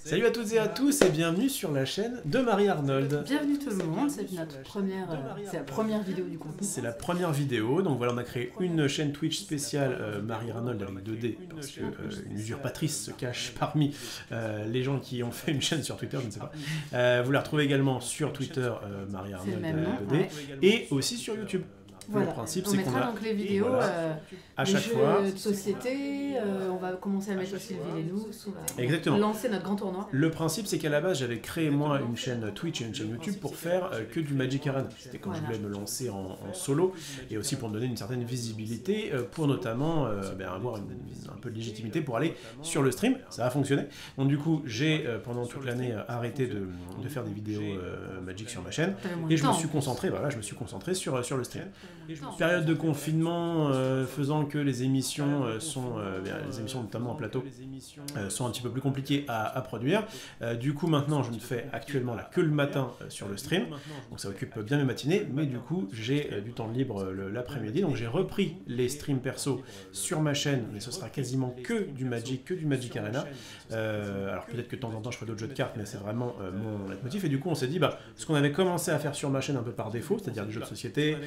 Salut à toutes et à tous et bienvenue sur la chaîne de Marie-Arnold. Bienvenue tout le monde, c'est notre première, c'est la première vidéo du contenu. C'est la première vidéo, donc voilà, on a créé une chaîne Twitch spéciale Marie-Arnold avec 2D, parce que une usurpatrice se cache parmi les gens qui ont fait une chaîne sur Twitter, je ne sais pas. Vous la retrouvez également sur Twitter Marie-Arnold 2D, ouais. Et aussi sur YouTube. Voilà. Le principe, on c'est mettra donc les vidéos, à les chaque jeux fois de société, on va commencer à mettre aussi le Villainous, on va lancer notre grand tournoi. Le principe, c'est qu'à la base, j'avais créé moi une chaîne Twitch et une chaîne YouTube pour faire que du Magic Arena. C'était quand je voulais me lancer en solo et aussi pour me donner une certaine visibilité, pour notamment avoir un peu de légitimité pour aller sur le stream. Ça a fonctionné. Donc du coup, j'ai pendant toute l'année arrêté de faire des vidéos Magic sur ma chaîne et je me suis concentré, sur le stream. Période de confinement faisant que les émissions les émissions notamment en plateau sont un petit peu plus compliquées à produire. Du coup maintenant je ne fais actuellement là que le matin sur le stream, donc ça occupe bien mes matinées, mais du coup j'ai du temps libre l'après-midi, donc j'ai repris les streams perso sur ma chaîne, mais ce sera quasiment que du Magic Arena. Alors peut-être que de temps en temps je ferai d'autres jeux de cartes, mais c'est vraiment mon leitmotiv, et du coup on s'est dit ce qu'on avait commencé à faire sur ma chaîne un peu par défaut, c'est-à-dire des jeux de société,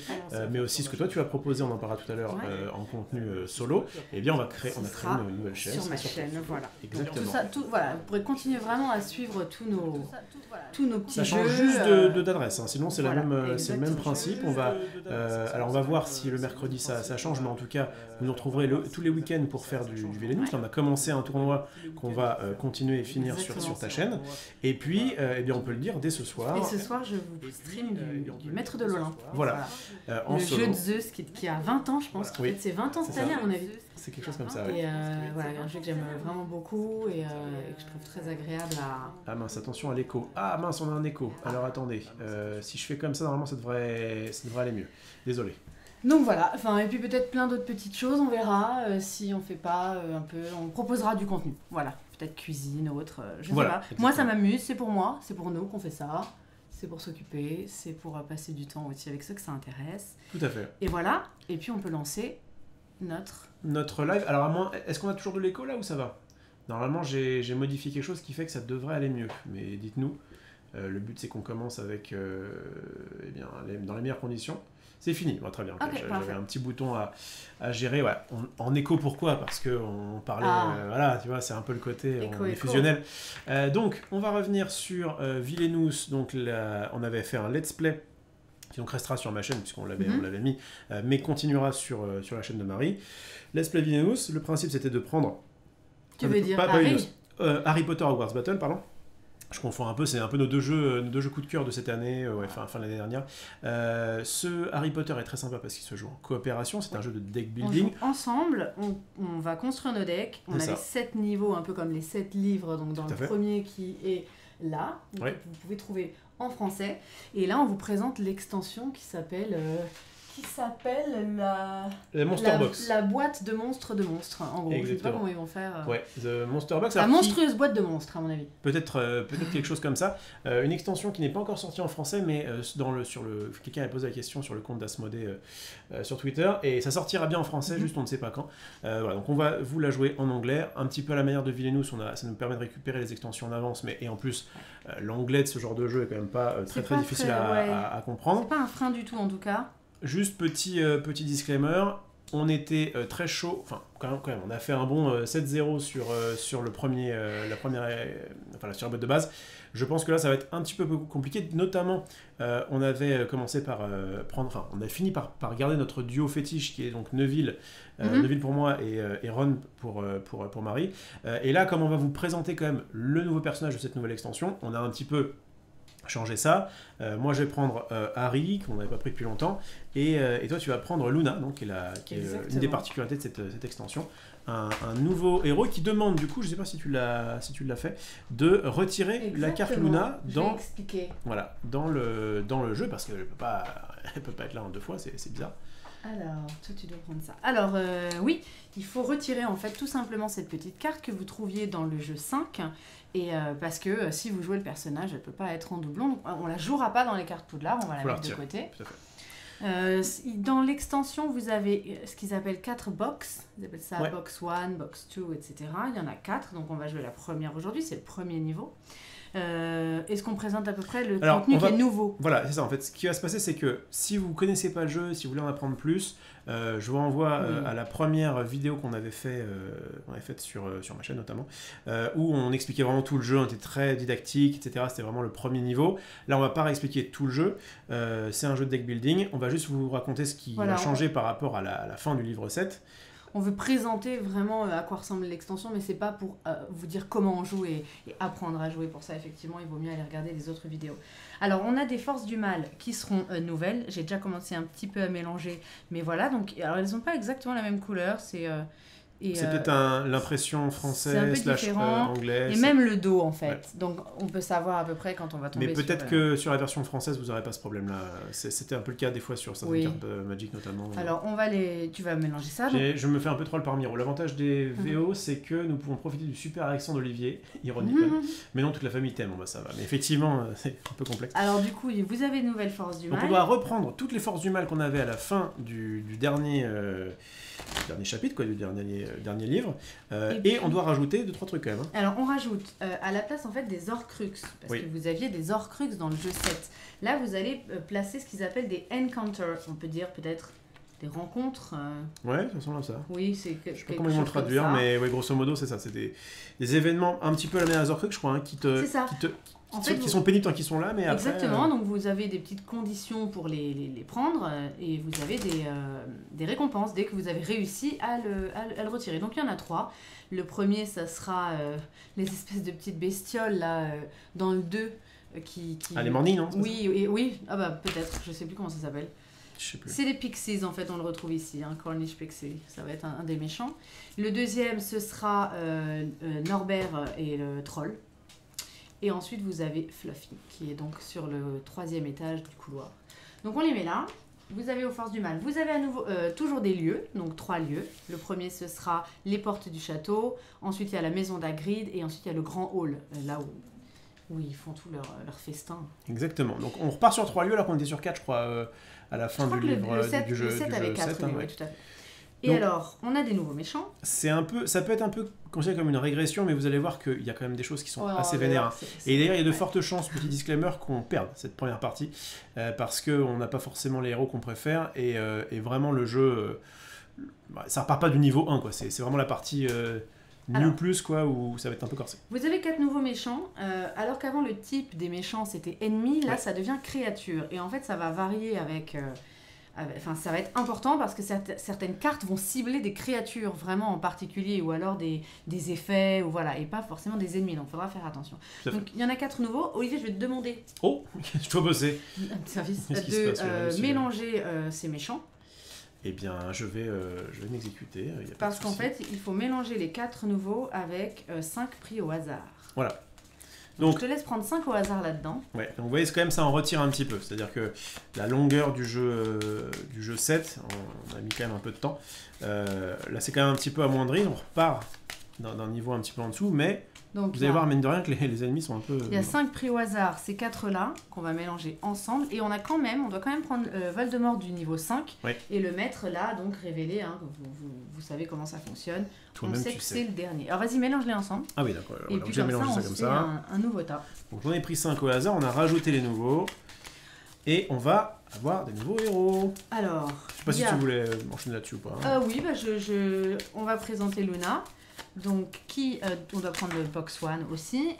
mais aussi ce que toi tu as proposé, on en parlera tout à l'heure en contenu solo, et bien on a créé une nouvelle chaîne. Sur ma chaîne, voilà. Exactement. Voilà, vous pourrez continuer vraiment à suivre tous nos petits jeux. Ça change juste d'adresse, sinon c'est le même principe. On va voir si le mercredi ça change, mais en tout cas vous nous retrouverez tous les week-ends pour faire du Villainous. On a commencé un tournoi qu'on va continuer et finir sur ta chaîne, et puis on peut le dire dès ce soir. Et ce soir je vous stream du Maître de l'Olympe. Voilà. Le jeu de Zeus qui a 20 ans je pense, qui fait ses 20 ans cette année à mon avis. C'est quelque chose comme ça, Et voilà, un jeu que j'aime vraiment beaucoup et que je trouve très agréable à... Ah mince, attention à l'écho. Ah mince, on a un écho. Alors attendez, si je fais comme ça, normalement ça devrait aller mieux. Désolé. Donc voilà, et puis peut-être plein d'autres petites choses, on verra si on fait pas on proposera du contenu. Voilà, peut-être cuisine ou autre, je sais pas. Exactement. Moi ça m'amuse, c'est pour moi, c'est pour nous qu'on fait ça. C'est pour s'occuper, c'est pour passer du temps aussi avec ceux que ça intéresse. Tout à fait. Et voilà, et puis on peut lancer notre live. Alors à moins, est-ce qu'on a toujours de l'écho là ou ça va? Normalement j'ai modifié quelque chose qui fait que ça devrait aller mieux, mais dites-nous. Le but c'est qu'on commence avec dans les meilleures conditions. C'est fini, bon, très bien. Okay, j'avais un petit bouton à gérer. Ouais. En écho, pourquoi? Parce qu'on parlait, voilà, tu vois, c'est un peu le côté fusionnel. Donc, on va revenir sur Villainous. Donc, on avait fait un let's play qui donc restera sur ma chaîne, puisqu'on l'avait mis, mais continuera sur la chaîne de Marie. Let's play Villainous, le principe c'était de prendre... Tu veux dire Harry Potter Hogwarts Battle, pardon. Je confonds un peu, c'est un peu nos deux jeux coup de cœur de cette année, fin de l'année dernière. Ce Harry Potter est très sympa parce qu'il se joue en coopération, c'est un jeu de deck building. On joue ensemble, on va construire nos decks, on a les 7 niveaux, un peu comme les 7 livres, donc dans le premier qui est là, vous pouvez trouver en français. Et là, on vous présente l'extension qui s'appelle la Monster Box. La boîte de monstres, en gros. Exactement. Je sais pas comment ils vont faire. Ouais, The Monster Box. La monstrueuse boîte de monstres, à mon avis. Peut-être quelque chose comme ça. Une extension qui n'est pas encore sortie en français, mais quelqu'un a posé la question sur le compte d'Asmodée sur Twitter, et ça sortira bien en français, juste on ne sait pas quand. Voilà, donc on va vous la jouer en anglais, un petit peu à la manière de Villainous, ça nous permet de récupérer les extensions en avance, et en plus, l'anglais de ce genre de jeu est quand même pas très difficile à comprendre. C'est pas un frein du tout, en tout cas. Juste petit disclaimer, on était très chaud, enfin quand même, on a fait un bon 7-0 sur la boîte de base. Je pense que là ça va être un petit peu compliqué, notamment on avait commencé on a fini par garder notre duo fétiche qui est donc Neville, Neville pour moi et Ron pour Marie. Et là, comme on va vous présenter quand même le nouveau personnage de cette nouvelle extension, on a un petit peu changer ça. Moi je vais prendre Harry, qu'on n'avait pas pris depuis longtemps, et toi tu vas prendre Luna, donc, qui est une des particularités de cette extension. Un nouveau héros qui demande, du coup, je ne sais pas si tu l'as fait, de retirer la carte Luna dans le jeu, parce qu'elle ne peut pas être là en 2 fois, c'est bizarre. Alors, toi tu dois prendre ça. Alors, oui, il faut retirer en fait tout simplement cette petite carte que vous trouviez dans le jeu 5, et parce que si vous jouez le personnage, elle ne peut pas être en doublon, donc on ne la jouera pas dans les cartes Poudlard, on va la mettre de côté. Dans l'extension, vous avez ce qu'ils appellent 4 box. Ils appellent ça box 1, box 2, etc. Il y en a 4, donc on va jouer la première aujourd'hui, c'est le premier niveau. Est-ce qu'on présente à peu près le contenu qui est nouveau? Voilà, c'est ça en fait. Ce qui va se passer, c'est que si vous ne connaissez pas le jeu, si vous voulez en apprendre plus, je vous renvoie à la première vidéo qu'on avait faite sur ma chaîne notamment, où on expliquait vraiment tout le jeu, on était très didactique, etc. C'était vraiment le premier niveau. Là, on ne va pas réexpliquer tout le jeu. C'est un jeu de deck building. On va juste vous raconter ce qui a changé par rapport à la fin du livre 7. On veut présenter vraiment à quoi ressemble l'extension, mais c'est pas pour vous dire comment on joue et apprendre à jouer. Pour ça, effectivement, il vaut mieux aller regarder les autres vidéos. Alors, on a des forces du mal qui seront nouvelles. J'ai déjà commencé un petit peu à mélanger, mais voilà. Donc, alors, elles n'ont pas exactement la même couleur. C'est peut-être l'impression française / anglaise. Et même le dos, en fait. Ouais. Donc, on peut savoir à peu près quand on va tomber. Mais peut-être que sur la version française, vous n'aurez pas ce problème-là. C'était un peu le cas des fois sur certaines cartes Magic, notamment. Alors, tu vas mélanger ça. Je me fais un peu troll par Miro. L'avantage des VO, c'est que nous pouvons profiter du super accent d'Olivier, ironique. Mais non, toute la famille t'aime, ça va. Mais effectivement, c'est un peu complexe. Alors, du coup, vous avez une nouvelle force du mal. Donc, on doit reprendre toutes les forces du mal qu'on avait à la fin du dernier chapitre, du dernier livre, et on doit rajouter 2-3 trucs quand même. Alors on rajoute à la place en fait des Horcrux, parce que vous aviez des Horcrux dans le jeu 7. Là vous allez placer ce qu'ils appellent des encounters, on peut dire peut-être des rencontres. Ouais, ça ressemble à ça. Oui, c'est je sais pas comment ils vont le traduire, mais grosso modo c'est ça, c'est des événements un petit peu à la manière des Horcrux, je crois, qui sont pénibles tant qu'ils sont là, mais après... Exactement, donc vous avez des petites conditions pour les prendre, et vous avez des récompenses dès que vous avez réussi à le retirer. Donc il y en a 3. Le premier, ça sera les espèces de petites bestioles, là, dans le 2, qui... Ah, les Morning, non? Oui, ah bah peut-être, je sais plus comment ça s'appelle. Je sais plus. C'est les Pixies, en fait, on le retrouve ici, Cornish Pixie, ça va être un des méchants. Le deuxième, ce sera Norbert et le troll. Et ensuite, vous avez Fluffy, qui est donc sur le 3e étage du couloir. Donc, on les met là. Vous avez aux forces du mal. Vous avez à nouveau toujours des lieux, donc 3 lieux. Le premier, ce sera les portes du château. Ensuite, il y a la maison d'Hagrid. Et ensuite, il y a le grand hall, là où ils font tout leur festin. Exactement. Donc, on repart sur 3 lieux, alors qu'on était sur 4, je crois, à la fin du livre du jeu. Le 7 avait 4, tout à fait. Et donc, alors, on a des nouveaux méchants. Ça peut être un peu considéré comme une régression, mais vous allez voir qu'il y a quand même des choses qui sont assez vénères. Et d'ailleurs, il y a de fortes chances, petit disclaimer, qu'on perde cette première partie, parce qu'on n'a pas forcément les héros qu'on préfère, et vraiment le jeu, ça repart pas du niveau 1, quoi. C'est vraiment la partie New Plus, quoi, où ça va être un peu corsé. Vous avez 4 nouveaux méchants, alors qu'avant le type des méchants c'était ennemi, là ça devient créature. Et en fait, ça va varier avec... Enfin, ça va être important parce que certaines cartes vont cibler des créatures vraiment en particulier ou alors des effets ou voilà, et pas forcément des ennemis, donc il faudra faire attention. Donc il y en a 4 nouveaux. Olivier, je vais te demander je dois bosser un service de mélanger ces méchants. Eh bien, je vais m'exécuter. Parce qu'en fait, il faut mélanger les 4 nouveaux avec 5 pris au hasard. Voilà. Donc, je te laisse prendre 5 au hasard là-dedans. Ouais, donc vous voyez, c'est quand même ça en retire un petit peu. C'est-à-dire que la longueur du jeu 7, on a mis quand même un peu de temps. Là, c'est quand même un petit peu amoindri. On repart d'un niveau un petit peu en dessous, mais donc, vous allez voir, mine de rien, que les ennemis sont un peu... Il y a 5 prix au hasard, ces 4-là, qu'on va mélanger ensemble. Et on doit quand même prendre Voldemort du niveau 5 et le mettre là, donc révélé. Vous savez comment ça fonctionne. On sait que c'est le dernier. Alors vas-y, mélange-les ensemble. Ah oui, d'accord. Et puis comme ça, on fait un nouveau tas. Donc on a pris 5 au hasard, on a rajouté les nouveaux. Et on va avoir des nouveaux héros. Alors... Je sais pas si tu voulais enchaîner là-dessus ou pas. Oui, on va présenter Luna. Donc, on doit prendre le box 1 aussi.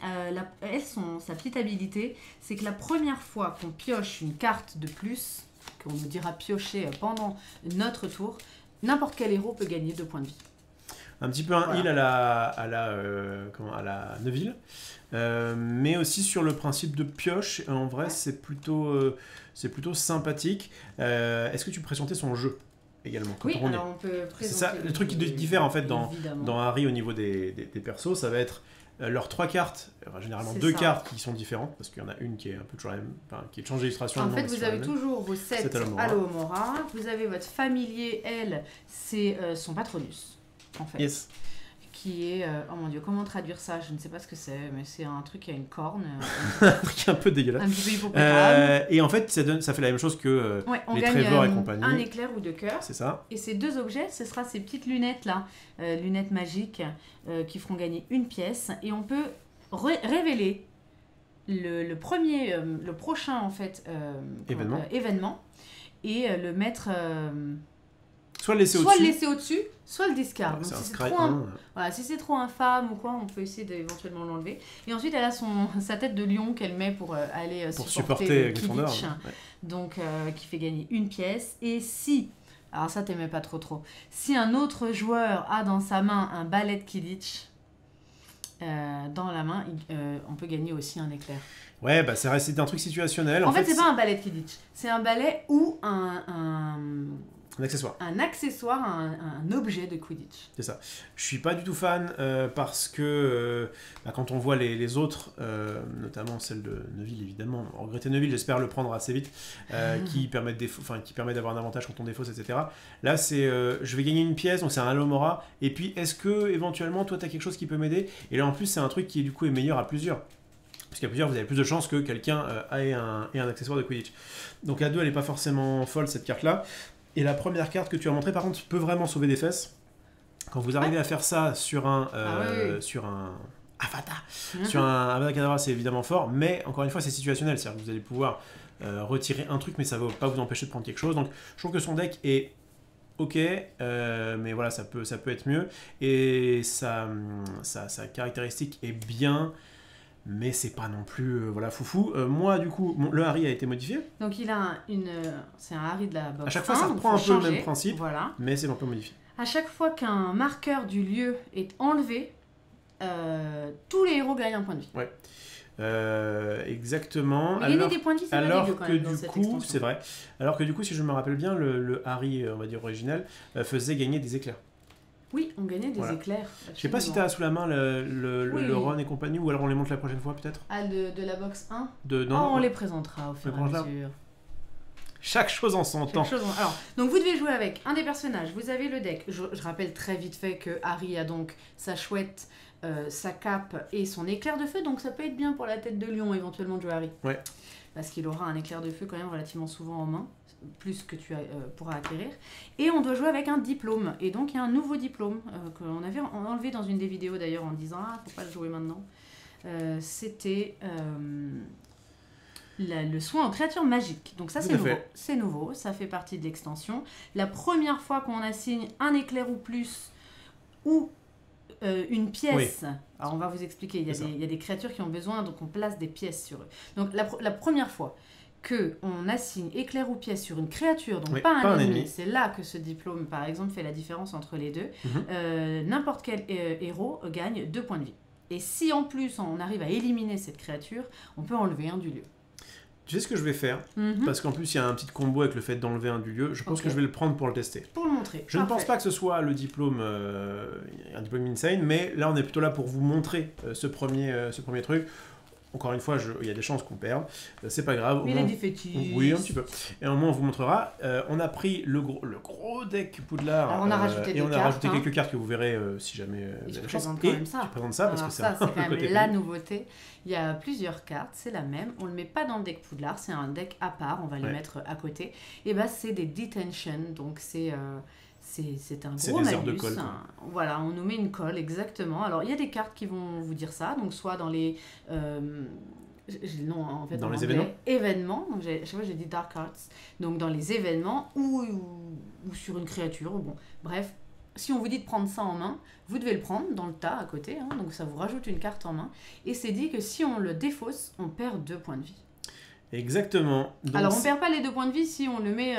Sa petite habilité, c'est que la première fois qu'on pioche une carte de plus, qu'on nous dira piocher pendant notre tour, n'importe quel héros peut gagner 2 points de vie. Un petit peu un heal à la Neville, mais aussi sur le principe de pioche. En vrai, c'est plutôt sympathique. Est-ce que tu présentais son jeu également quand on alors on peut présenter... C'est ça, le truc qui diffère en fait dans Harry au niveau des persos, ça va être leurs 3 cartes, généralement 2 cartes qui sont différentes, parce qu'il y en a une qui est un peu toujours la même, qui est de changer d'illustration. En fait, vous avez toujours vos 7 Alohomora, vous avez votre familier, elle, c'est son Patronus, en fait. Yes. qui est... oh mon dieu, comment traduire ça? Je ne sais pas ce que c'est, mais c'est un truc qui a une corne. Un truc un peu dégueulasse. Un petit peu hippopotame. Et en fait, ça fait la même chose que on les gagne Trevor et compagnie. un éclair ou 2 cœurs. C'est ça. Et ces 2 objets, ce sera ces petites lunettes-là, lunettes magiques, qui feront gagner 1 pièce. Et on peut révéler le prochain, en fait, événement et le mettre... Soit le laisser soit au-dessus. le laisser au-dessus, soit le discard. Donc, si c'est trop infâme ou quoi, on peut essayer d'éventuellement l'enlever. Et ensuite, elle a sa tête de lion qu'elle met pour aller supporter le Quidditch. Ouais. Donc, qui fait gagner 1 pièce. Et si, alors ça t'aimais pas trop, si un autre joueur a dans sa main un balai de Quidditch dans la main, on peut gagner aussi un éclair. Ouais, bah c'est un truc situationnel. En fait, c'est pas un balai de Quidditch. C'est un balai ou un accessoire. Un accessoire, un objet de Quidditch. C'est ça. Je suis pas du tout fan parce que quand on voit les autres, notamment celle de Neville évidemment, regretter Neville, j'espère le prendre assez vite, qui permet d'avoir un avantage quand on défausse, etc. Là c'est je vais gagner 1 pièce, donc c'est un Alohomora, et puis est-ce que éventuellement toi tu as quelque chose qui peut m'aider? Et là en plus c'est un truc qui du coup est meilleur à plusieurs. Parce qu'à plusieurs, vous avez plus de chances que quelqu'un ait un accessoire de Quidditch. Donc à 2, elle n'est pas forcément folle cette carte-là. Et la première carte que tu as montrée, par contre, peut vraiment sauver des fesses. Quand vous arrivez à faire ça sur un Avada, sur un Avada Kedavra, c'est évidemment fort, mais encore une fois, c'est situationnel. C'est-à-dire que vous allez pouvoir retirer un truc, mais ça ne va pas vous empêcher de prendre quelque chose. Donc, je trouve que son deck est ok, mais voilà, ça peut être mieux. Et sa caractéristique est bien. Mais c'est pas non plus foufou. Moi, du coup, le Harry a été modifié. Donc il a c'est un Harry de la box. À chaque fois, ça reprend un peu le même principe, mais c'est un peu modifié. À chaque fois qu'un marqueur du lieu est enlevé, tous les héros gagnent un point de vie. Ouais. Exactement. Mais gagner des points de vie, c'est pas dégueu quand même dans cette extension. C'est vrai. Alors que du coup, si je me rappelle bien, le Harry, on va dire original, faisait gagner des éclairs. Oui, on gagnait des éclairs. Je sais pas si tu as sous la main le Ron et compagnie, ou alors on les montre la prochaine fois peut-être. Ah, de la box 1 non, on les présentera au fur et à mesure. Chaque chose en son temps. Alors, donc vous devez jouer avec un des personnages, vous avez le deck. Je rappelle très vite fait que Harry a donc sa chouette, sa cape et son éclair de feu, donc ça peut être bien pour la tête de lion éventuellement de jouer Harry. Ouais. Parce qu'il aura un éclair de feu quand même relativement souvent en main, plus que tu pourras acquérir. Et on doit jouer avec un diplôme. Et donc il y a un nouveau diplôme qu'on avait enlevé dans une des vidéos d'ailleurs en disant « Ah, faut pas le jouer maintenant ». C'était le soin aux créatures magiques. Donc ça c'est nouveau. C'est nouveau, ça fait partie de l'extension. La première fois qu'on assigne un éclair ou plus, ou une pièce. Oui. Alors on va vous expliquer, il y a des créatures qui ont besoin, donc on place des pièces sur eux. Donc la première fois qu'on assigne éclair ou pièce sur une créature, donc pas un ennemi, c'est là que ce diplôme par exemple fait la différence entre les deux, n'importe quel héros gagne 2 points de vie. Et si en plus on arrive à éliminer cette créature, on peut enlever un du lieu. Tu sais ce que je vais faire, parce qu'en plus il y a un petit combo avec le fait d'enlever un du lieu, je pense que je vais le prendre pour le tester. Pour le montrer. Je ne pense pas que ce soit le diplôme, un diplôme insane, mais là on est plutôt là pour vous montrer ce premier truc. Encore une fois, il y a des chances qu'on perde, c'est pas grave. Mais il est défaitif. Oui, un petit peu. Et au moins on vous montrera. On a pris le gros deck Poudlard. Alors on a rajouté on a rajouté quelques cartes que vous verrez si jamais vous avez la chance. Et tu présentes ça parce que c'est quand même la nouveauté. Il y a plusieurs cartes, c'est la même. On le met pas dans le deck Poudlard, c'est un deck à part. On va les mettre à côté. Et bah c'est des detention, donc c'est un gros malus. De colle, voilà, on nous met une colle, exactement. Alors, il y a des cartes qui vont vous dire ça, donc soit dans les... dans les événements. Donc, chaque fois, j'ai dit Dark Arts. Donc, dans les événements ou sur une créature. Bon, bref, si on vous dit de prendre ça en main, vous devez le prendre dans le tas à côté. Donc, ça vous rajoute une carte en main. Et c'est dit que si on le défausse, on perd 2 points de vie. Donc, alors, on ne perd pas les 2 points de vie si on le met...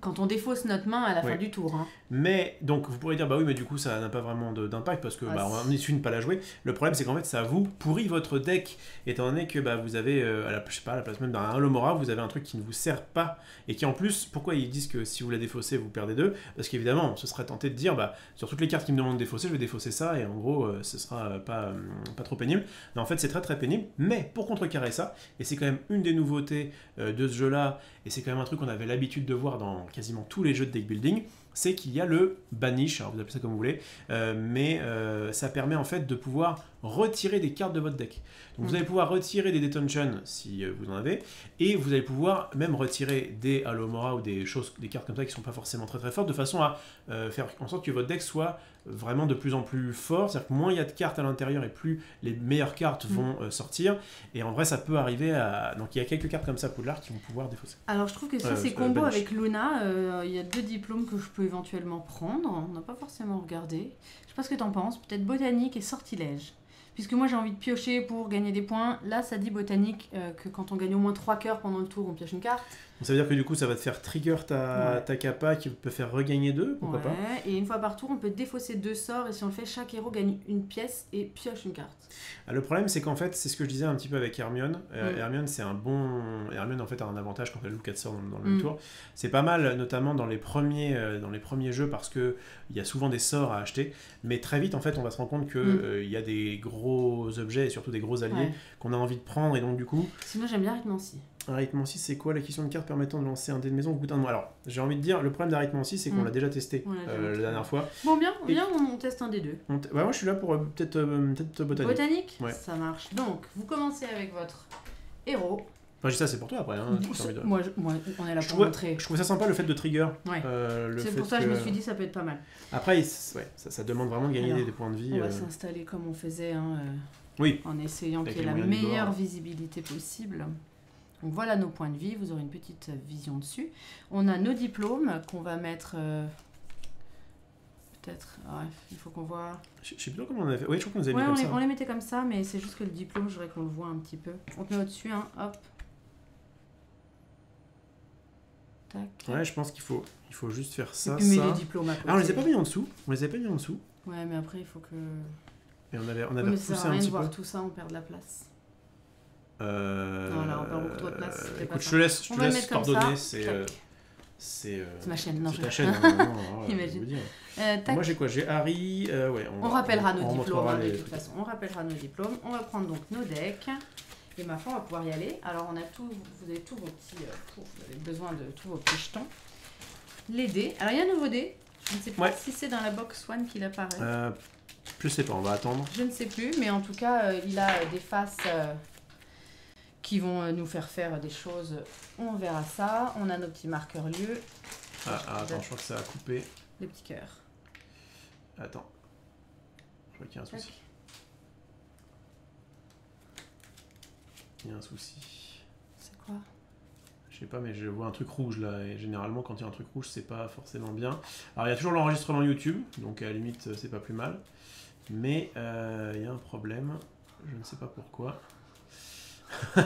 quand on défausse notre main à la fin du tour. Mais, donc, vous pourrez dire, bah oui, mais du coup, ça n'a pas vraiment d'impact parce que on est une pas la jouer. Le problème, c'est qu'en fait, ça vous pourrit votre deck, étant donné que vous avez, à la place même d'un Alohomora, vous avez un truc qui ne vous sert pas. Et qui, en plus, pourquoi ils disent que si vous la défaussez, vous perdez 2? Parce qu'évidemment, ce serait tenté de dire, sur toutes les cartes qui me demandent de défausser, je vais défausser ça, et en gros, ce sera pas trop pénible. Mais en fait, c'est très très pénible. Mais, pour contrecarrer ça, et c'est quand même une des nouveautés de ce jeu-là, et c'est quand même un truc qu'on avait l'habitude de voir dans quasiment tous les jeux de deck building, c'est qu'il y a le banish, alors vous appelez ça comme vous voulez, mais ça permet en fait de pouvoir retirer des cartes de votre deck. Donc vous allez pouvoir retirer des Detention si vous en avez, et vous allez pouvoir même retirer des Alomora ou des cartes comme ça qui sont pas forcément très très fortes, de façon à faire en sorte que votre deck soit vraiment de plus en plus fort, c'est-à-dire que moins il y a de cartes à l'intérieur et plus les meilleures cartes vont sortir, et en vrai ça peut arriver à... Donc il y a quelques cartes comme ça Poudlard qui vont pouvoir défausser. Alors je trouve que ça c'est combo avec Luna, il y a 2 diplômes que je peux éventuellement prendre, on n'a pas forcément regardé, je sais pas ce que t'en penses, peut-être botanique et sortilège. Puisque moi j'ai envie de piocher pour gagner des points, là ça dit botanique que quand on gagne au moins 3 cœurs pendant le tour on pioche une carte. Donc ça veut dire que du coup ça va te faire trigger ta capa qui peut faire regagner 2, pourquoi pas. Et une fois par tour on peut défausser 2 sorts et si on le fait chaque héros gagne une pièce et pioche une carte. Le problème c'est qu'en fait c'est ce que je disais un petit peu avec Hermione. Hermione c'est un bon... Hermione en fait a un avantage quand elle joue 4 sorts dans le même tour. C'est pas mal notamment dans les premiers jeux parce qu'il y a souvent des sorts à acheter, mais très vite en fait on va se rendre compte qu'il y a des gros objets et surtout des gros alliés qu'on a envie de prendre et donc du coup... Sinon j'aime bien Arithmancie. Arithmancie, c'est quoi la question de carte permettant de lancer un dé de maison au bout d'un mois? Alors, j'ai envie de dire, le problème d'Arithmancie, c'est qu'on l'a déjà testé la dernière fois. Bon, bien, on teste un des deux. Moi, je suis là pour peut-être botanique. Botanique ouais. Ça marche. Donc, vous commencez avec votre héros. Enfin, je dis ça, c'est pour toi après. Hein, moi, on est là pour montrer. Je trouve ça sympa le fait de trigger. Ouais. C'est pour ça que je me suis dit ça peut être pas mal. Après, ça demande vraiment de gagner des points de vie. On va s'installer comme on faisait, oui. En essayant qu'il y ait la meilleure visibilité possible. Donc voilà nos points de vie, vous aurez une petite vision dessus. On a nos diplômes qu'on va mettre... peut-être... il faut qu'on voit... Je sais plus comment on avait fait. Oui, je crois qu'on les avait mis comme ça. On les mettait comme ça, mais c'est juste que le diplôme, je voudrais qu'on le voit un petit peu. On te met au-dessus, hein, hop. Tac. Ouais, je pense qu'il faut juste faire ça, et puis ça. Les diplômes à côté. Ah, on les a pas mis en dessous. Ouais, mais après, il faut que... Et on avait repoussé un petit peu. voir tout ça, on perd de la place. Non, là, on perd beaucoup trop de place. Écoute, je te laisse pardonner, c'est ma chaîne, non, c'est ta chaîne. Non, imagine. Moi, j'ai quoi? J'ai Harry. On rappellera nos diplômes, de toute façon. On rappellera nos diplômes. On va prendre donc nos decks. Et ma foi, on va pouvoir y aller. Alors, vous avez tous vos petits... vous avez besoin de tous vos petits jetons. Les dés. Alors, il y a un nouveau dé. Je ne sais pas si c'est dans la box one qu'il apparaît. Je sais pas, on va attendre. Je ne sais plus, mais en tout cas, il a des faces... qui vont nous faire des choses. On verra ça. On a nos petits marqueurs lieux. Attends, je crois que ça a coupé. Les petits cœurs. Attends. Je crois qu'il y a un souci. Il y a un souci. C'est quoi? Je sais pas, mais je vois un truc rouge là. Et généralement, quand il y a un truc rouge, c'est pas forcément bien. Alors, il y a toujours l'enregistrement YouTube. Donc, à la limite, c'est pas plus mal. Mais il y a un problème. Je ne sais pas pourquoi.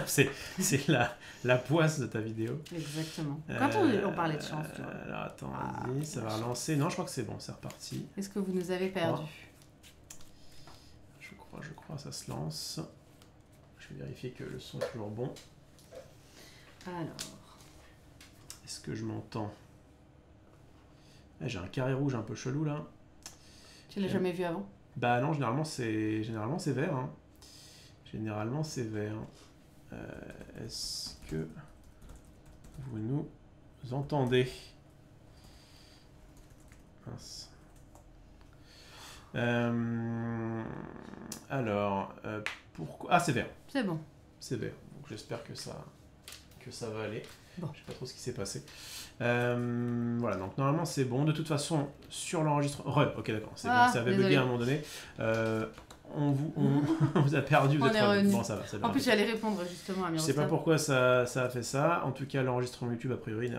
c'est la poisse de ta vidéo. Exactement. Quand on parlait de chance, tu vois. Alors attends, vas-y, ça va relancer. Non, je crois que c'est bon, c'est reparti. Est-ce que vous nous avez perdu? Je crois, ça se lance. Je vais vérifier que le son est toujours bon. Alors. Est-ce que je m'entends? J'ai un carré rouge un peu chelou là. Tu l'as jamais vu avant? Bah non, généralement c'est vert. Hein. Généralement c'est vert. Est-ce que vous nous entendez? Mince. Alors, pourquoi... Ah, c'est vert. C'est bon. C'est vert. Donc j'espère que ça va aller. Bon. Je sais pas trop ce qui s'est passé. Voilà, donc normalement c'est bon. De toute façon, sur l'enregistrement... ok, d'accord. C'est bon, ça avait bugué à un moment donné. On vous a perdu, vous êtes revenu. Bon, ça va. En plus, j'allais répondre justement à Miroslav. Je sais pas pourquoi ça a fait ça. En tout cas, l'enregistrement YouTube, a priori,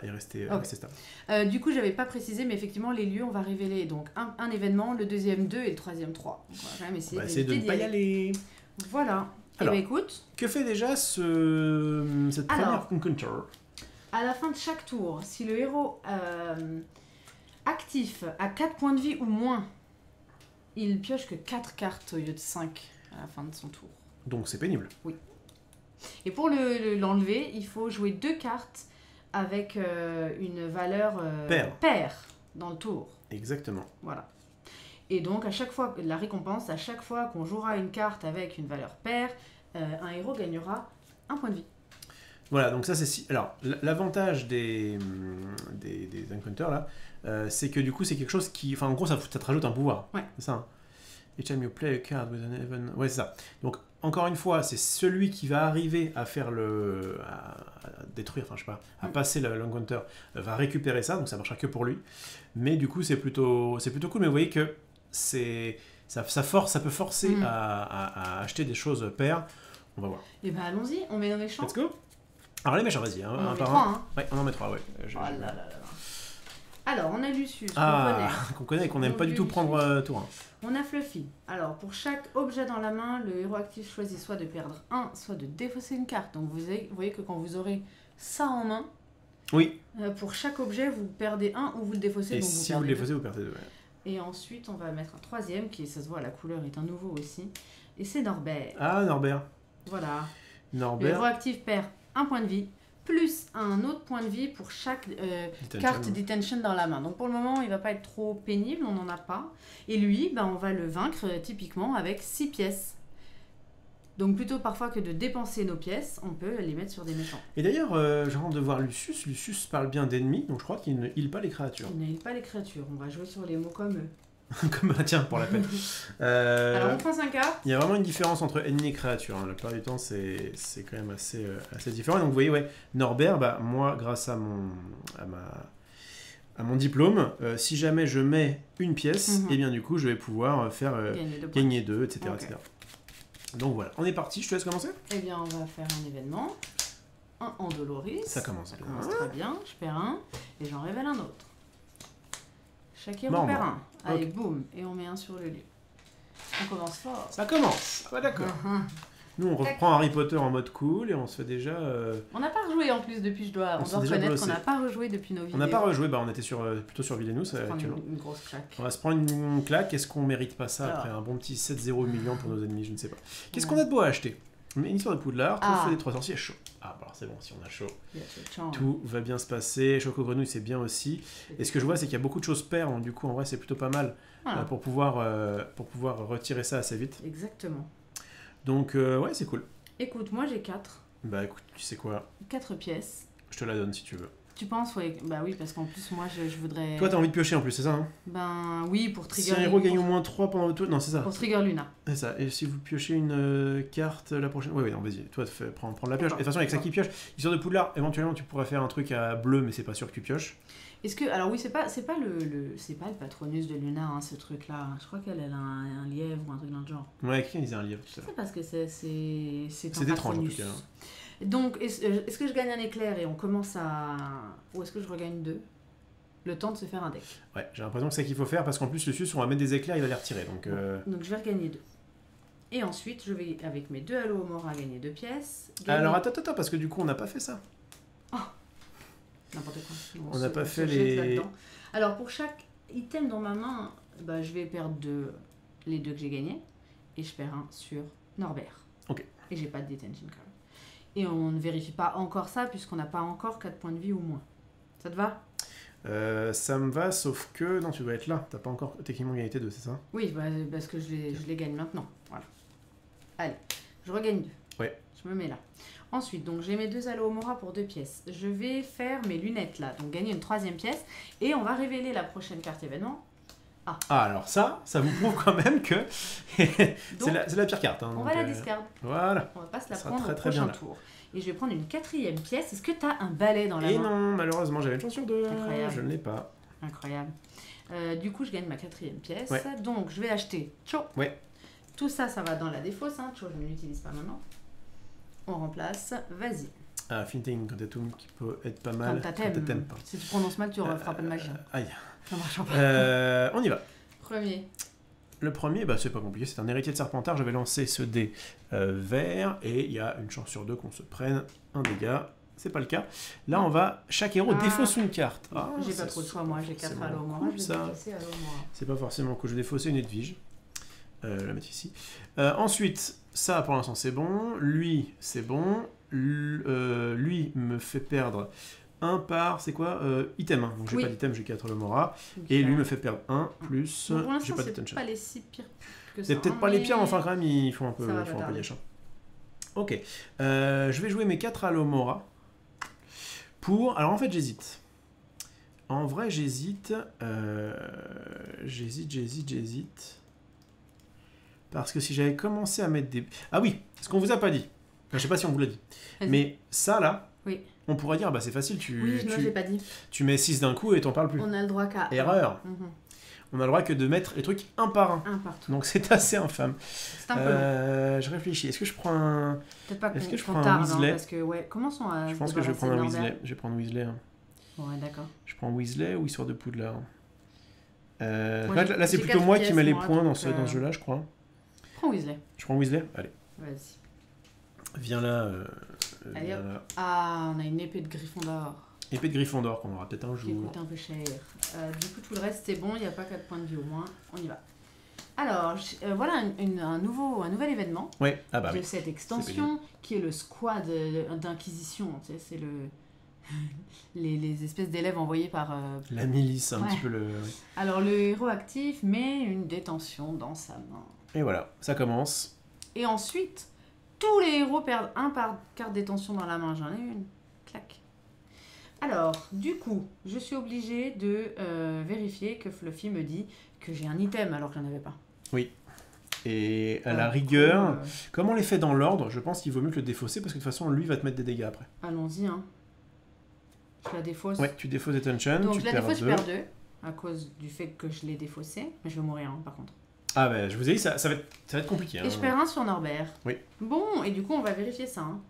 est resté stable. Du coup, j'avais pas précisé, mais effectivement, les lieux, on va révéler donc un événement, le deuxième 2 et le troisième 3. Donc, on va quand même essayer de ne pas y aller. Voilà. Alors, écoute. Que fait déjà cette première encounter? À la fin de chaque tour, si le héros actif a 4 points de vie ou moins, il pioche que 4 cartes au lieu de 5 à la fin de son tour. Donc c'est pénible. Oui. Et pour l'enlever, il faut jouer 2 cartes avec une valeur paire dans le tour. Exactement. Voilà. Et donc, à chaque fois, la récompense, à chaque fois qu'on jouera une carte avec une valeur paire, un héros gagnera 1 point de vie. Voilà, donc ça c'est... Alors, l'avantage des encounters, là, c'est que du coup, c'est quelque chose qui... Enfin, en gros, ça te rajoute un pouvoir. Ouais. C'est ça. Hein. Each time you play a card with an even... Ouais, c'est ça. Donc, encore une fois, c'est celui qui va arriver à faire à détruire, enfin, je sais pas, à passer l'encounter, va récupérer ça, donc ça marchera que pour lui. Mais du coup, c'est plutôt cool. Mais vous voyez que ça peut forcer à acheter des choses paires. On va voir. Et ben allons-y, on met nos méchants. Let's go. Alors les méchants, vas-y. On en met 3, hein. Ouais, on en met 3, ouais. Oh là là là. Alors, on a Lucius, qu'on connaît et qu'on n'aime pas du tout prendre tour 1. On a Fluffy. Alors, pour chaque objet dans la main, le héros actif choisit soit de perdre 1, soit de défausser une carte. Donc, vous voyez que quand vous aurez ça en main, oui. Pour chaque objet, vous perdez 1 ou vous le défaussez. Et donc si vous le défaussez, vous perdez 2. Ouais. Et ensuite, on va mettre un troisième, qui, ça se voit, la couleur est un nouveau aussi. Et c'est Norbert. Ah, Norbert. Voilà. Norbert. Le héros actif perd 1 point de vie, plus un autre point de vie pour chaque carte detention dans la main. Donc pour le moment, il va pas être trop pénible, on n'en a pas. Et lui, on va le vaincre typiquement avec 6 pièces. Donc plutôt parfois que de dépenser nos pièces, on peut les mettre sur des méchants. Et d'ailleurs, j'ai envie de voir Lucius. Lucius parle bien d'ennemis, donc je crois qu'il ne heal pas les créatures. Il ne heal pas les créatures, on va jouer sur les mots comme eux. Comme tiens, pour la peine. Alors on prend 5 cartes. Il y a vraiment une différence entre ennemi et créature. Hein. La plupart du temps, c'est quand même assez différent. Donc vous voyez, ouais, Norbert, moi, grâce à mon diplôme, si jamais je mets une pièce, et bien du coup, je vais pouvoir faire gagner 2, etc., okay. etc. Donc voilà, on est parti. Je te laisse commencer. Eh bien, on va faire un événement. Un Andoloris. Ça commence très bien. Je perds un et j'en révèle un autre. Chaque héros perd un. Allez, boum, et on met un sur le lieu. On commence fort. Ça commence. Ouais, d'accord. Nous, on reprend Harry Potter en mode cool et on se fait déjà... On n'a pas rejoué en plus depuis, on doit reconnaître qu'on n'a pas rejoué depuis nos vidéos. On n'a pas rejoué, on était plutôt sur Villainous. On va se prendre une grosse claque. On va se prendre une claque. Est-ce qu'on mérite pas ça après un bon petit 7-0 million pour nos ennemis? Je ne sais pas. Qu'est-ce qu'on a de beau à acheter? Une histoire de Poudlard, Trophée des 3 sorciers, chaud. Ah, bah alors c'est bon, si on a chaud, tout va bien se passer. Choco Grenouille, c'est bien aussi. Et ce que je vois, c'est qu'il y a beaucoup de choses paires, donc du coup, en vrai, c'est plutôt pas mal pour pouvoir retirer ça assez vite. Exactement. Donc, ouais, c'est cool. Écoute, moi j'ai 4. Bah écoute, tu sais quoi? 4 pièces. Je te la donne si tu veux. Tu penses? Ouais. Bah oui, parce qu'en plus, moi je voudrais... Toi, t'as envie de piocher en plus, c'est ça hein? Ben oui, pour trigger... Si un héros gagne au moins 3 pendant le tour... Non, c'est ça. Pour trigger Luna. C'est ça. Et si vous piochez une carte la prochaine... Ouais, non, vas-y. Toi, prends la pioche. Et de toute façon, avec ça qui pioche, histoire de Poudlard, éventuellement, tu pourrais faire un truc à bleu, mais c'est pas sûr que tu pioches. Est-ce que... Alors oui, c'est pas le Patronus de Luna, hein, ce truc-là. Je crois qu'elle a un lièvre ou un truc dans le genre. Ouais, qui disait un lièvre tout à l'heure. C'est parce que c'est un étrange en tout cas. Donc, est-ce que je gagne un éclair et on commence à... Ou est-ce que je regagne 2? Le temps de se faire un deck. Ouais, j'ai l'impression que c'est ce qu'il faut faire parce qu'en plus, le sus, on va mettre des éclairs, il va les retirer. Donc je vais regagner 2. Et ensuite, je vais, avec mes 2 Alohomora, gagner 2 pièces. Alors attends, parce que du coup, on n'a pas fait ça. Oh, n'importe quoi. On n'a pas fait les... Alors, pour chaque item dans ma main, je vais perdre les 2 que j'ai gagnés. Et je perds un sur Norbert. Ok. Et j'ai pas de detention card. Et on ne vérifie pas encore ça, puisqu'on n'a pas encore 4 points de vie ou moins. Ça te va? Ça me va, sauf que... Non, tu dois être là. T'as pas encore techniquement gagné tes 2, c'est ça? Oui, parce que je les gagne maintenant. Voilà. Allez, je regagne 2. Ouais. Je me mets là. Ensuite, donc j'ai mes 2 Alohomora pour 2 pièces. Je vais faire mes lunettes là, donc gagner une 3e pièce. Et on va révéler la prochaine carte événement. Ah, alors ça vous prouve quand même que c'est la pire carte. Hein, on va la discard. Voilà. On va pas se la prendre au prochain tour. Et je vais prendre une 4e pièce. Est-ce que tu as un balai dans la main? Et non, malheureusement, j'avais une chance sur 2. Incroyable. Je ne l'ai pas. Incroyable. Du coup, je gagne ma 4e pièce. Ouais. Donc, je vais acheter Cho. Ouais. Tout ça, ça va dans la défausse. Hein. Cho, je ne l'utilise pas maintenant. On remplace. Vas-y. Ah, Finting Cantatum qui peut être pas mal. Cantatem. Si tu prononces mal, tu referas pas de magie. Aïe. Ça marchera pas. On y va. Premier. Le premier, c'est pas compliqué, c'est un héritier de Serpentard. Je vais lancer ce dé vert et il y a une chance sur 2 qu'on se prenne un dégât. C'est pas le cas. Là, on va. Chaque héros défausse une carte. Ah, j'ai pas trop de choix, moi. J'ai 4 Alohomora. Cool, ça. C'est pas forcément que je vais défausser une Edwige. La mettre ici. Ensuite, ça pour l'instant c'est bon. Lui, c'est bon. Lui me fait perdre 1 par, c'est quoi item. Hein. Donc j'ai pas d'item, j'ai 4 Alohomora. Okay. Et lui me fait perdre 1 plus. J'ai pas d'attention. C'est pas les si pires que ça. C'est peut-être pas les pires, mais enfin quand même, ils font un peu lièche. Ok. Je vais jouer mes 4 Alohomora. Alors en fait, j'hésite. En vrai, j'hésite. J'hésite. Parce que si j'avais commencé à mettre des... Ah oui, ce qu'on vous a pas dit. Enfin, je sais pas si on vous l'a dit. Mais ça, là, oui. On pourrait dire, bah c'est facile, Oui, je l'ai pas dit. Tu mets 6 d'un coup et t'en parles plus. On a le droit qu'à... Erreur. On a le droit que de mettre les trucs un par un. Un partout. Donc c'est assez infâme. C'est un peu long. Je réfléchis. Est-ce que je prends un... Peut-être pas Est-ce que je prends un Weasley parce que, ouais, commençons à... Je pense que je vais prendre un Weasley. Je vais prendre Weasley. Hein. Ouais, d'accord. Je prends Weasley ou Histoire de Poudlard. Moi, là c'est plutôt moi qui mets les points dans ce jeu-là, je crois. Prends Weasley. Je prends Weasley. Allez. Vas-y. Viens là. Allez, hop. Ah, on a une épée de Gryffondor. Épée de Gryffondor qu'on aura peut-être un jour. Qui coûte un peu cher. Du coup, tout le reste, c'est bon. Il n'y a pas 4 points de vie au moins. On y va. Alors, voilà un nouvel événement de cette extension qui est le squad d'inquisition. Tu sais, c'est les espèces d'élèves envoyés par... La milice, un petit peu le... Alors, le héros actif met une détention dans sa main. Et voilà, ça commence. Et ensuite, tous les héros perdent un par carte détention dans la main. J'en ai une. Clac. Alors, du coup, je suis obligée de vérifier que Fluffy me dit que j'ai un item alors que j'en avais pas. Oui. Et à la rigueur, comme on les fait dans l'ordre, je pense qu'il vaut mieux que le défausser parce que de toute façon, lui va te mettre des dégâts après. Allons-y, hein. Je la défausse. Ouais, tu défausses Detention, donc tu je la perds défausse, 2. je perds 2 à cause du fait que je l'ai défaussé. Mais je vais mourir, hein, par contre. Ah ben, je vous ai dit, ça va être compliqué. Et je perds 1 sur Norbert. Oui. Bon, et du coup, on va vérifier ça, hein.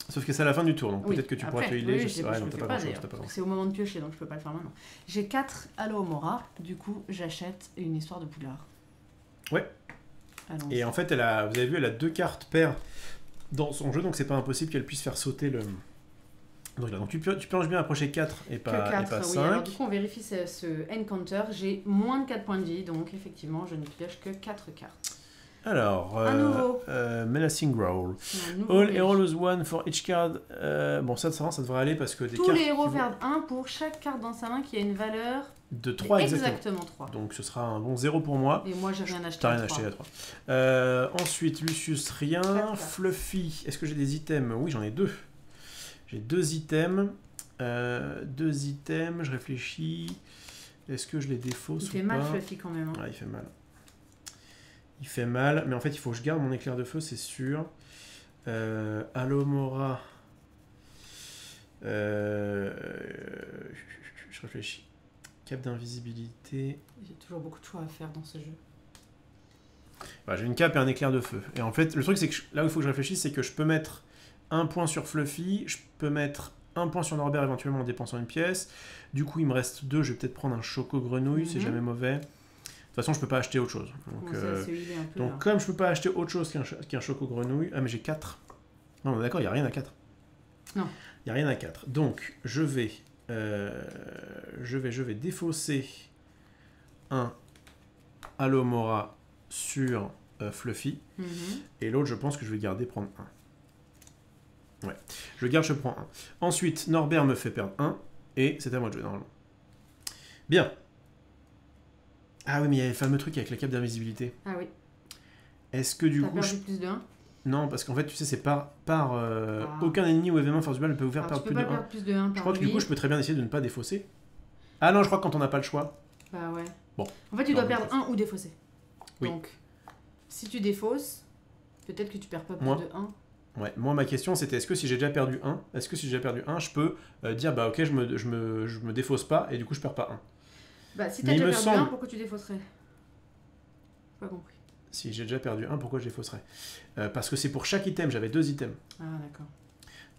Sauf que c'est à la fin du tour, donc peut-être que tu pourras te healer. Oui, je ne le fais pas, d'ailleurs. C'est au moment de piocher, donc je peux pas le faire maintenant. J'ai 4 Alohomora, du coup j'achète une histoire de Poudlard. Ouais. Et en fait, vous avez vu, elle a 2 cartes paires dans son jeu, donc c'est pas impossible qu'elle puisse faire sauter le... Donc tu penches bien approcher 4 et pas 5. Oui. Alors du coup, on vérifie ce encounter. J'ai moins de 4 points de vie, donc effectivement, je ne pioche que 4 cartes. Alors, un nouveau. Menacing Growl. All heroes lose 1 for each card. Bon, ça devrait aller parce que des tous cartes. Les héros perdent 1 pour chaque carte dans sa main qui a une valeur de 3 exactement 3. Donc ce sera un bon 0 pour moi. Et moi, j'ai rien acheté. T'as rien acheté à 3. Ensuite, Lucius, rien. Fluffy, est-ce que j'ai des items? Oui, j'en ai 2. J'ai 2 items. 2 items, je réfléchis. Est-ce que je les défausse ou pas? Il fait mal, Fluffy, quand même. Hein. Ah, il fait mal. Il fait mal, mais en fait, il faut que je garde mon éclair de feu, c'est sûr. Alohomora. Je réfléchis. Cape d'invisibilité. J'ai toujours beaucoup de choix à faire dans ce jeu. Bah, j'ai une cape et un éclair de feu. Et en fait, le truc, c'est que là où il faut que je réfléchisse, c'est que je peux mettre un point sur Fluffy, je peux mettre un point sur Norbert éventuellement en dépensant une pièce. Du coup, il me reste 2. Je vais peut-être prendre un Choco Grenouille, c'est jamais mauvais. De toute façon, je peux pas acheter autre chose. Donc, comme je peux pas acheter autre chose qu'un Choco Grenouille... Ah, mais j'ai 4. Non, d'accord, il n'y a rien à 4. Non. Il n'y a rien à 4. Donc, je vais défausser un Alohomora sur Fluffy. Et l'autre, je pense que je vais garder, prendre 1. Ouais. Je garde, je prends 1. Ensuite, Norbert me fait perdre 1. Et c'est à moi de jouer, normalement. Bien. Ah oui, mais il y a le fameux truc avec la cape d'invisibilité. Ah oui. Est-ce que du coup... T'as perdu plus de 1 ? Non, parce qu'en fait, tu sais, c'est aucun ennemi ou événement force du mal ne peut vous faire perdre plus de 1. Plus de 1 je crois que du coup, je peux très bien essayer de ne pas défausser. Ah non, je crois que quand on n'a pas le choix... Bah ouais. Bon. En fait, tu dois perdre 1 ou défausser. Oui. Donc, si tu défausses, peut-être que tu perds pas plus de 1. Ouais, moi ma question c'était est-ce que si j'ai déjà perdu 1, je peux dire bah ok je me défausse pas et du coup je perds pas 1. Bah si t'as déjà perdu 1, pourquoi tu défausserais? Pas compris. Si j'ai déjà perdu 1, pourquoi je défausserais? Parce que c'est pour chaque item, j'avais 2 items. Ah d'accord.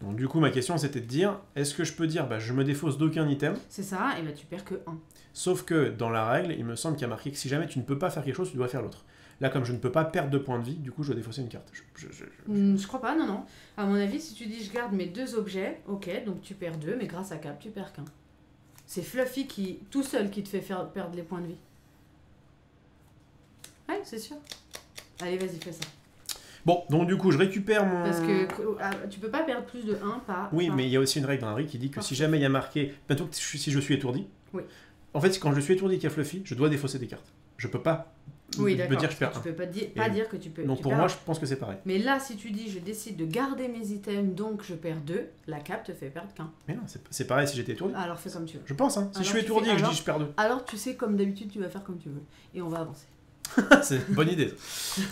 Donc du coup ma question c'était de dire est-ce que je peux dire bah je me défausse d'aucun item? C'est ça, et bah tu perds que 1. Sauf que dans la règle, il me semble qu'il y a marqué que si jamais tu ne peux pas faire quelque chose, tu dois faire l'autre. Là, comme je ne peux pas perdre de points de vie, du coup, je dois défausser une carte. Je crois pas, non. À mon avis, si tu dis je garde mes 2 objets, ok, donc tu perds 2, mais grâce à Cap, tu perds qu'un. C'est Fluffy tout seul qui te fait perdre les points de vie. Ouais, c'est sûr. Allez, vas-y, fais ça. Bon, donc du coup, je récupère mon... Parce que tu peux pas perdre plus de 1 par... Oui, mais il y a aussi une règle dans la règle qui dit que si jamais il y a marqué... Bientôt, si je suis étourdi... Oui. En fait, quand je suis étourdi qu'il y a Fluffy, je dois défausser des cartes. je peux pas Oui, me d'accord. dire que je perds Tu 1. peux pas dire que tu peux. Donc tu pour perds moi, un. je pense que c'est pareil. Mais là, si tu dis je décide de garder mes items, donc je perds 2, la cape te fait perdre qu'un. Mais non, c'est pareil si j'étais étourdi. Alors fais comme tu veux. Je pense, hein. Si Alors, je suis étourdi et que je dis je perds 2. Alors tu sais, comme d'habitude, tu vas faire comme tu veux. Et on va avancer. C'est une bonne idée.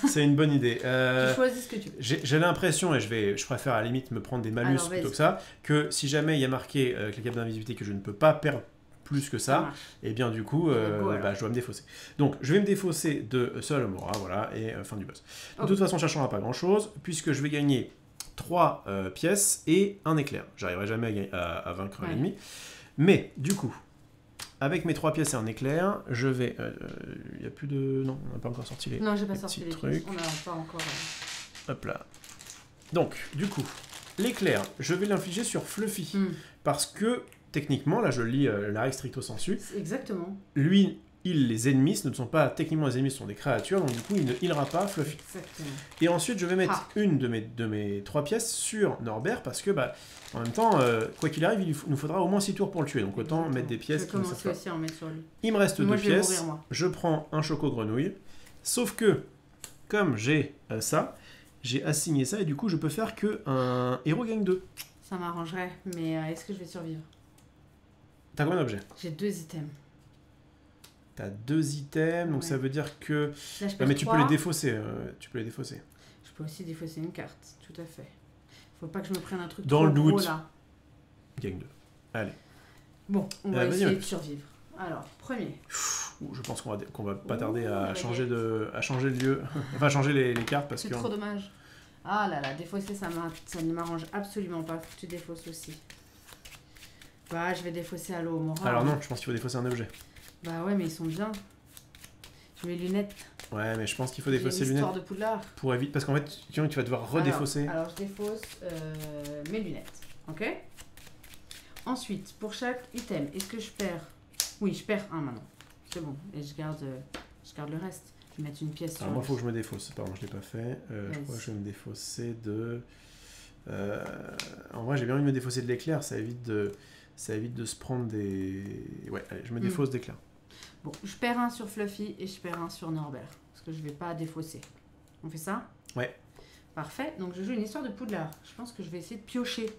C'est une bonne idée. Tu choisis ce que tu veux. J'ai l'impression, et je préfère à la limite me prendre des malus Alors, plutôt que ça, que si jamais il y a marqué avec la cape d'invisibilité que je ne peux pas perdre plus que ça, et bien du coup, je dois me défausser. Donc je vais me défausser de Solomora, voilà, et fin du boss. De toute façon, ça ne changera pas grand chose, puisque je vais gagner 3 pièces et un éclair. J'arriverai jamais à vaincre l'ennemi. Mais du coup, avec mes 3 pièces et un éclair, je vais... Il n'y a plus de... Non, on n'a pas encore sorti les... Non, j'ai pas sorti les trucs. On n'a pas encore... Hop là. Donc, du coup, l'éclair, je vais l'infliger sur Fluffy. Parce que, techniquement, là je lis l'arrêt stricto sensu. Exactement. Lui, les ennemis, ce ne sont pas techniquement les ennemis, ce sont des créatures, donc du coup, il ne healera pas Fluffy. Exactement. Et ensuite, je vais mettre une de mes 3 pièces sur Norbert, parce que, en même temps, quoi qu'il arrive, il nous faudra au moins 6 tours pour le tuer, donc autant mettre des pièces qui ne servent pas. Aussi à en mettre sur lui. Il me reste 2 pièces, mourir, je prends un choco-grenouille, sauf que, comme j'ai ça, j'ai assigné ça, et du coup, je peux faire que un héros gagne 2. Ça m'arrangerait, mais est-ce que je vais survivre? T'as combien d'objets? J'ai 2 items. T'as 2 items, donc ça veut dire que... Là, mais tu peux les défausser, Je peux aussi défausser une carte, tout à fait. Faut pas que je me prenne un truc dans trop le doute. gros, là. Gagne 2. Allez. Bon, on va essayer de survivre. Alors, premier. Je pense qu'on va pas tarder à changer de lieu, enfin changer les cartes parce que... C'est trop dommage. Ah là là, défausser ça ne m'arrange absolument pas. Faut que tu défausses aussi. Bah, je vais défausser à l'eau Mora. Alors non, je pense qu'il faut défausser un objet. Bah ouais, mais ils sont bien. Je mets lunettes. Ouais, mais je pense qu'il faut défausser les lunettes. lunettes. De Poudlard. Pour éviter, parce qu'en fait, tu vas devoir redéfausser. Alors je défausse mes lunettes. Ok. Ensuite, pour chaque item, est-ce que je perds... Oui, je perds un maintenant. C'est bon. Et je garde le reste. Je vais mettre une pièce sur... Alors moi, il faut que je me défausse. Pardon, je l'ai pas fait. Je crois que je vais me défausser de... En vrai, j'ai bien envie de me défausser de l'éclair. Ça évite de se prendre des... Ouais, allez, je me défausse d'éclair. Bon, je perds un sur Fluffy et je perds un sur Norbert. Parce que je vais pas défausser. On fait ça? Ouais. Parfait. Donc je joue une histoire de Poudlard. Je pense que je vais essayer de piocher.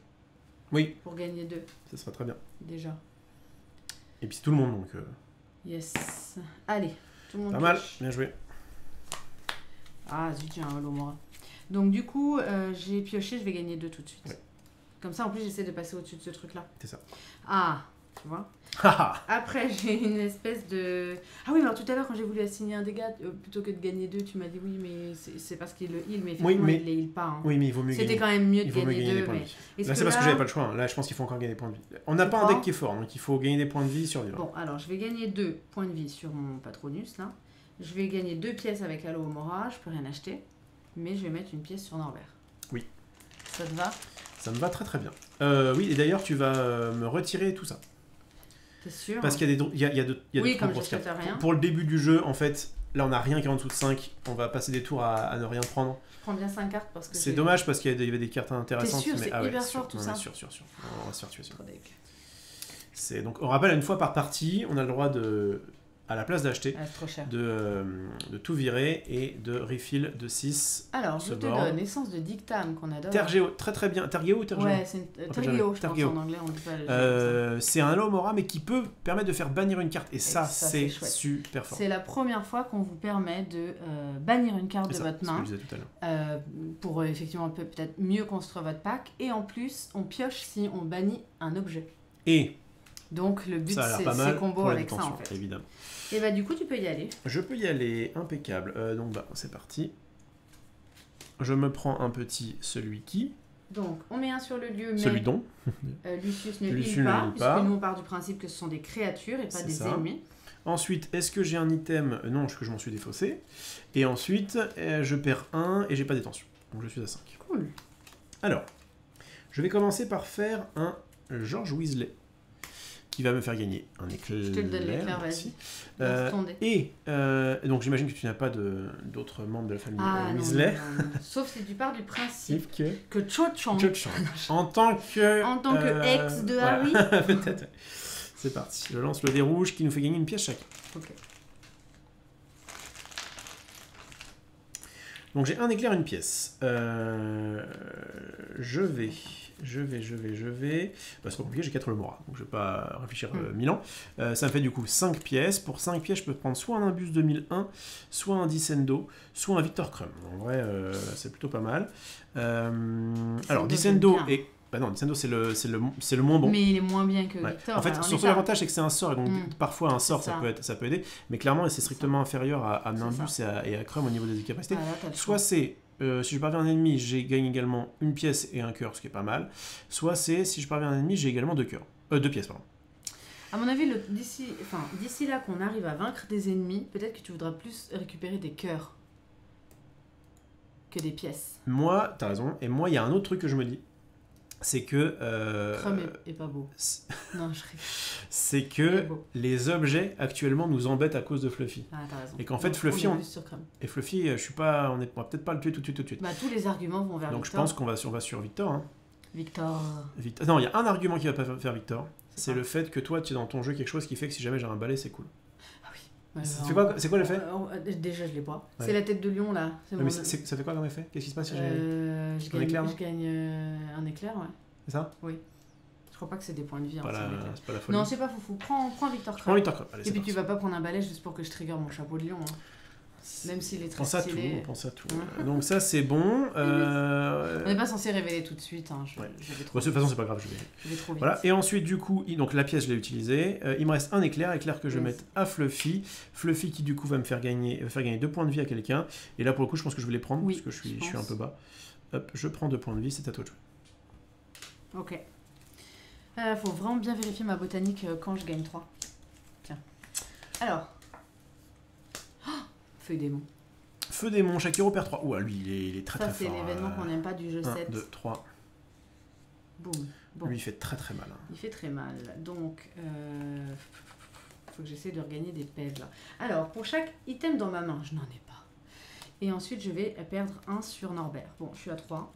Oui. Pour gagner 2. Ça sera très bien. Déjà. Et puis c'est tout le monde, donc... Yes. Allez. Tout le monde pas mal. pioche. Bien joué. Ah zut, j'ai un Holomora. Donc du coup, j'ai pioché, je vais gagner 2 tout de suite. Ouais. Comme ça, en plus, j'essaie de passer au-dessus de ce truc-là. C'est ça. Ah, tu vois. Après, j'ai une espèce de... Ah oui, mais alors tout à l'heure, quand j'ai voulu assigner un dégât, plutôt que de gagner 2, tu m'as dit oui, mais c'est parce qu'il le heal, mais effectivement, il ne les heal pas. Hein. Oui, mais il vaut mieux gagner. C'était quand même mieux de gagner 2. Mais... Là, c'est parce que j'avais pas le choix. Hein. Là, je pense qu'il faut encore gagner des points de vie. On n'a pas un deck qui est fort, donc il faut gagner des points de vie sur lui. Bon, alors, je vais gagner 2 points de vie sur mon Patronus, là. Je vais gagner 2 pièces avec Alohomora, je peux rien acheter. Mais je vais mettre une pièce sur Norbert. Oui. Ça te va? Ça me va très très bien. Oui, et d'ailleurs, tu vas me retirer tout ça. T'es sûr? Parce qu'il y a oui, de comme j'achète rien. Pour le début du jeu, en fait, là, on n'a rien qui est en dessous de 5. On va passer des tours à ne rien prendre. Je prends bien 5 cartes parce que c'est dommage parce qu'il y avait des cartes intéressantes. T'es sûr? Mais c'est hyper fort tout ça. Sûr. On va se faire tuer. Donc, on rappelle, une fois par partie, on a le droit de... à la place d'acheter, de tout virer et de refill de 6. Alors, je te donne Essence de Dictame qu'on adore. Tergeo, très bien. Tergeo ou Tergeo? Ouais, c'est Tergeo, je pense en anglais, on dit pas. C'est un Alohomora, mais qui peut permettre de faire bannir une carte. Et ça c'est super fort. C'est la première fois qu'on vous permet de bannir une carte de votre main. C'est ce que je disais tout à l'heure. Pour effectivement peut-être mieux construire votre pack. Et en plus, on pioche si on bannit un objet. Et donc le but c'est combo avec ça en fait. Évidemment. Et bah du coup tu peux y aller. Je peux y aller, impeccable. Donc c'est parti. Je me prends un petit celui qui. Donc on met un sur le lieu, mais celui dont Lucius ne heal pas, puisque nous on part du principe que ce sont des créatures et pas des ennemis. Ensuite, est-ce que j'ai un item? Non, parce que je m'en suis défaussé. Et ensuite, je perds 1 et j'ai pas d'étention. Donc je suis à 5. Cool. Alors, je vais commencer par faire un George Weasley. Qui va me faire gagner un éclair. Je te le donne l'éclair, vas-y. Et donc j'imagine que tu n'as pas d'autres membres de la famille Weasley. Non. Sauf si tu pars du principe que Cho Chang, en tant que ex de Harry. Peut-être. C'est parti. Je lance le dé rouge qui nous fait gagner une pièce chacun. Ok. Donc j'ai un éclair, une pièce. Je vais... Bah, c'est pas compliqué, j'ai 4 Lomora, donc je vais pas réfléchir 1000 ans. Ça me fait du coup 5 pièces. Pour 5 pièces, je peux prendre soit un Nimbus 2001, soit un Dissendo, soit un Victor Crumb. En vrai, c'est plutôt pas mal. Alors, Dissendo est... Bah non, Dissendo c'est le moins bon. Mais il est moins bien que Victor. En fait, surtout l'avantage c'est que c'est un sort, et donc parfois un sort ça peut aider, mais clairement c'est strictement inférieur à Nimbus et à Crumb au niveau des capacités. Soit c'est... si je parviens à un ennemi, j'ai gagne également une pièce et un cœur, ce qui est pas mal. Soit c'est, si je parviens à un ennemi, j'ai également 2 pièces, pardon. À mon avis, d'ici là qu'on arrive à vaincre des ennemis, peut-être que tu voudras plus récupérer des cœurs que des pièces. Moi, t'as raison, et moi, il y a un autre truc que je me dis, c'est que... Crumb est pas beau. Non, je rigole. C'est que les objets actuellement nous embêtent à cause de Fluffy. Ah, t'as raison. Et qu'en fait, Fluffy, et Fluffy, on va peut-être pas le tuer tout de suite. Bah, tous les arguments vont vers donc Victor. Donc je pense qu'on va sur Victor. Hein. Victor. Non, il y a un argument qui va pas faire Victor. C'est le fait que toi, tu es dans ton jeu quelque chose qui fait que si jamais j'ai un balai, c'est cool. Ah oui. C'est quoi l'effet? Déjà, je l'ai pas. Ouais. C'est la tête de lion, là. Mais ça fait quoi comme effet? Qu'est-ce qui se passe si j'ai un éclair? Je gagne un éclair, ouais. C'est ça? Oui. Je crois pas que c'est des points de vie. C'est pas la folie. Non, c'est pas foufou. Prends Victor Crumb. Allez, et puis tu vas pas prendre un balai juste pour que je trigger mon chapeau de lion. Hein. Même s'il est très stylé. Pense à tout. Donc ça c'est bon. On n'est pas censé révéler tout de suite. Hein. De toute façon c'est pas grave, je vais trop vite. Voilà. Et ensuite du coup, donc la pièce je l'ai utilisée. Il me reste un éclair que je vais mettre à Fluffy. Fluffy qui du coup va me faire gagner 2 points de vie à quelqu'un. Et là pour le coup je pense que je vais les prendre parce que je suis un peu bas. Hop, je prends 2 points de vie, c'est à toi de jouer. Ok. Faut vraiment bien vérifier ma botanique quand je gagne 3. Tiens. Alors. Feu démon. Feu démon, chaque héros perd 3. Ouah, lui, il est très très fort. Ça, c'est l'événement qu'on n'aime pas du jeu 7. 1, 2, 3. Boum. Bon. Lui, il fait très très mal. Hein. Il fait très mal. Donc, faut que j'essaie de regagner des pèves là. Alors, pour chaque item dans ma main, je n'en ai pas. Et ensuite, je vais perdre 1 sur Norbert. Bon, je suis à 3.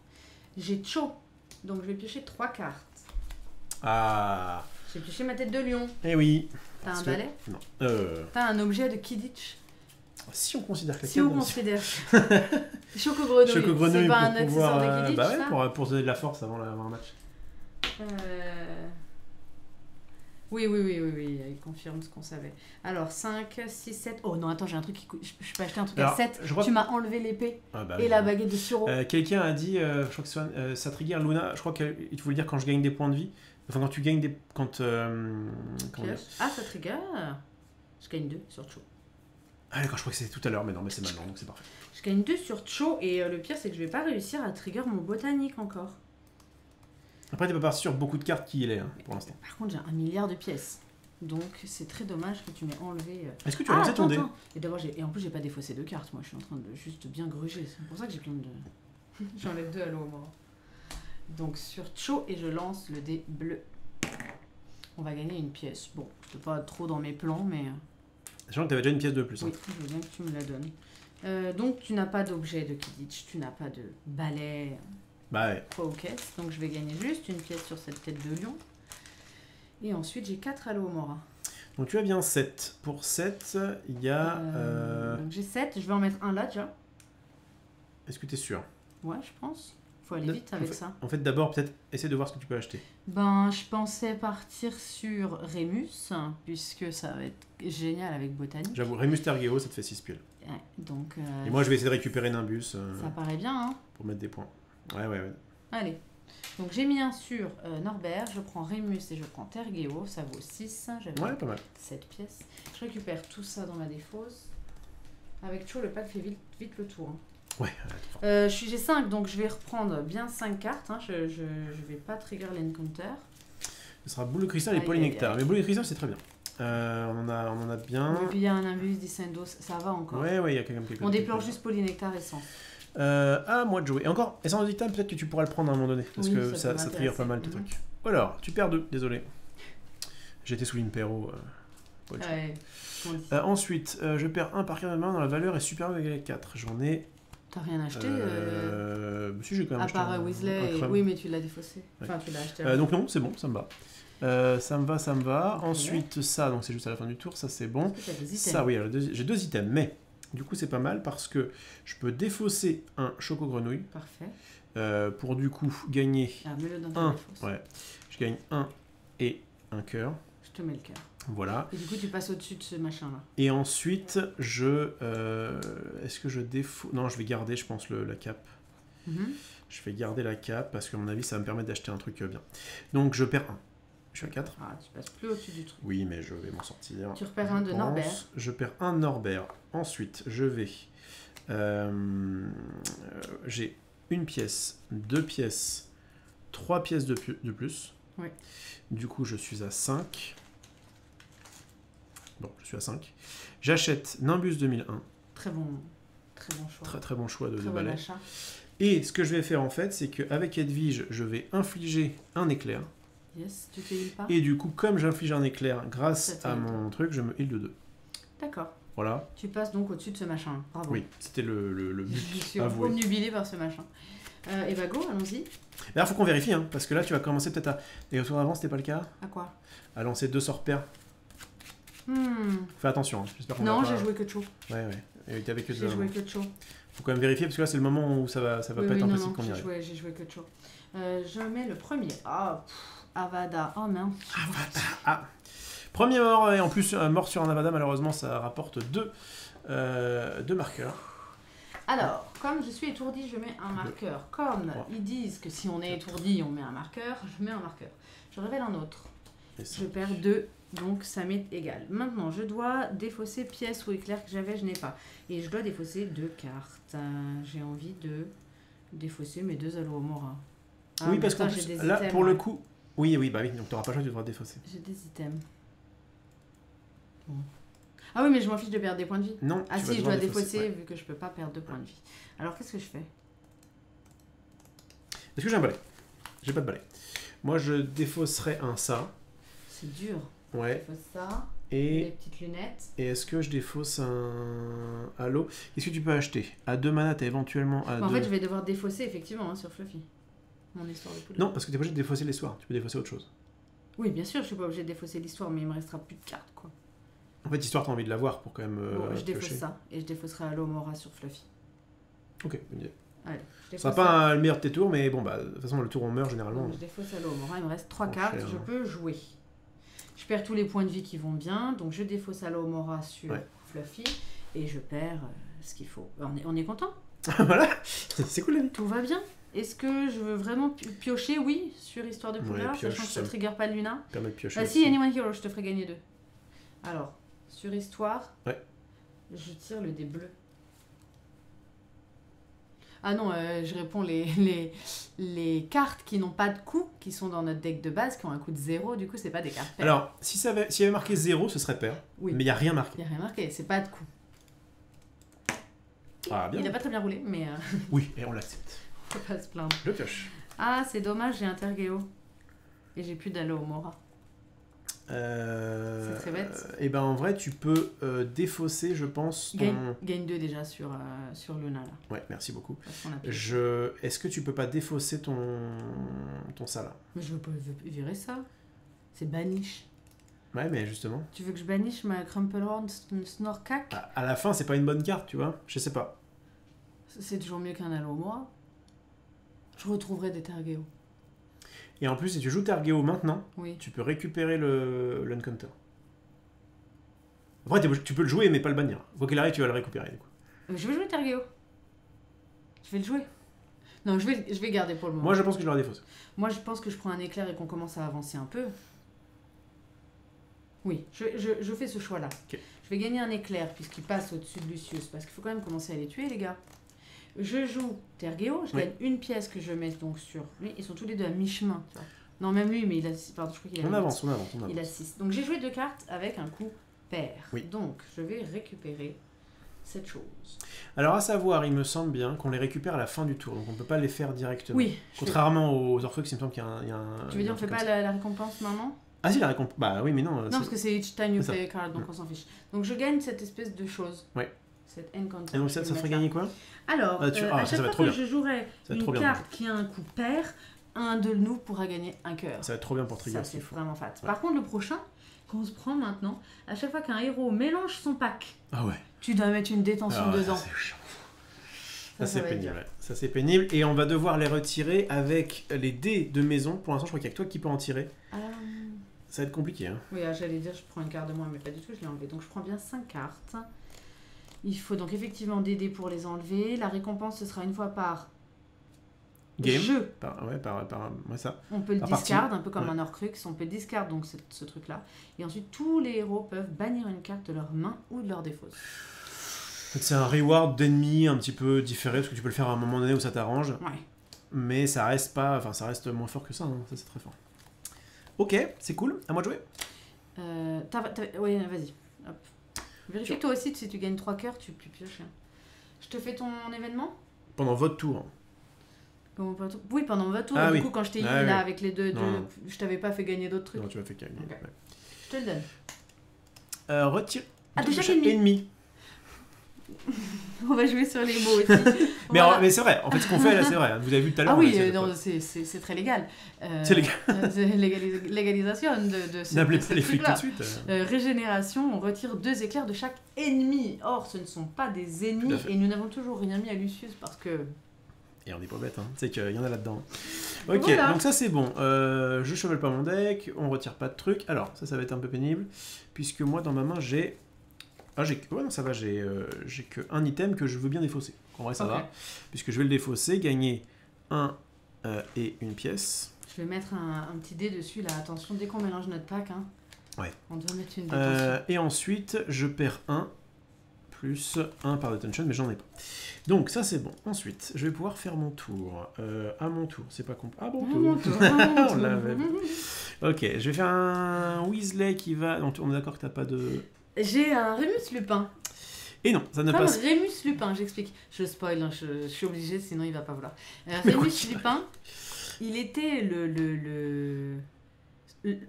J'ai Cho. Donc, je vais piocher 3 cartes. Ah. J'ai pioché ma tête de lion. Eh oui. T'as un balai? Non. T'as un objet de Kidditch? Si on considère que si on considère. Choco-grenouille. Choco-grenouille c'est pas un accessoire de Kidditch, bah ouais, ça pour donner de la force avant un match. Oui, il confirme ce qu'on savait. Alors, 5, 6, 7... Oh non, attends, j'ai un truc qui coûte... Je peux acheter un truc à 7. Tu m'as enlevé l'épée et la baguette de Suro. Quelqu'un a dit, je crois que ça trigger Luna, je crois qu'il voulait dire quand je gagne des points de vie. Enfin, quand tu gagnes des... ça trigger. Je gagne 2 sur Cho. Ah d'accord, je crois que c'était tout à l'heure, mais non, mais c'est maintenant, donc c'est parfait. Je gagne 2 sur Cho, et le pire, c'est que je vais pas réussir à trigger mon botanique encore. Après, t'es pas parti sur beaucoup de cartes qui il est, pour l'instant. Par contre, j'ai 1 milliard de pièces. Donc, c'est très dommage que tu m'aies enlevé... Est-ce que tu as lancé ton dé? Et en plus, j'ai pas défaussé de cartes, moi, je suis en train de juste bien gruger. C'est pour ça que j'ai plein de... J'enlève 2 à l'eau, moi. Donc, sur Cho, et je lance le dé bleu. On va gagner une pièce. Bon, je pas trop dans mes plans, mais... Sachant que tu avais déjà une pièce de plus. Oui, je veux bien que tu me la donnes. Donc, tu n'as pas d'objet de Kidditch, tu n'as pas de balai. Bah ouais. Pas aux caisses. Donc, je vais gagner juste une pièce sur cette tête de lion. Et ensuite, j'ai 4 Alohomora. Donc, tu as bien 7. Pour 7, il y a... Donc, j'ai 7. Je vais en mettre un là, déjà. Est-ce que tu es sûr? Ouais, je pense. Faut aller vite avec ça. En fait, d'abord, peut-être, essaie de voir ce que tu peux acheter. Ben, je pensais partir sur Rémus, puisque ça va être génial avec Botanique. J'avoue, Rémus Tergeo, ça te fait 6 piles. Ouais, donc... Et moi, je vais essayer de récupérer Nimbus. Ça paraît bien, hein. Pour mettre des points. Ouais. Allez. Donc, j'ai mis un sur Norbert, je prends Rémus et je prends Tergeo, ça vaut 6. Ouais, pas mal. 7 pièces. Je récupère tout ça dans ma défausse. Avec Cho, le pack fait vite le tour. Hein. Ouais. J'ai 5, donc je vais reprendre bien 5 cartes. Hein. Je vais pas trigger l'encounter. Ce sera boule de cristal et polynectar. Mais boule de cristal, c'est très bien. On en a bien. Et puis il y a un Nimbus, Dissendo, ça va encore. Ouais, il y a quand même quelques. On déplore juste polynectar et sang. À moi de jouer. Et encore, essence de dictame, peut-être que tu pourras le prendre à un moment donné. Parce que ça trigger pas mal tes trucs. Alors, tu perds 2, désolé. J'étais sous l'Impero. Ensuite, je perds 1 par carte de main dont la valeur est supérieure ou égale à 4. J'en ai. T'as rien acheté Si, j'ai quand même à acheté. À part Weasley. Oui, mais tu l'as défaussé. Ouais. Enfin, tu l'as acheté. Donc non, c'est bon, ça me va. Ça me va. Ensuite, ça, donc c'est juste à la fin du tour, ça c'est bon. Des ça, oui, j'ai 2 items, mais Du coup, c'est pas mal parce que je peux défausser un choco-grenouille. Parfait. Pour du coup gagner mets-le dans ta un. défausse. Ouais, je gagne 1 et un cœur. Je te mets le cœur. Voilà. Et du coup, tu passes au-dessus de ce machin-là. Et ensuite, est-ce que je défausse... Non, je vais garder, je pense, la cape. Je vais garder la cape parce qu'à mon avis, ça va me permettre d'acheter un truc bien. Donc, je perds 1. Je suis à 4. Ah, tu passes plus au-dessus du truc. Oui, mais je vais m'en sortir. Tu repères un de Norbert. Je perds un Norbert. Ensuite, je vais... j'ai une pièce, 2 pièces, 3 pièces de plus. Oui. Du coup, je suis à 5. Bon, je suis à 5. J'achète Nimbus 2001. Très bon choix. Très bon choix de bon balai. achat. Et ce que je vais faire en fait, c'est qu'avec Edwige, je vais infliger un éclair. Yes, tu te heal pas. Et du coup, comme j'inflige un éclair grâce à mon truc, je me heal de 2. D'accord. Voilà. Tu passes donc au-dessus de ce machin. Bravo. Oui, c'était le but. Je suis obnubilée par ce machin. Et bah go, allons-y. D'ailleurs, faut qu'on vérifie, hein, parce que là, tu vas commencer peut-être à... Et au tour d'avant, c'était pas le cas? À quoi? À lancer 2 sorts pairs. Fais attention, hein. J'espère qu'on non, va pas... j'ai joué que Cho. Ouais. Et t'avais que J'ai joué que Cho. Faut quand même vérifier, parce que là, c'est le moment où ça va pas être impossible qu'on y arrive. J'ai joué que Cho. Je mets le premier. Avada. Oh mince. Avada. Ah. Premier mort, et en plus, mort sur un Avada, malheureusement, ça rapporte 2 marqueurs. Alors, comme je suis étourdi, je mets un marqueur. Comme ils disent que si on est étourdi, on met un marqueur, je mets un marqueur. Je révèle un autre. Je perds 2, donc ça m'est égal. Maintenant, je dois défausser pièce ou éclair que j'avais, je n'ai pas. Et je dois défausser 2 cartes. J'ai envie de défausser mes 2 Alohomora. Oui, parce que là, items, pour le coup... Oui, bah oui, donc tu n'auras pas le choix, tu devras défausser. J'ai des items. Bon. Ah oui, mais je m'en fiche de perdre des points de vie. Non, ah si, je dois défausser vu que je peux pas perdre 2 points de vie. Alors, qu'est-ce que je fais? Est-ce que j'ai un balai? J'ai pas de balai. Moi, je défausserai un ça. C'est dur. Ouais. Je défausse ça. Et... les petites lunettes. Et est-ce que je défausse un halo? Qu'est-ce que tu peux acheter? À 2 mana, t'as éventuellement... En fait, je vais devoir défausser effectivement sur Fluffy. Mon histoire de poule. Non, parce que t'es pas obligé de défausser l'histoire. Tu peux défausser autre chose. Oui, bien sûr, je suis pas obligé de défausser l'histoire, mais il me restera plus de cartes, quoi. En fait, l'histoire, t'as envie de l'avoir pour quand même. Bon, je défausse ça et je défausserai Alohomora sur Fluffy. Ok, bonne idée. Allez, ce sera pas le meilleur de tes tours, mais bon, bah, de toute façon, le tour on meurt généralement. Donc, je défausse Alohomora, il me reste 3 cartes, je peux jouer. Je perds tous les points de vie qui vont bien, donc je défausse Alohomora sur Fluffy et je perds ce qu'il faut. On est content. Voilà, c'est cool la vie. Tout va bien. Est-ce que je veux vraiment piocher? Oui, sur Histoire de Poudlard, sachant que ça ne trigger pas de Luna. Permet de piocher. Bah si, Anyone Hero, je te ferai gagner 2. Alors, sur Histoire, je tire le dé bleu. Ah non, je réponds les cartes qui n'ont pas de coût, qui sont dans notre deck de base, qui ont un coût de 0, du coup, c'est pas des cartes paires. Alors, s'il y avait marqué 0, ce serait pair. Oui. Mais il n'y a rien marqué. Il n'y a rien marqué, c'est pas de coût. Ah, bien. Il n'a pas très bien roulé, mais... Oui, et on l'accepte. Faut pas se plaindre. Je pioche. Ah, c'est dommage, j'ai un Tergeo. Et j'ai plus d'Alohomora. C'est très bête. Et ben en vrai, tu peux défausser, je pense, ton... Gagne 2 déjà sur Luna, là. Ouais, merci beaucoup. Est-ce que tu peux pas défausser ton ça, là? Mais je veux pas virer ça. C'est banish. Ouais, mais justement... Tu veux que je banish ma Crumplehorn Snorkak? À la fin, c'est pas une bonne carte, tu vois? Je sais pas. C'est toujours mieux qu'un Alohomora. Je retrouverai des Tergeo. Et en plus, si tu joues Tergeo maintenant, tu peux récupérer l'Encounter. Après, tu peux le jouer, mais pas le bannir. Quoi qu'il arrive, tu vas le récupérer. Du coup. Je vais jouer Tergeo. Je vais le jouer. Non, je vais garder pour le moment. Moi, je pense que je l'aurai défaussé. Moi, je pense que je prends un éclair et qu'on commence à avancer un peu. Oui, je fais ce choix-là. Okay. Je vais gagner un éclair puisqu'il passe au-dessus de Lucius, parce qu'il faut quand même commencer à les tuer, les gars. Je joue Tergeo, je gagne une pièce que je mets donc sur lui. Ils sont tous les deux à mi-chemin. Non, même lui, mais il a 6. Pardon, je crois qu'il a 8. On avance. Il a 6. Donc j'ai joué 2 cartes avec un coup pair. Oui. Donc je vais récupérer cette chose. Alors à savoir, il me semble bien qu'on les récupère à la fin du tour, donc on ne peut pas les faire directement. Oui. Contrairement aux Orthox, il me semble qu'il y a un... Tu veux dire on ne fait pas la récompense maintenant? Ah si, la récompense... Bah oui, mais non. Non, parce que c'est each time you play a card, donc on s'en fiche. Donc je gagne cette espèce de chose. Ouais. Cette encounter. Et donc ça ferait gagner quoi? Alors, à chaque fois que je jouerai une carte qui a un coup pair, un de nous pourra gagner un cœur. Ça va être trop bien pour trigger. Ça, c'est vraiment fat. Par contre, le prochain qu'on se prend maintenant, à chaque fois qu'un héros mélange son pack, Tu dois mettre une détention de 2 ans. C'est chiant. Ça c'est pénible. Ouais. Ça c'est pénible. Et on va devoir les retirer avec les dés de maison. Pour l'instant, je crois qu'il n'y a que toi qui peux en tirer. Ça va être compliqué. Hein. Oui, j'allais dire, je prends une carte de moins, mais pas du tout, je l'ai enlevé. Donc je prends bien 5 cartes. Il faut donc effectivement des dés pour les enlever. La récompense, ce sera une fois par game. Jeu. Ça. On peut le discard, un peu comme un Horcrux. On peut discard donc ce truc-là. Et ensuite, tous les héros peuvent bannir une carte de leur main ou de leur défausse. C'est un reward d'ennemis un petit peu différé, parce que tu peux le faire à un moment donné où ça t'arrange. Ouais. Mais ça reste pas, enfin ça reste moins fort que ça, hein. Ça c'est très fort. Ok, c'est cool, à moi de jouer. Oui, vas-y. Hop. Vérifie que toi aussi, si tu gagnes 3 cœurs, tu pioches. Je te fais ton événement pendant votre tour. Oui, pendant votre tour. Du coup, quand je t'ai eu là avec les deux, je t'avais pas fait gagner d'autres trucs. Non, tu m'as fait gagner. Okay. Ouais. Je te le donne. Retire de chaque ennemi. On va jouer sur les mots aussi. Mais c'est vrai, en fait ce qu'on fait là c'est vrai, vous avez vu tout à l'heure. Ah oui, c'est très légal. C'est légal. C'est légalisation de ce N'appelez pas les flics tout de suite. Régénération, on retire 2 éclairs de chaque ennemi. Or, ce ne sont pas des ennemis et nous n'avons toujours rien mis à Lucius parce que... Et on n'est pas bête, hein. C'est qu'il y en a là-dedans. Ok, voilà. Donc ça c'est bon. Je chevelle pas mon deck, on retire pas de trucs. Alors, ça va être un peu pénible, puisque moi dans ma main j'ai... ouais, non, ça va, j'ai que un item que je veux bien défausser. En vrai, ça va. Puisque je vais le défausser, gagner 1 et une pièce. Je vais mettre un petit dé dessus, là. Attention, dès qu'on mélange notre pack, hein, ouais. On doit mettre une détention. Et ensuite, je perds 1 plus 1 par detention, mais j'en ai pas. Donc, ça, c'est bon. Ensuite, je vais pouvoir faire mon tour. À mon tour, c'est pas compliqué. Ah, bon tour. On l'avait. Ok, je vais faire un Weasley qui va... Donc, on est d'accord que t'as pas de... J'ai un Rémus Lupin. Et non, ça ne passe pas. Rémus Lupin, j'explique. Je spoil, hein, je suis obligée, sinon il va pas vouloir. Rémus Lupin, il était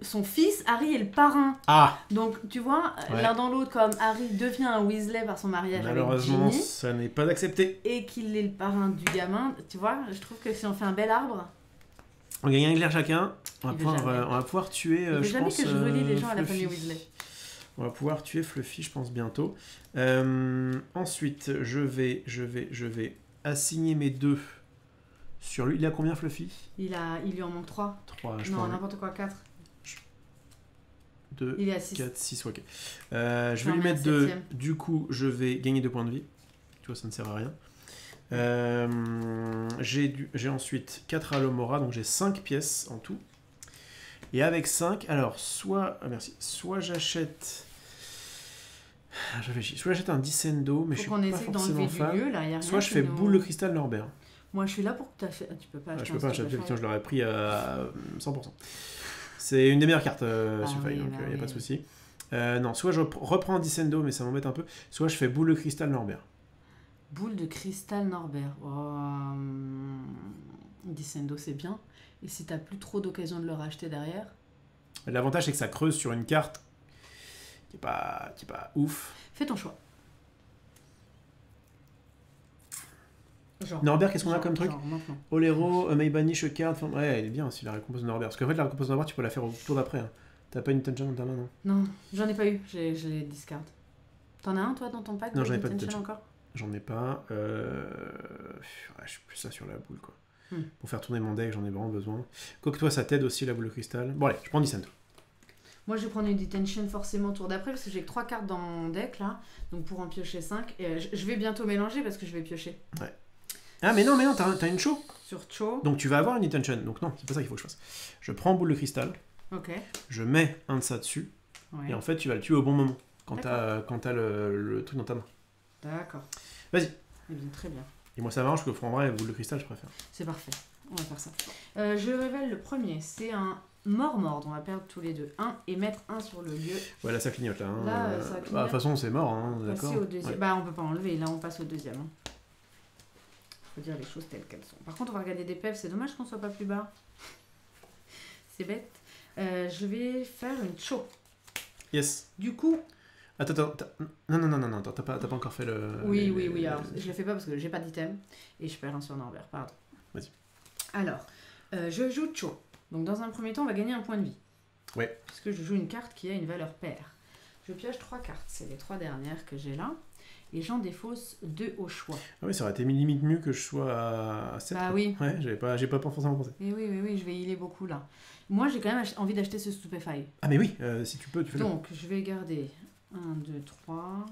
son fils, Harry, est le parrain. Ah. Donc, tu vois, l'un dans l'autre, comme Harry devient un Weasley par son mariage avec Ginny. Malheureusement, ça n'est pas accepté. Et qu'il est le parrain du gamin. Tu vois, je trouve que si on fait un bel arbre... On gagne un éclair chacun. On va pouvoir tuer, je pense... que je relie les gens à la famille Weasley. On va pouvoir tuer Fluffy, je pense, bientôt. Ensuite, je vais assigner mes 2 sur lui. Il a combien, Fluffy ? Il lui en manque 3. 3, je non, pense. n'importe quoi, 4. 2, il est à 6. 4, 6, ok. Je vais lui mettre 2. Du coup, je vais gagner 2 points de vie. Tu vois, ça ne sert à rien. J'ai ensuite 4 Alomora, donc j'ai 5 pièces en tout. Et avec 5, alors, soit j'achète... Je réfléchis. Soit j'achète un Dissendo, mais je suis pas forcément fan. Soit je fais boule de cristal Norbert. Moi, je suis là pour que tu achètes... Tu peux pas acheter. Je peux pas acheter, je l'aurais pris à 100%. C'est une des meilleures cartes sur Feuille, donc il n'y a pas de souci. Non, soit je reprends un Dissendo, mais ça m'embête un peu. Soit je fais boule de cristal Norbert. Boule de cristal Norbert. Dissendo, c'est bien. Et si t'as plus trop d'occasion de le racheter derrière? L'avantage, c'est que ça creuse sur une carte qui est pas ouf. Fais ton choix. Norbert, qu'est-ce qu'on a comme truc? Olero, Maybanish, card. Ouais, elle est bien aussi la récompense de Norbert. Parce qu'en fait, la récompense de Norbert, tu peux la faire au tour d'après. Hein. T'as pas une tension dans ta main, non? Non, j'en ai pas eu. Je les discard. T'en as un, toi, dans ton pack? Non, j'en ai pas de tension encore. J'en ai pas. Je suis plus ça sur la boule, quoi. Pour faire tourner mon deck, j'en ai vraiment besoin. Quoique toi, ça t'aide aussi, la boule de cristal. Bon, allez, je prends Dissento. Moi, je vais prendre une Detention forcément au tour d'après, parce que j'ai que 3 cartes dans mon deck, là. Donc, pour en piocher 5. Et je vais bientôt mélanger, parce que je vais piocher. Ouais. Ah, mais non, t'as une Cho. Sur Cho. Donc, tu vas avoir une Detention. Donc, non, c'est pas ça qu'il faut que je fasse. Je prends boule de cristal. Ok. Je mets un de ça dessus. Ouais. Et en fait, tu vas le tuer au bon moment. Quand t'as le truc dans ta main. D'accord. Vas-y. Eh bien, très bien. Et moi, ça marche que en vrai, boule de cristal, je préfère. C'est parfait. On va faire ça. Je révèle le premier. C'est un mort-mordre. On va perdre tous les deux 1 et mettre 1 sur le lieu. Ouais, là, ça clignote. Là, là ça clignote. De toute façon, c'est mort. Hein, d'accord. Au deuxième. Ouais. Bah, on peut pas enlever. Là, on passe au deuxième. Hein. Faut dire les choses telles qu'elles sont. Par contre, on va regarder des PEV. C'est dommage qu'on soit pas plus bas. C'est bête. Je vais faire une Cho. Yes. Du coup... Attends. Non, t'as pas encore fait le... Oui. Alors, je le fais pas parce que j'ai pas d'item. Et je perds un sur Norbert, pardon. Vas-y. Alors, je joue Cho. Donc, dans un premier temps, on va gagner un point de vie. Ouais. Parce que je joue une carte qui a une valeur paire. Je pioche 3 cartes. C'est les 3 dernières que j'ai là. Et j'en défausse 2 au choix. Ah oui, ça aurait été limite mieux que je sois à 7. Bah oui. Ouais, j'ai pas forcément pensé. Et oui, je vais healer beaucoup là. Moi, j'ai quand même envie d'acheter ce Stupefy. Ah mais oui, si tu peux, tu fais. Donc, je vais garder 1, 2, 3.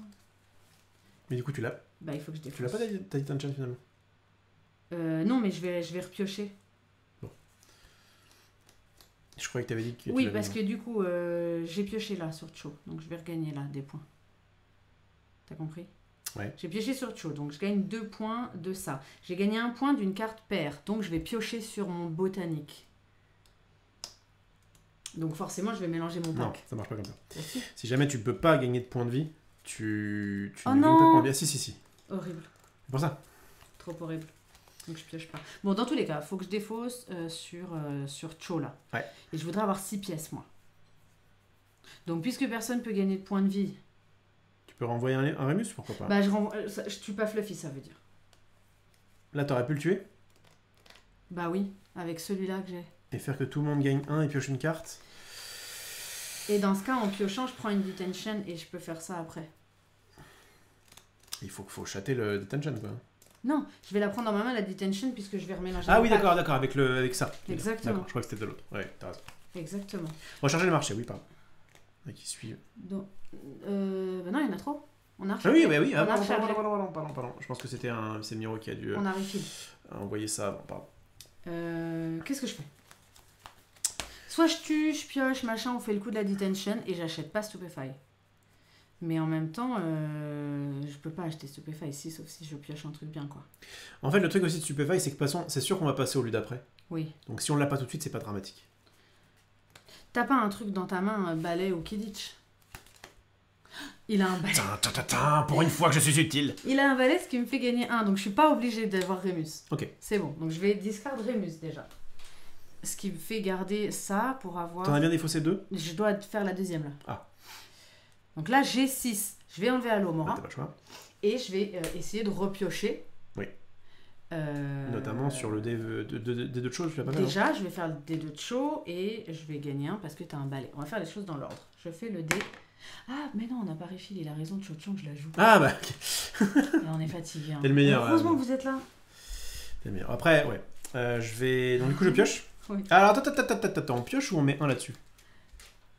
Mais du coup, tu l'as. Bah, il faut que je défausse. Tu l'as pas ta Detention finalement? Non, mais je vais repiocher. Bon. Je croyais que tu avais dit que Oui, parce que du coup, j'ai pioché là sur Cho. Donc, je vais regagner là des points. T'as compris? Ouais. J'ai pioché sur Cho, donc je gagne 2 points de ça. J'ai gagné 1 point d'une carte paire, donc je vais piocher sur mon botanique. Donc forcément, je vais mélanger mon pack. Non, ça marche pas comme ça. Merci. Si jamais tu peux pas gagner de points de vie, tu Oh ne gagnes pas de non points de vie. Ah, si. Horrible. C'est pour ça. Trop horrible. Donc je pioche pas. Bon, dans tous les cas, faut que je défausse sur Cho là. Ouais. Et je voudrais avoir 6 pièces, moi. Donc puisque personne peut gagner de points de vie, Tu peux renvoyer un Rémus, pourquoi pas? bah je tue pas Fluffy, ça veut dire. Là, t'aurais pu le tuer Bah oui, avec celui-là que j'ai. et faire que tout le monde gagne 1 et pioche une carte. Et dans ce cas, en piochant, je prends une detention et je peux faire ça après. Il faut chatter le Detention, quoi. Non, je vais la prendre dans ma main, la detention, puisque je vais remélanger. Ah mon oui, pack. d'accord, avec ça. Exactement. D'accord, je crois que c'était de l'autre. Ouais, t'as raison. Exactement. Recharger le marché, oui, pardon. Qui suivent. Donc, bah non, il y en a trop. On a Ah rechargé. oui, bah oui. On a Pardon, rechargé. pardon. Je pense que c'est Miro qui a dû On a refill. envoyer ça avant, pardon. Qu'est-ce que je fais? Soit je tue, je pioche, machin, on fait le coup de la detention et j'achète pas Stupefy. Mais en même temps, je peux pas acheter Stupefy ici, sauf si je pioche un truc bien, quoi. En fait, le truc aussi de Stupefy, c'est que passons, c'est sûr qu'on va passer au lieu d'après. Oui. Donc si on l'a pas tout de suite, c'est pas dramatique. T'as pas un truc dans ta main, un balai ou Kidditch? Il a un balai. Pour une fois que je suis utile. Il a un balai, ce qui me fait gagner 1, donc je suis pas obligée d'avoir Rémus. Ok. C'est bon, donc je vais discard Rémus déjà. Ce qui me fait garder ça pour avoir... T'en as bien défaussé 2? Je dois faire la deuxième là. Ah. Donc là j'ai 6. Je vais enlever Alomora. T'as pas le choix. Et je vais essayer de repiocher. Oui. Notamment sur le dé des deux choses, tu l'as pas fait. Déjà, je vais faire le dé de Cho et je vais gagner 1 parce que t'as un balai. On va faire les choses dans l'ordre. Je fais le dé. Ah, mais non, on n'a pas refil. Il a raison, Cho Chong, je la joue. Ah bah, ok. Et on est fatigué. Hein. T'es le meilleur. Heureusement que vous êtes là. T'es le meilleur. Après, ouais. Je vais. Donc, du coup, je pioche. Oui. Alors, attends, on pioche ou on met 1 là-dessus?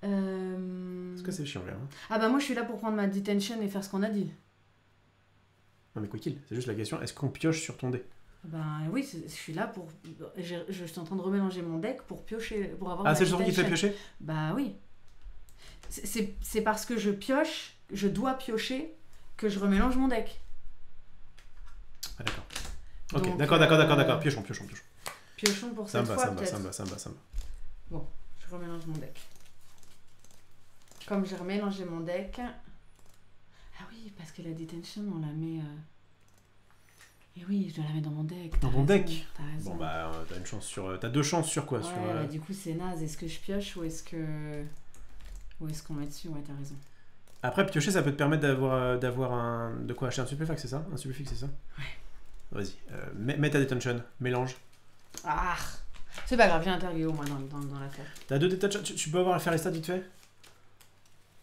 Euh... Parce que c'est chiant, là. Hein. Ah bah moi je suis là pour prendre ma detention et faire ce qu'on a dit. Non, mais quoi qu'il, c'est juste la question, est-ce qu'on pioche sur ton dé? Bah oui, je suis là pour... Je suis en train de remélanger mon deck pour piocher, pour avoir Ah, ma c'est le genre qui te fait detention. piocher? Bah oui. C'est parce que je pioche, je dois piocher, que je remélange mon deck. Ah, d'accord. Ok, Donc, d'accord. Piochons. Piochons pour Ça cette me fois va. peut-être. Bon, je remélange mon deck. Comme j'ai remélangé mon deck... Ah oui, parce que la detention, on la met... Et oui, je dois la mettre dans mon deck. Dans ton deck? T'as raison. Bon bah, t'as une chance sur... T'as 2 chances sur quoi? Ouais, Sur, bah, du coup, c'est naze. Est-ce que je pioche ou est-ce que... Ou est-ce qu'on met dessus? Ouais, t'as raison. Après, piocher, ça peut te permettre d'avoir un... De quoi acheter un suppléfax, c'est ça? Un suppléfixe, c'est ça? Ouais. Vas-y, mets ta detention, mélange. Ah, c'est pas grave, j'ai interviewé au moins dans l'affaire. T'as 2 detention, tu peux avoir faire les stats vite fait?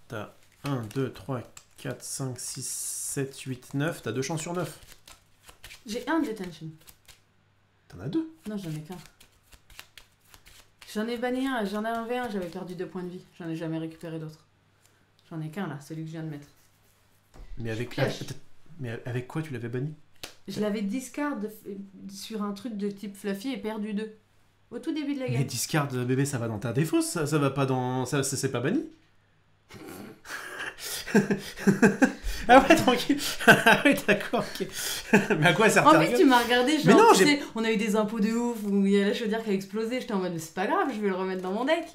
T'as 1, 2, 3, 4, 5, 6, 7, 8, 9. T'as 2 chances sur 9. J'ai un detention. T'en as 2. Non, j'en ai qu'un. J'en ai banni un, j'en ai enlevé un, j'avais perdu 2 points de vie. J'en ai jamais récupéré d'autres. J'en ai qu'un là, celui que je viens de mettre. Mais avec, mais avec quoi tu l'avais banni? Je l'avais discard sur un truc de type Fluffy et perdu 2. Au tout début de la Mais game. discard bébé, ça va dans ta défausse, ça va pas dans... Ça, c'est pas banni. Ah ouais, tranquille. Ah oui, d'accord, ok. Mais à quoi ça sert? En plus, tu m'as regardé, genre, mais non, tu sais, on a eu des impôts de ouf, où il y a la chaudière qui a explosé, j'étais en mode, mais c'est pas grave, je vais le remettre dans mon deck.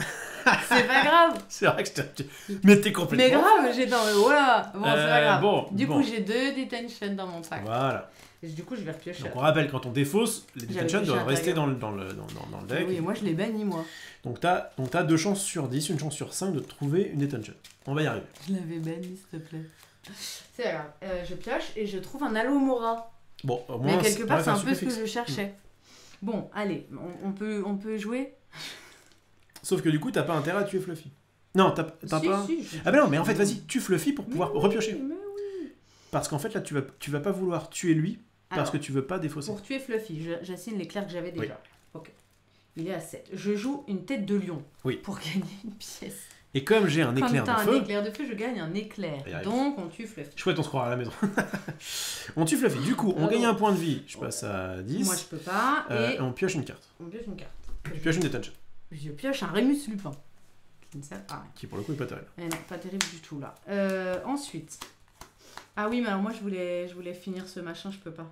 C'est pas grave. C'est vrai que mais t'es complètement... Mais grave, j'étais en mode, voilà. Bon, c'est pas grave. Bon, du coup, j'ai 2 detention dans mon pack. Voilà. Et du coup, je vais repiocher. Donc on rappelle, quand on défausse, les J'avais detentions pioché doivent rester intérieur. dans le deck. Oui, moi, je l'ai banni, moi. Donc t'as 2 chances sur 10, une chance sur 5 de trouver une detention. On va y arriver. Je l'avais banni, s'il te plaît. C'est pas grave. Je pioche et je trouve un Alomora. Bon, au moins... Mais quelque part, c'est un peu ce que suppléfixe. je cherchais. Bon, allez, on peut jouer. Sauf que du coup, t'as pas intérêt à tuer Fluffy. Non, t'as Si, pas... si, Ah bah non, mais en fait, vas-y, tue Fluffy pour pouvoir repiocher. Mais oui. parce qu'en fait, là, tu vas pas vouloir tuer lui, parce Alors, que tu veux pas défausser. Pour tuer Fluffy, j'assigne l'éclair que j'avais déjà. Oui. Ok. Il est à 7. Je joue une tête de lion Oui. pour gagner une pièce. Et comme j'ai un éclair de feu... un éclair de feu, je gagne un éclair. Donc, on tue Fluffy. Chouette, on se croira à la maison. On tue Fluffy. Du coup, on gagne un point de vie. Je passe à 10. Moi, je peux pas. Et on pioche une carte. on pioche une carte. Tu pioches une détention. Je pioche un Rémus Lupin. Qui ne sert à rien. Qui, pour le coup, est pas terrible. Eh non, pas terrible du tout, là. Ensuite. Ah oui, mais alors moi, je voulais finir ce machin, je peux pas.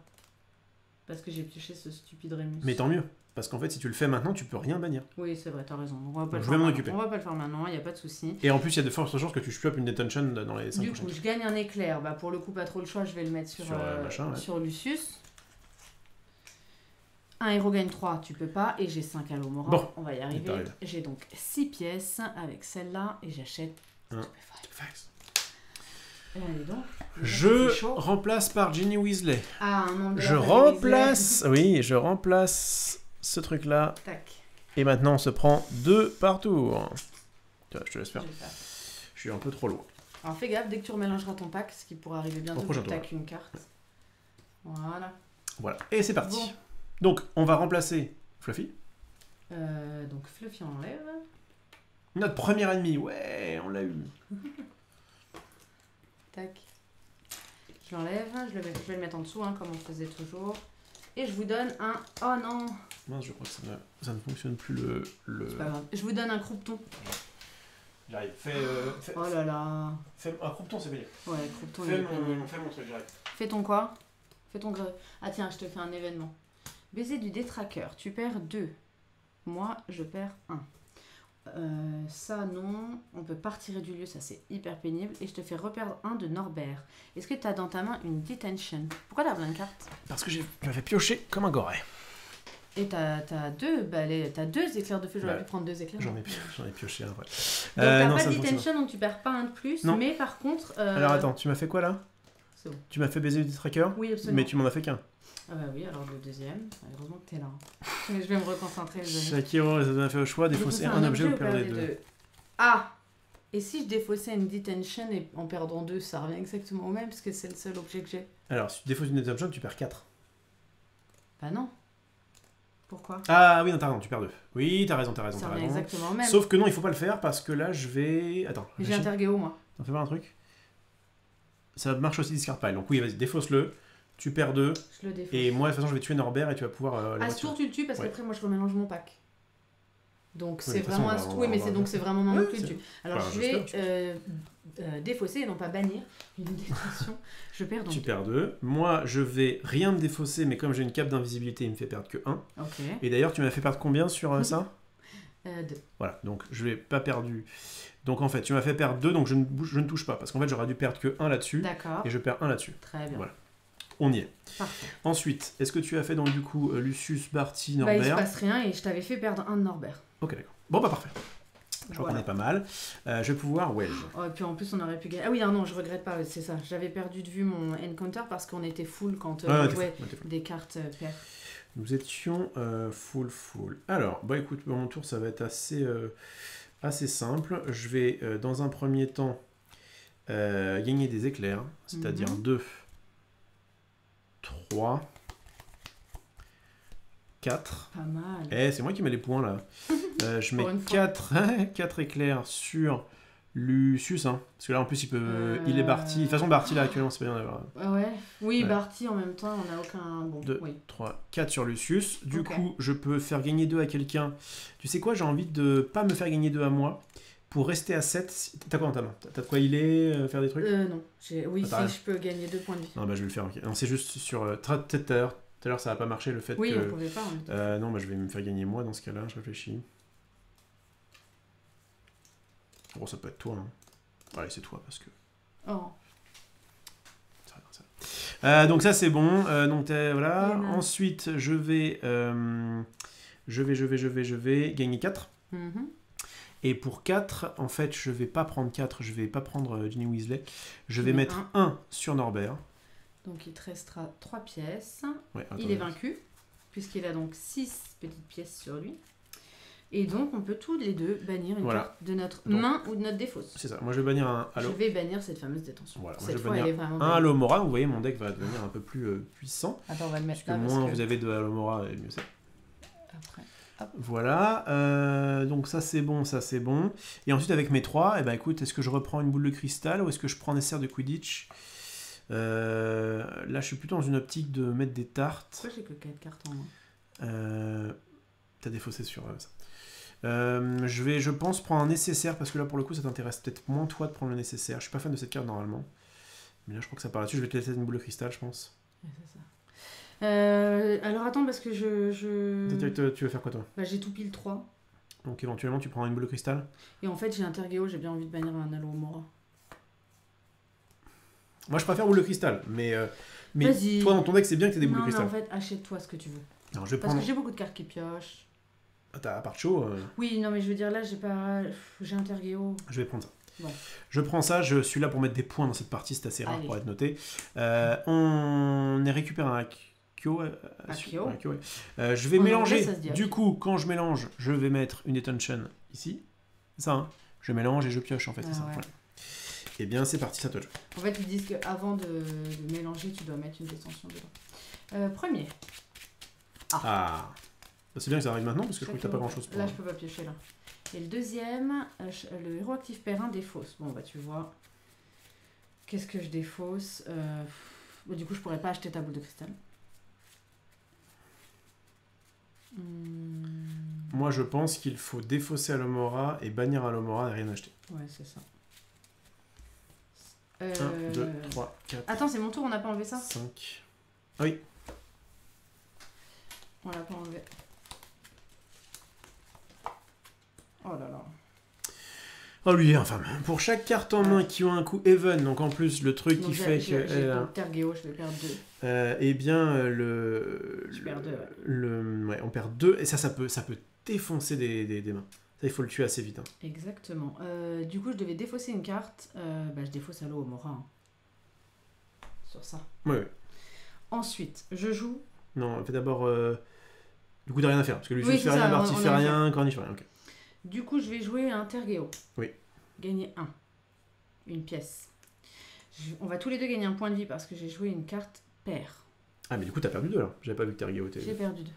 Parce que j'ai pioché ce stupide Rémus. Mais tant mieux. Parce qu'en fait, si tu le fais maintenant, tu peux rien bannir. Oui, c'est vrai, t'as raison. On va pas je vais m'en occuper. On va pas le faire maintenant, y a pas de souci. Et en plus, il y a de fortes chances que tu chopes une detention dans les 5 Du prochaines. coup, je gagne un éclair. Bah, pour le coup, pas trop le choix, je vais le mettre sur Lucius. Un héros gagne 3, tu peux pas. Et j'ai 5 à l'Omora. Bon, on va y arriver. J'ai donc 6 pièces avec celle-là. Et j'achète. Allez donc. Je remplace par Ginny Weasley. Ah, un nom de Je remplace. Oui, je remplace ce truc-là. Tac. Et maintenant, on se prend 2 par tour. Je te laisse faire. Je suis un peu trop loin. Alors fais gaffe, dès que tu remélangeras ton pack, ce qui pourra arriver bientôt, tu taques une carte. Voilà. Voilà. Et c'est parti. Bon. Donc, on va remplacer Fluffy. Donc Fluffy, on enlève. Notre premier ennemi, ouais, on l'a eu. Tac. Je l'enlève, je vais le mettre en dessous, hein, comme on faisait toujours. Et je vous donne un... Oh non! Mince, je crois que ça ne fonctionne plus le... C'est pas grave. Je vous donne un croupeton. J'arrive. Oh là là. Un croupeton, c'est bien. Ouais, croupeton. Fais mon truc, j'arrive. Fais ton quoi? Fais ton... Ah tiens, je te fais un événement. Baiser du détraqueur. Tu perds 2. Moi, je perds 1. Ça, non. On peut pas retirer du lieu, ça c'est hyper pénible. Et je te fais reperdre 1 de Norbert. Est-ce que tu as dans ta main une detention? Pourquoi t'as besoin de cartes? Parce que je m'avais pioché comme un goret. Et t'as 2 balais, t'as 2 éclairs de feu, j'aurais pu prendre 2 éclairs. J'en ai pioché un, ouais. Donc t'as pas de detention, donc tu perds pas un de plus, non. Mais par contre... Alors attends, tu m'as fait quoi là? C'est bon. Tu m'as fait baiser du tracker? Oui, absolument. Mais tu m'en as fait qu'un. Ah bah oui, alors le deuxième, heureusement que t'es là. Je vais me reconcentrer. Chaque héros a fait au choix, défausser un objet ou perdre les 2. Ah! Et si je défaussais une detention et en perdant 2, ça revient exactement au même, parce que c'est le seul objet que j'ai. Alors, si tu défausses une detention, tu perds 4. Bah non. Pourquoi? Ah oui, non, t'as raison, tu perds 2. Oui, t'as raison. Ça revient exactement au même. Sauf que non, il faut pas le faire parce que là, je vais... Attends. J'ai interguéo, moi. T'en fais pas un truc? Ça marche aussi discard pile. Donc oui, vas-y, défausse-le. Tu perds 2. Je le défausse. Et moi, de toute façon, je vais tuer Norbert et tu vas pouvoir... à ce tour, tu le tues parce qu'après, moi, je remélange mon pack. Donc oui, c'est vraiment à ce tour. Oui, mais c'est vraiment maintenant que tu le tues. Alors je vais défausser et non pas bannir une détention. Je perds donc. Tu perds 2. Moi, je vais rien me défausser, mais comme j'ai une cape d'invisibilité, il me fait perdre que 1. Ok. Et d'ailleurs, tu m'as fait perdre combien sur ça? 2. Voilà, donc je n'ai pas perdu. Donc en fait, tu m'as fait perdre 2, donc je ne touche pas. Parce qu'en fait, j'aurais dû perdre que 1 là-dessus. D'accord. Et je perds 1 là-dessus. Très bien. Voilà. On y est. Parfait. Ensuite, est-ce que tu as fait donc du coup Lucius, Barty, Norbert? Bah, il se passe rien et je t'avais fait perdre 1 de Norbert. Ok, d'accord. Bon, bah parfait. Je vois qu'on est pas mal. Je vais pouvoir wedge. Oh, et puis en plus, on aurait pu gagner. Ah oui, non, je regrette pas, c'est ça. J'avais perdu de vue mon encounter parce qu'on était full quand on jouait des cartes paires. Nous étions full. Alors, bah écoute, mon tour, ça va être assez simple. Je vais, dans un premier temps, gagner des éclairs, c'est-à-dire 2, 3, 4. Pas mal. Eh, c'est moi qui mets les points là. Je mets 4 éclairs sur Lucius. Hein, parce que là en plus il est Barty. De toute façon, Barty là actuellement, c'est pas bien d'avoir. Ouais. Oui, ouais. Barty en même temps, on n'a aucun. Bon, 2, oui. 3, 4 sur Lucius. Du coup, je peux faire gagner 2 à quelqu'un. Tu sais quoi, j'ai envie de pas me faire gagner 2 à moi. Pour rester à 7, t'as quoi dans ta main? T'as de quoi healer, faire des trucs? Non. Oui, si je peux gagner 2 points de vie. Non, bah je vais le faire. Okay. Non, c'est juste sur. Peut-être tout à l'heure, ça n'a pas marché le fait que. Oui, on pouvait pas. Non, bah je vais me faire gagner moi dans ce cas-là, je réfléchis. Bon, ça peut être toi. Hein. Allez, c'est toi parce que. Oh. Donc ça c'est bon. Donc voilà. Ensuite, je vais gagner 4. Et pour 4, en fait, je vais pas prendre 4, je vais pas prendre Ginny Weasley. Je vais mettre 1 sur Norbert. Donc il te restera 3 pièces. Ouais, il est vaincu, puisqu'il a donc 6 petites pièces sur lui. Et donc, on peut tous les deux bannir une carte de notre main ou de notre défausse. C'est ça. Moi, je vais bannir un Halo. Je vais bannir cette fameuse détention. Voilà. Cette fois, elle est vraiment un Halo Mora. Vous voyez, mon deck va devenir un peu plus puissant. Attends, on va le mettre là. Moins vous avez de Halo Mora, mieux c'est. Après. Hop. Voilà. Donc ça, c'est bon, ça, c'est bon. Et ensuite, avec mes 3, écoute, est-ce que je reprends une boule de cristal ou est-ce que je prends des serres de Quidditch? Là, je suis plutôt dans une optique de mettre des tartes. Pourquoi j'ai que 4 cartes en main? T'as défaussé sur ça. Je vais, je pense, prendre un nécessaire parce que là, pour le coup, ça t'intéresse peut-être moins toi de prendre le nécessaire. Je suis pas fan de cette carte normalement. Mais là, je crois que ça part là-dessus. Je vais te laisser une boule de cristal, je pense. Ouais, c'est ça. Alors attends, parce que Tu veux faire quoi, toi? Bah, j'ai tout pile 3. Donc éventuellement, tu prends une boule de cristal. Et en fait, j'ai un Tergeo, j'ai bien envie de bannir un Halo Mora. Moi, je préfère boule de cristal, mais toi, dans ton deck, c'est bien que tu aies des boules de cristal. Non, mais en fait, achète-toi ce que tu veux. Non, je vais Parce que j'ai beaucoup de cartes qui piochent. T'as Parcho Oui, non, mais je veux dire, là, j'ai un Tergeo. Je vais prendre ça. Ouais. Je prends ça, je suis là pour mettre des points dans cette partie, c'est assez rare pour être noté. On est récupéré un Akio. Ouais. Je vais mélanger. Du coup, quand je mélange, je vais mettre une Detention ici. C'est ça, hein. Je mélange et je pioche, en fait. C'est ça. Ouais. Voilà. Et bien, c'est parti, ça te joue. En fait, ils disent qu'avant de mélanger, tu dois mettre une détention dedans. Premier. C'est bien que ça arrive maintenant, parce que je crois que t'as pas grand-chose pour... Là, je peux pas piocher, là. Et le deuxième, le héros actif pair 1 défausse. Bon, bah, tu vois. Qu'est-ce que je défausse? Du coup, je pourrais pas acheter ta boule de cristal. Moi, je pense qu'il faut défausser Alomora et bannir Alomora et rien acheter. Ouais, c'est ça. 1, 2, 3, 4. Attends, c'est mon tour, on n'a pas enlevé ça? 5. Ah oui. On l'a pas enlevé. Oh là là. Oh lui est infâme. Pour chaque carte en main qui ont un coût even, donc en plus le truc donc qui fait que... J'ai Tergeo, je vais perdre 2. Eh bien, Je perds 2, ouais, on perd 2, et ça peut défoncer des mains. Ça, il faut le tuer assez vite. Hein. Exactement. Du coup, je devais défausser une carte. Je défausse Halo Mora. Hein. Sur ça. Oui. Ensuite, je joue... Non, fais d'abord... Du coup, t'as rien à faire, parce que lui, oui, fait rien, Barty fait rien, Cornish fait rien. Okay. Du coup, je vais jouer un Tergeo. Oui. Gagner 1. Une pièce. On va tous les deux gagner un point de vie parce que j'ai joué une carte paire. Ah, mais du coup, t'as perdu 2 là. J'avais pas vu que Tergeo était... J'ai perdu 2.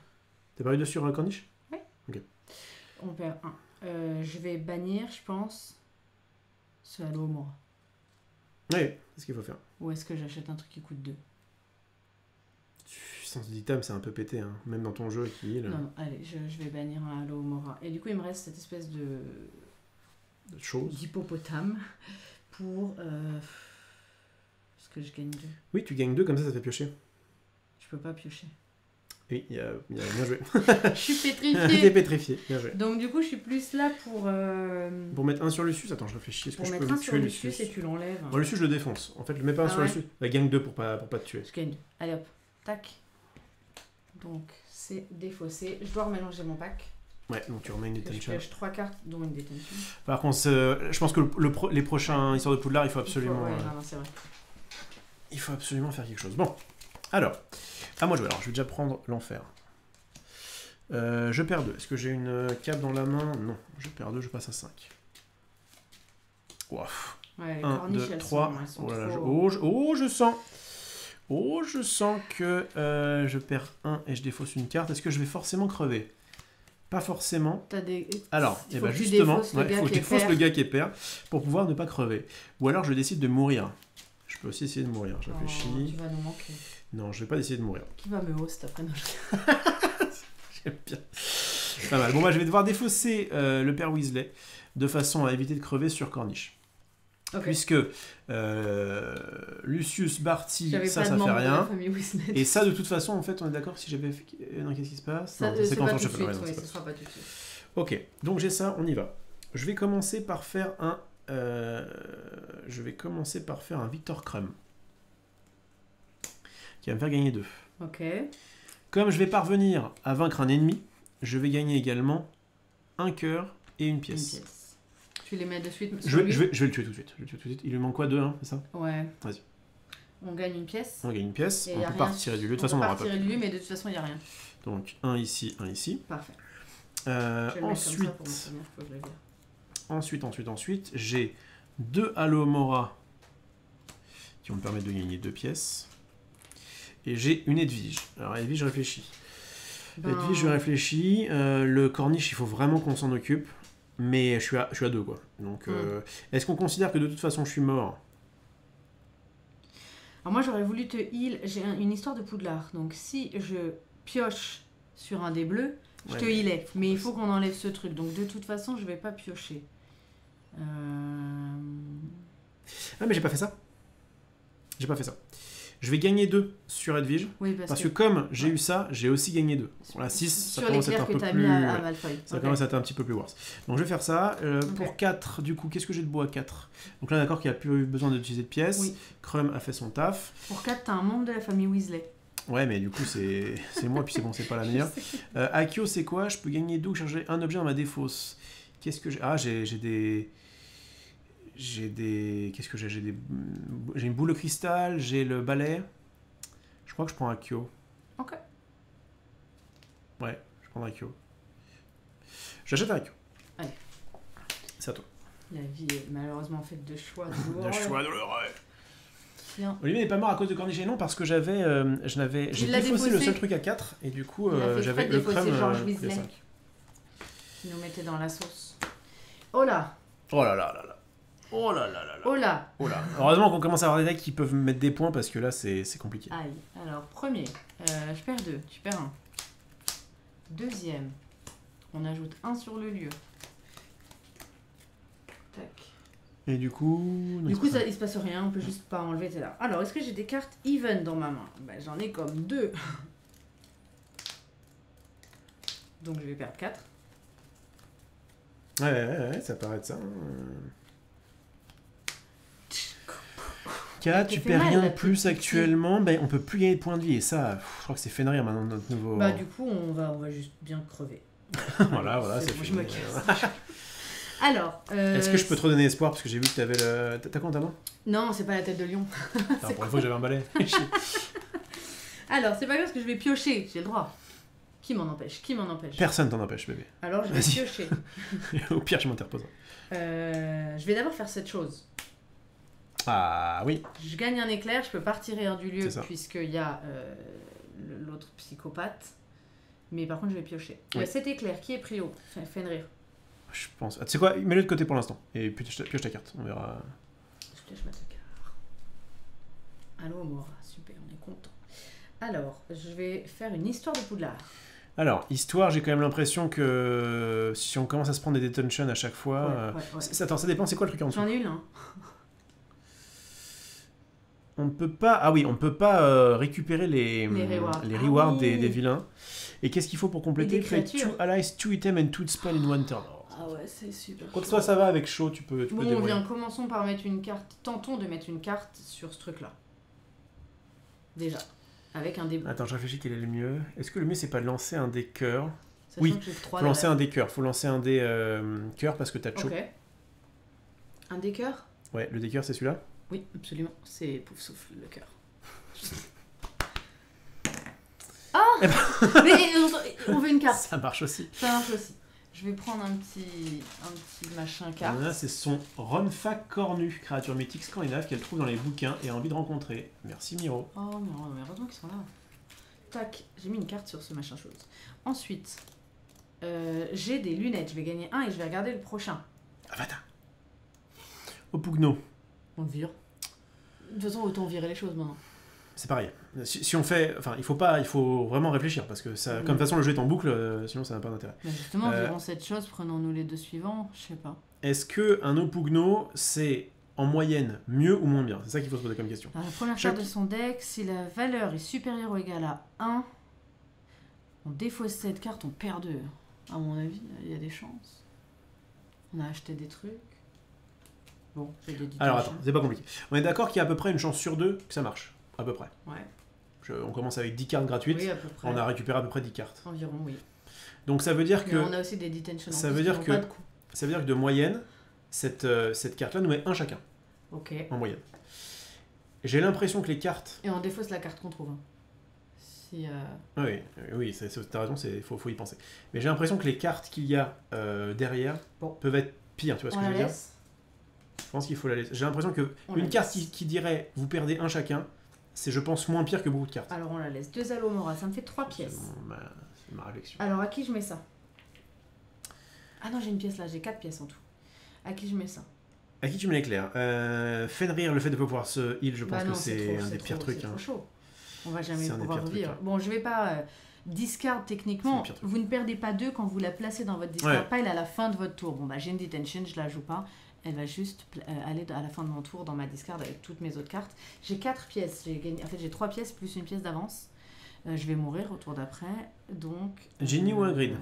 T'as perdu 2 sur Cornish? Oui. Ok. On perd 1. Je vais bannir, je pense, ce Halo Mora. Oui, c'est ce qu'il faut faire. Ou est-ce que j'achète un truc qui coûte 2? Sans d'item, c'est un peu pété, hein. Même dans ton jeu qui... Non, allez, je vais bannir un Halo Mora. Et du coup, il me reste cette espèce de chose d'hippopotame pour... Est-ce que je gagne 2? Oui, tu gagnes 2, comme ça te fait piocher. Je peux pas piocher. Oui, il y a bien joué. Je suis pétrifiée. T'es pétrifié, bien joué. Donc du coup, je suis plus là pour... Pour mettre 1 sur Lucius, attends, je réfléchis. Est-ce que je peux mettre 1 tuer sur Lucius et tu l'enlèves. Bon, Lucius, je le défonce. En fait, je le mets pas 1 sur Lucius. Bah, gagne 2 pour pas te tuer. Je gagne 2. Allez hop, tac. Donc, c'est défaussé. Je dois remélanger mon pack. Ouais, donc tu remets une détention. Je pioche 3 cartes, dont une détention. Par contre, je pense que les prochains histoires de Poudlard, il faut absolument... Ouais, non, c'est vrai. Il faut absolument faire quelque chose. Bon, alors, à moi de jouer. Alors, je vais déjà prendre l'enfer. Je perds 2. Est-ce que j'ai une cape dans la main? Non. Je perds 2, je passe à 5. Ouf. Ouais, 1, 2, 3. Oh là là, je sens que je perds 1 et je défausse une carte. Est-ce que je vais forcément crever? Pas forcément. Alors, et bah justement, il faut que je défausse le gars qui est père pour pouvoir ne pas crever. Ou alors je décide de mourir. Je peux aussi essayer de mourir. Je réfléchis. Tu vas nous manquer. Non, je vais pas essayer de mourir. Qui va me host après nos J'aime bien. Pas mal. Bon, bah, je vais devoir défausser le père Weasley de façon à éviter de crever sur Cornish. Okay. Puisque Lucius, Barty, ça fait rien. Et ça, de toute façon, en fait, on est d'accord que si j'avais fait... Non, qu'est-ce qui se passe? Ça, c'est quand on se sera pas tout de suite. Ok, donc j'ai ça, on y va. Je vais commencer par faire un... Victor Crumb. Qui va me faire gagner 2. Ok. Comme je vais parvenir à vaincre un ennemi, je vais gagner également un cœur et une pièce. Tu les mets de suite je vais le tuer tout de suite. Il lui manque quoi, 2, hein, c'est ça? Ouais. Vas-y. On gagne une pièce. On gagne une pièce. On peut pas retirer du lieu. De toute façon, on va pas retirer du lieu, mais de toute façon, il n'y a rien. Donc, un ici, un ici. Parfait. Ensuite, j'ai 2 Alohomora qui vont me permettre de gagner 2 pièces. Et j'ai une Edwige. Alors Edwige, je réfléchis. Le corniche, il faut vraiment qu'on s'en occupe. Mais je suis à 2, quoi. Donc, est-ce qu'on considère que de toute façon, je suis mort? Alors moi, j'aurais voulu te heal. J'ai une histoire de Poudlard. Donc, si je pioche sur un des bleus, je te healais. Mais il faut qu'on enlève ce truc. Donc, de toute façon, je vais pas piocher. Ah, mais j'ai pas fait ça. Je vais gagner 2 sur Edwige. Oui, parce que comme j'ai eu ça, j'ai aussi gagné 2. Voilà, 6, ça commence à être un peu plus... Ça commence à être un petit peu plus worse. Donc je vais faire ça. Pour 4, du coup, qu'est-ce que j'ai de beau à 4? Donc là, d'accord qu'il n'y a plus besoin d'utiliser de pièces. Oui. Crum a fait son taf. Pour 4, t'as un membre de la famille Weasley. Ouais, mais du coup, c'est moi, puis c'est bon, c'est pas la meilleure. Akio, c'est quoi? Je peux gagner 2 ou charger un objet dans ma défausse. Qu'est-ce que j'ai? Ah, j'ai des... Qu'est-ce que j'ai? J'ai une boule de cristal, j'ai le balai. Je crois que je prends Akio. Ok. Ouais, je prends Akio. J'achète un Akio. Allez. C'est à toi. La vie est malheureusement faite de choix douloureux. De choix douloureux. Bien. Olivier n'est pas mort à cause de corniche et non parce que j'ai défaussé le seul truc à 4 et du coup j'avais le crème. George Weasley qui nous mettait dans la sauce. Oh là. Oh là là là là. Oh là là là là. Oh là. Oh là. Heureusement qu'on commence à avoir des decks qui peuvent me mettre des points parce que là c'est compliqué. Aïe. Alors premier, je perds 2, tu perds 1. Deuxième, on ajoute 1 sur le lieu. Tac. Et du coup... il se passe rien, on peut juste pas enlever, c'est là. Alors, est-ce que j'ai des cartes even dans ma main? Bah, j'en ai comme 2. Donc je vais perdre 4. Ouais, ça paraît de ça. 4, tu perds rien de plus actuellement, ben, on peut plus gagner de points de vie. Et ça, je crois que c'est Fenrir maintenant notre nouveau... Bah du coup, on va juste bien crever. voilà, c'est je me casse. Alors... Est-ce que je peux te redonner espoir parce que j'ai vu que t'avais le... T'as quoi en ta main? Non, c'est pas la tête de lion. Pour une fois, j'avais un balai. Alors, c'est pas grave parce que je vais piocher, j'ai le droit. Qui m'en empêche? Personne t'en empêche, bébé. Alors, je vais piocher. Au pire, je m'interposerai. Je vais d'abord faire cette chose. Ah oui. Je gagne un éclair, je peux pas retirer un du lieu puisqu'il y a l'autre psychopathe. Mais par contre, je vais piocher. Oui. Cet éclair, qui est pris haut? Fenrir. Je pense. Ah, tu sais quoi? Mets-le de côté pour l'instant. Et puis pioche ta carte. On verra. Je pioche ma carte. Alohomora, super, on est content. Alors, je vais faire une histoire de Poudlard. Alors, histoire, j'ai quand même l'impression que si on commence à se prendre des detentions à chaque fois... Attends, ça dépend, c'est quoi le truc en dessous? J'en ai une, hein. On ne peut pas... Ah oui, on ne peut pas récupérer les rewards des vilains. Et qu'est-ce qu'il faut pour compléter? Play 2 allies, 2 items and 2 spells in one turn. Ah ouais, c'est super. Quand toi ça va avec chaud, tu peux débrouiller. Commençons par mettre une carte. Tentons de mettre une carte sur ce truc-là. Déjà. Avec un dé. Attends, je réfléchis quel est le mieux. Est-ce que le mieux c'est pas de lancer un dé cœur? Oui, faut lancer un dé cœur. Faut lancer un dé cœur parce que t'as chaud. Ok. Un dé cœur? Ouais, le dé cœur c'est celui-là? Oui, absolument. C'est pouf souffle le cœur. Ah mais on veut une carte. Ça marche aussi. Ça marche aussi. Je vais prendre un petit machin carte. Là, c'est son Ronfa Cornu, créature mythique scandinave qu'elle trouve dans les bouquins et a envie de rencontrer. Merci Miro. Oh mais heureusement qu'ils sont là. Tac, j'ai mis une carte sur ce machin chose. Ensuite, j'ai des lunettes. Je vais gagner 1 et je vais regarder le prochain. Avatar. Opugno. On le vire. De toute façon, autant virer les choses maintenant. C'est pareil. Si on fait... Enfin, il faut vraiment réfléchir, parce que ça, comme de toute façon le jeu est en boucle, sinon ça n'a pas d'intérêt. Mais justement, virons cette chose, prenons-nous les 2 suivants, je sais pas. Est-ce qu'un Opugno, c'est en moyenne mieux ou moins bien? C'est ça qu'il faut se poser comme question. Alors, la première carte de son deck, si la valeur est supérieure ou égale à 1, on défausse cette carte, on perd 2. À mon avis, il y a des chances. On a acheté des trucs. Bon, j'ai des Alors attends, c'est pas compliqué. On est d'accord qu'il y a à peu près une chance sur 2 que ça marche. À peu près. Ouais. On commence avec 10 cartes gratuites. Oui, à peu près. On a récupéré à peu près 10 cartes. Environ, oui. Donc ça veut dire que... on a aussi des detentions. Ça veut dire que de moyenne, cette carte-là nous met 1 chacun. Ok. En moyenne. J'ai l'impression que les cartes... Et on défausse la carte qu'on trouve. Si, Oui, t'as raison, faut y penser. Mais j'ai l'impression que les cartes qu'il y a derrière peuvent être pires, tu vois ce que je veux dire? Je pense qu'il faut la laisser. J'ai l'impression qu'une carte qui dirait vous perdez un chacun, c'est je pense moins pire que beaucoup de cartes. Alors on la laisse. 2 Alomora, ça me fait 3 pièces. C'est ma réflexion. Alors à qui je mets ça? Ah non, j'ai une pièce là, j'ai 4 pièces en tout. À qui je mets ça? À qui tu mets l'éclair? Fenrir, le fait de pouvoir se heal, je pense que c'est un des pires trucs. C'est trop chaud. On va jamais pouvoir revivre. Bon, je vais pas discard techniquement. Vous ne perdez pas 2 quand vous la placez dans votre discard pile à la fin de votre tour. Bon, bah j'ai une detention, je la joue pas. Elle va juste aller à la fin de mon tour dans ma discard avec toutes mes autres cartes. J'ai 4 pièces. En fait, j'ai 3 pièces plus une pièce d'avance. Je vais mourir au tour d'après. Donc. Ginny ou Hagrid?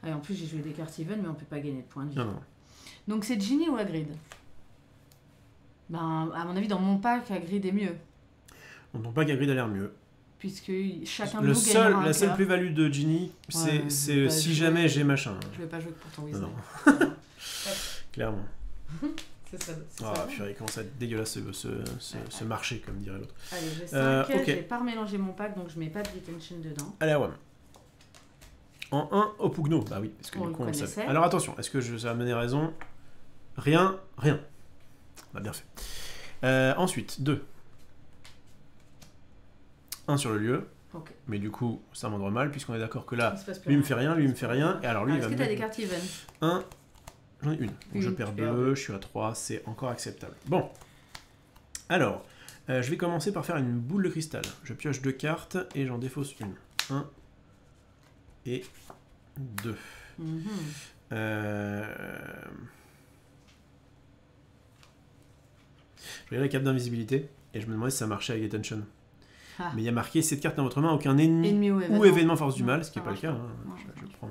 En plus, j'ai joué des cartes even, mais on peut pas gagner de points de vie. Non. Donc, c'est Ginny ou Hagrid? Ben, à mon avis, dans mon pack, Hagrid est mieux. Dans ton pack, Hagrid a l'air mieux. Puisque chacun de nous gagnera un La seule plus-value de Ginny, c'est si jamais j'ai machin. Je vais pas jouer pour ton Weasley. Clairement. Ça purée, il commence à être dégueulasse ce marché, comme dirait l'autre. Allez, j'ai 5, je vais pas remélanger mon pack, donc je mets pas de detention dedans. Allez, ouais. En 1, Opugno. Bah oui, parce que du coup, on sait. Alors attention, est-ce que ça va me donner raison? Rien. On a bien fait. Ensuite, 2. 1 sur le lieu. Okay. Mais du coup, ça m'endra mal, puisqu'on est d'accord que là, lui me fait rien, lui me fait rien. Et alors lui, il va me. Est-ce que t'as des cartes even? 1. J'en ai une. Donc je perds 2, je suis à 3, c'est encore acceptable. Bon. Alors, je vais commencer par faire une boule de cristal. Je pioche 2 cartes et j'en défausse une. 1 et 2. Je regarde la carte d'invisibilité et je me demandais si ça marchait avec Detention. Mais il y a marqué cette carte dans votre main, aucun ennemi ou événement force du mal, ce qui n'est pas le cas. Je prends.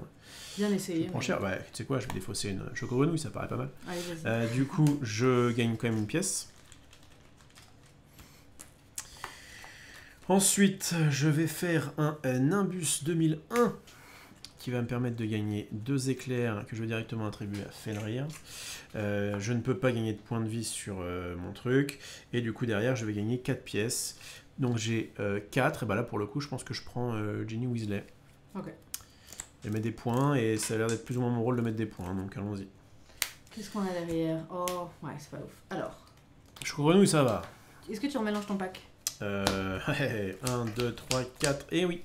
Bien essayé. Je prends cher. Ouais, tu sais quoi, je vais défausser une choco-grenouille, ça paraît pas mal. Allez, du coup, je gagne quand même une pièce. Ensuite, je vais faire un Nimbus 2001 qui va me permettre de gagner 2 éclairs que je vais directement attribuer à Fenrir. Je ne peux pas gagner de points de vie sur mon truc. Et du coup, derrière, je vais gagner 4 pièces. Donc j'ai 4. Et bah là, pour le coup, je pense que je prends Ginny Weasley. Ok. Elle met des points et ça a l'air d'être plus ou moins mon rôle de mettre des points. Donc allons-y. Qu'est-ce qu'on a derrière? Oh, ouais, c'est pas ouf. Alors. Choco-grenouille, ça va. Est-ce que tu remélanges ton pack? 1, 2, 3, 4. Et oui.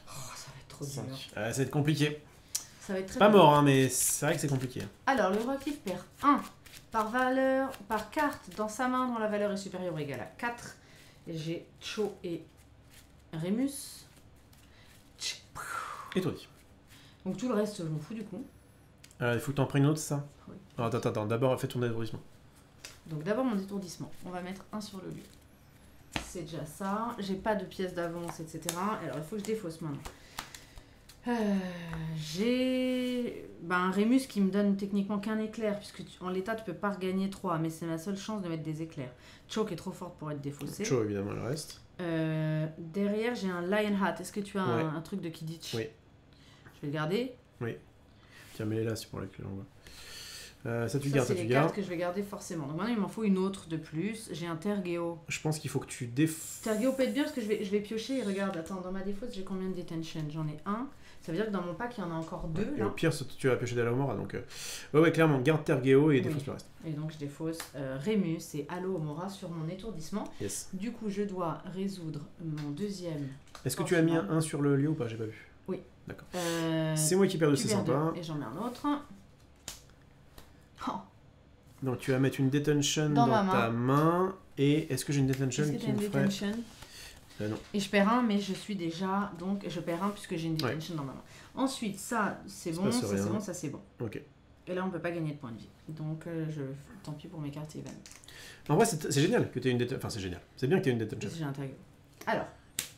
Oh, ça va être trop dur. Ça va être compliqué. Ça va être très pas mort, hein, mais c'est vrai que c'est compliqué. Alors, le roi Cliff perd 1 par carte dans sa main dont la valeur est supérieure ou égale à 4. J'ai Cho et Rémus. Et toi dit. Donc tout le reste, je m'en fous du coup. Il faut que tu en prennes une autre, ça? Oui. Attends. D'abord, fais ton étourdissement. Donc d'abord mon étourdissement. On va mettre 1 sur le lieu. C'est déjà ça. J'ai pas de pièces d'avance, etc. Alors il faut que je défausse maintenant. J'ai un Rémus qui me donne techniquement qu'un éclair, puisque en l'état tu peux pas regagner 3, mais c'est ma seule chance de mettre des éclairs. Cho qui est trop forte pour être défaussée. Cho évidemment le reste. Derrière j'ai un Lionheart. Est-ce que tu as un truc de Kidditch? Oui. Je vais le garder. Oui. Tiens, mets-les là, c'est pour la clé en bas. Ça tu gardes, c'est les cartes que je vais garder forcément. Donc maintenant il m'en faut une autre de plus. J'ai un Tergeo. Je pense qu'il faut que tu Tergeo peut être bien parce que je vais piocher et regarde, attends, dans ma défausse j'ai combien de detention? J'en ai 1. Ça veut dire que dans mon pack il y en a encore 2. Et au pire, tu vas piocher d'Alomora. Donc ouais, clairement, garde Tergeo et défausse le reste. Et donc je défausse Rémus et Alomora sur mon étourdissement. Yes. Du coup je dois résoudre mon deuxième. Est-ce que tu as mis un 1 sur le lieu ou pas? J'ai pas vu. Oui. D'accord. C'est moi qui perds de c'est sympa. Et j'en mets un autre. Oh. Donc tu vas mettre une detention dans ta main. Et est-ce que j'ai une detention qui me ferait... Non. Et je perds 1, mais je suis déjà... Donc je perds 1 puisque j'ai une detention dans ma main. Ensuite, ça c'est bon, ça c'est bon, ça c'est bon. Ok. Et là on peut pas gagner de points de vie. Donc tant pis pour mes cartes even. En vrai c'est génial que tu aies une detention. Enfin c'est génial. C'est bien que tu aies une detention. J'ai un Tergeo. Alors,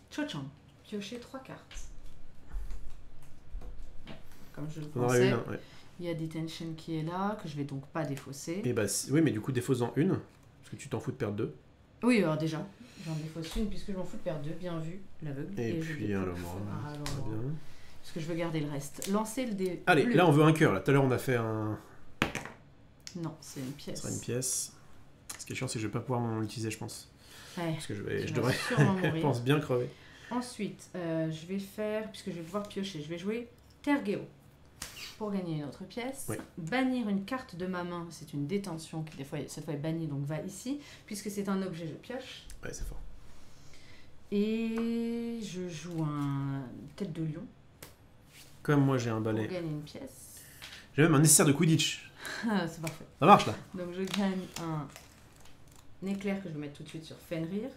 Cho-chan, piocher 3 cartes. Comme je le pensais. Il y a Detention qui est là, que je vais donc pas défausser. Et bah oui, mais du coup défausse-en une, parce que tu t'en fous de perdre 2. Oui, alors déjà, j'en défausse une puisque je m'en fous de perdre 2, bien vu, l'aveugle. Et puis un Lomora. Parce que je veux garder le reste. Lancer le dé. Allez, là on veut un cœur. Tout à l'heure on a fait un... Non, c'est une pièce. Ce sera une pièce. Ce qui est chiant, c'est que je vais pas pouvoir m'en utiliser, je pense. Parce que je devrais, mourir. je pense, bien crever. Ensuite, je vais faire, puisque je vais pouvoir piocher, je vais jouer Tergeo pour gagner une autre pièce. Oui. Bannir une carte de ma main, c'est une détention qui, des fois, cette fois est bannie, donc va ici. Puisque c'est un objet, je pioche. Ouais, c'est fort. Et je joue un tête de lion. Comme moi, j'ai un balai. Pour gagner une pièce. J'ai même un nécessaire de Quidditch. C'est parfait. Ça marche, là. Donc je gagne un éclair que je vais mettre tout de suite sur Fenrir.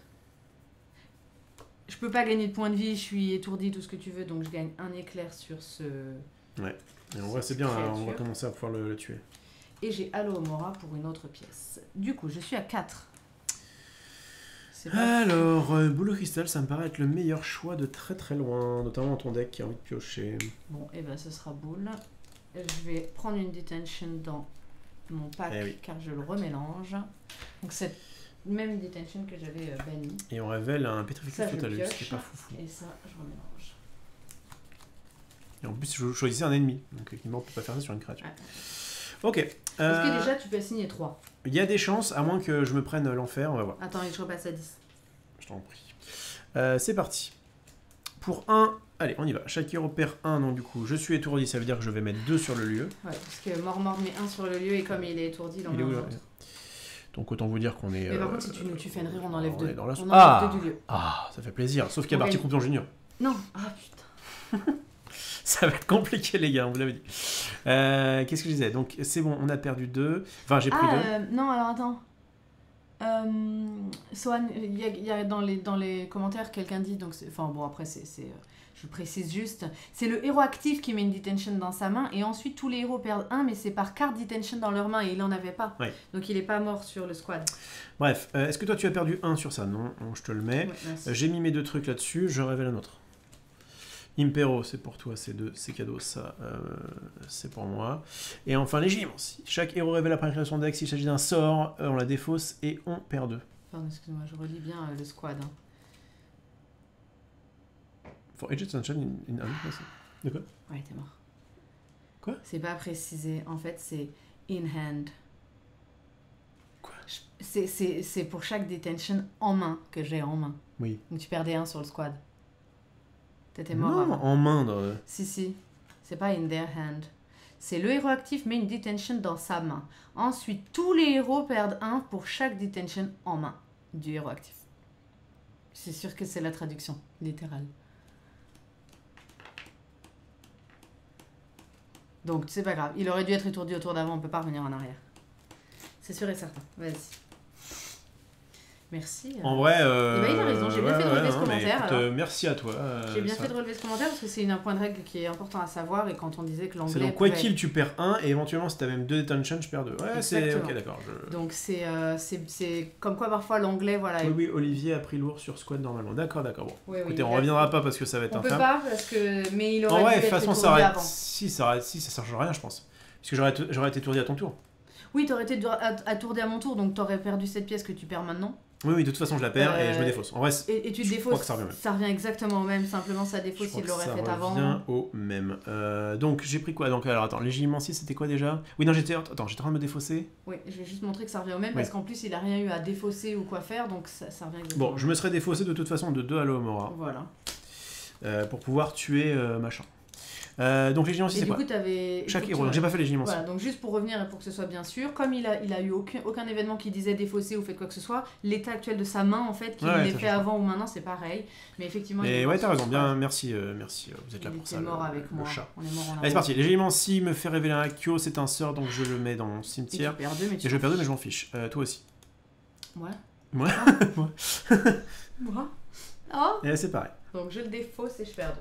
Je peux pas gagner de points de vie, je suis étourdie, tout ce que tu veux, donc je gagne un éclair sur ce... Ouais, et en vrai c'est bien, on va commencer à pouvoir le tuer. Et j'ai Alohomora pour une autre pièce. Du coup, je suis à 4. Alors, boule de cristal, ça me paraît être le meilleur choix de très très loin, notamment dans ton deck qui a envie de piocher. Bon, et ben ce sera boule. Je vais prendre une detention dans mon pack, car je le remélange. Donc cette même detention que j'avais bannie. Et on révèle un Petrificus Totalus, ce qui est pas foufou. Et ça, je remélange. Et en plus, je choisissais un ennemi, donc effectivement, on peut pas faire ça sur une créature. Ah. Ok. Est-ce que déjà tu peux assigner 3 ? Il y a des chances, à moins que je me prenne l'enfer, on va voir. Attends, je repasse à 10. Je t'en prie. C'est parti. Pour 1, allez, on y va. Chaque héros perd 1, donc du coup, je suis étourdi, ça veut dire que je vais mettre 2 sur le lieu. Ouais, parce que Mort met 1 sur le lieu, et comme il est étourdi, il en met un autre. Donc autant vous dire qu'on est... Mais par contre, si tu nous tues Fenrir, on enlève 2. On enlève 2 du lieu. Ah, ça fait plaisir. Sauf qu'il y a Barty Croupion Junior. Non. Ah putain. Ça va être compliqué, les gars, on vous l'avait dit. Qu'est-ce que je disais? Donc c'est bon, on a perdu 2. Enfin, j'ai pris 2. Non, alors attends. Swan, il y a dans les commentaires, quelqu'un dit, donc enfin bon, après je précise juste, c'est le héros actif qui met une detention dans sa main, et ensuite tous les héros perdent 1, mais c'est par carte detention dans leur main, et il n'en avait pas. Ouais. Donc il n'est pas mort sur le squad. Bref, est-ce que toi tu as perdu 1 sur ça? Non, je te le mets. Ouais, j'ai mis mes 2 trucs là-dessus, je révèle un autre. Impero, c'est pour toi, c'est cadeau, ça, c'est pour moi. Et enfin, les Gélimancies. Chaque héros révèle après création son deck, s'il s'agit d'un sort, on la défausse et on perd 2. Pardon, excuse-moi, je relis bien le squad. Hein. For each attention in hand, de quoi? Ouais, t'es mort. Quoi? C'est pas précisé, en fait, c'est in hand. Quoi? C'est pour chaque detention en main, que j'ai en main. Oui. Donc tu perdais 1 sur le squad. T'étais mort non, avant. En main. Dans... Si. C'est pas in their hand. C'est le héros actif met une detention dans sa main. Ensuite, tous les héros perdent 1 pour chaque detention en main du héros actif. C'est sûr que c'est la traduction littérale. Donc, c'est pas grave. Il aurait dû être étourdi au tour d'avant, on peut pas revenir en arrière. C'est sûr et certain. Vas-y. Merci. En vrai, il a raison, j'ai bien fait de relever ce commentaire. Écoute, merci à toi. J'ai bien fait de relever ce commentaire parce que c'est un point de règle qui est important à savoir, et quand on disait que l'anglais... C'est donc quoi qu'il tu perds 1 et éventuellement si t'as même 2 detention, je perds 2. Ouais, c'est ok, d'accord. Donc c'est comme quoi parfois l'anglais, voilà... Oui, Olivier a pris lourd sur squad normalement. D'accord. Bon. Oui, écoutez, on reviendra pas parce que ça va être infâme. On peut pas parce que... Mais il aurait dû être de toute façon, ça aurait... avant. Si, ça change rien, je pense. Parce que j'aurais été étourdi à ton tour. Oui, t'aurais été étourdi à mon tour, donc t'aurais perdu cette pièce que tu perds maintenant. Oui, de toute façon, je la perds et je me défausse. En vrai, et tu te défausses, ça revient exactement au même, simplement ça défausse s'il l'aurait fait avant. Ça revient au même. Donc, j'ai pris quoi? Donc, alors, attends, les Gélimancies, c'était quoi déjà? Oui, non, j'étais en train de me défausser. Oui, je vais juste montrer que ça revient au même, parce qu'en plus, il a rien eu à défausser ou quoi faire, donc ça revient exactement. Bon, je me serais défaussé de toute façon de 2 Alohomora. Voilà. Pour pouvoir tuer machin. Donc les Gélimancies, c'est quoi? Et du coup, t'avais... Chaque héros, donc j'ai pas fait les Gélimancies. Voilà, donc juste pour revenir et pour que ce soit bien sûr, comme il a eu aucun événement qui disait défausser ou fait quoi que ce soit, l'état actuel de sa main, en fait, qu'il l'ait fait avant ou maintenant, c'est pareil. Mais effectivement... Mais ouais, t'as raison, bien, merci, vous êtes là pour ça, mort avec moi. Chat. On est mort en Allez, c'est parti, les Gélimancies me fait révéler un Akio, c'est un sort, donc je le mets dans mon cimetière. Et je perds 2, mais je m'en fiche. Toi aussi. Moi. Moi. Oh. Et c'est pareil. Donc je le défausse et je perds 2.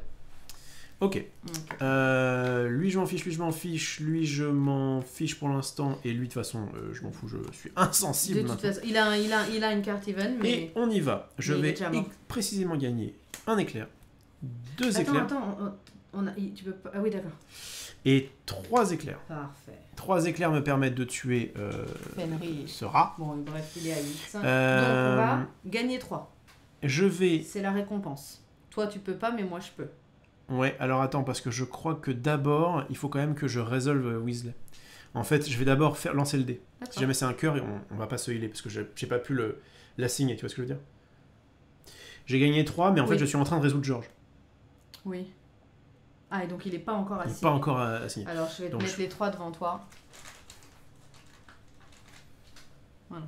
Ok. Lui je m'en fiche, lui je m'en fiche pour l'instant, et lui de toute façon je m'en fous, je suis insensible. De toute façon, il a une carte even, mais... Et on y va. Je vais précisément gagner un éclair, 2 éclairs. Attends, tu peux pas... Ah oui, d'accord. Et 3 éclairs. Parfait. 3 éclairs me permettent de tuer ce rat. Bon, bref, il est à 8. Donc on va gagner 3. C'est la récompense. Toi tu peux pas, mais moi je peux. Ouais, alors attends, parce que je crois que d'abord, il faut quand même que je résolve Weasley. En fait, je vais d'abord lancer le dé. Si jamais c'est un cœur, on va pas se healer, parce que j'ai pas pu l'assigner, tu vois ce que je veux dire? J'ai gagné 3, mais en fait, je suis en train de résoudre Georges. Oui. Ah, et donc il n'est pas encore assigné. Il n'est pas encore assigné. Alors, je vais te mettre les 3 devant toi. Voilà.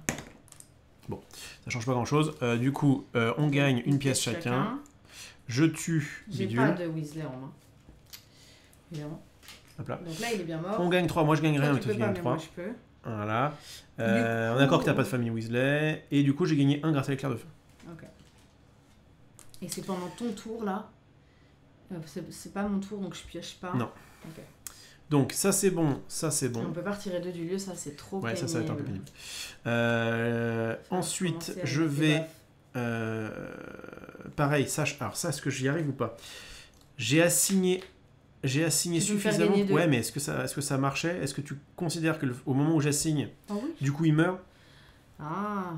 Bon, ça change pas grand-chose. Du coup, on gagne une pièce chacun. Je tue Bidule. J'ai pas de Weasley en main. Évidemment. Hop là. Donc là, il est bien mort. On gagne 3. Moi, je gagne rien, mais toi, tu gagnes 3. Moi, je peux. Voilà. On est d'accord que t'as pas de famille Weasley. Et du coup, j'ai gagné 1 grâce à l'éclair de feu. Ok. Et c'est pendant ton tour, là. C'est pas mon tour, donc je pioche pas. Non. Ok. Donc, ça, c'est bon. Ça, c'est bon. On peut pas retirer 2 du lieu, ça, c'est trop pénible. Ouais, ça va être un peu pénible. Ensuite, je vais... pareil, alors ça, est-ce que j'y arrive ou pas? J'ai assigné suffisamment. Ouais, mais est-ce que ça marchait? Est-ce que tu considères que au moment où j'assigne, du coup il meurt? Ah.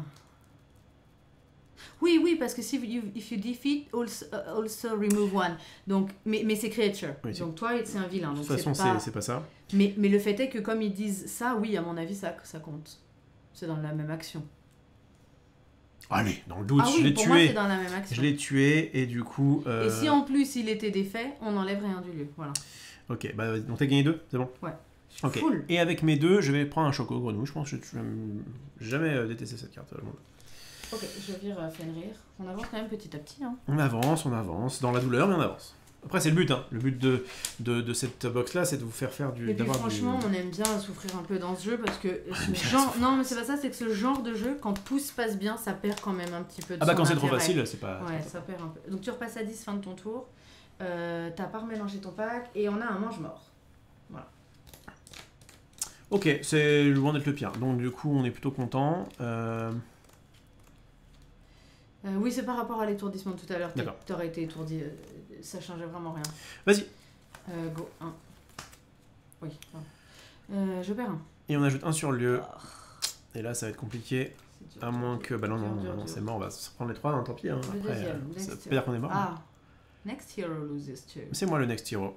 Oui, parce que if you defeat, also remove one. Donc, mais c'est creature. Oui, donc toi, c'est un vilain. De toute façon, c'est pas ça. Mais le fait est que comme ils disent ça, oui, à mon avis, ça compte. C'est dans la même action. Allez, dans le doute, je l'ai tué. Moi, c'est dans la même action. Je l'ai tué et du coup... Et si en plus il était défait, on n'enlève rien du lieu. Voilà. Ok, bah donc t'as gagné 2, c'est bon? Ouais. Ok. Cool. Et avec mes 2, je vais prendre un choco grenouille. Je pense que je n'ai jamais détesté cette carte. Ok, je vire Fenrir. On avance quand même petit à petit. Hein. On avance. Dans la douleur, mais on avance. Après, c'est le but. Hein. Le but de cette box-là, c'est de vous faire du... Et puis franchement, on aime bien souffrir un peu dans ce jeu parce que ce genre... Non, mais c'est pas ça, c'est que ce genre de jeu, quand tout se passe bien, ça perd quand même un petit peu de quand c'est intérêt. trop facile, c'est pas... Ouais, ça perd un peu. Donc tu repasses à 10, fin de ton tour. T'as pas remélangé ton pack et on a un mange-mort. Voilà. Ok, c'est loin d'être le pire. Donc du coup, on est plutôt content. Oui, c'est par rapport à l'étourdissement de tout à l'heure. T'aurais été étourdi, ça changeait vraiment rien. Vas-y. Go, 1. Oui, je perds 1. Et on ajoute 1 sur le lieu. Et là, ça va être compliqué. À moins que... Bah non, c'est mort, on va se prendre les 3, hein, tant pis. Hein. Après, ça peut dire qu'on est mort. Ah, next hero loses 2. C'est moi le next hero.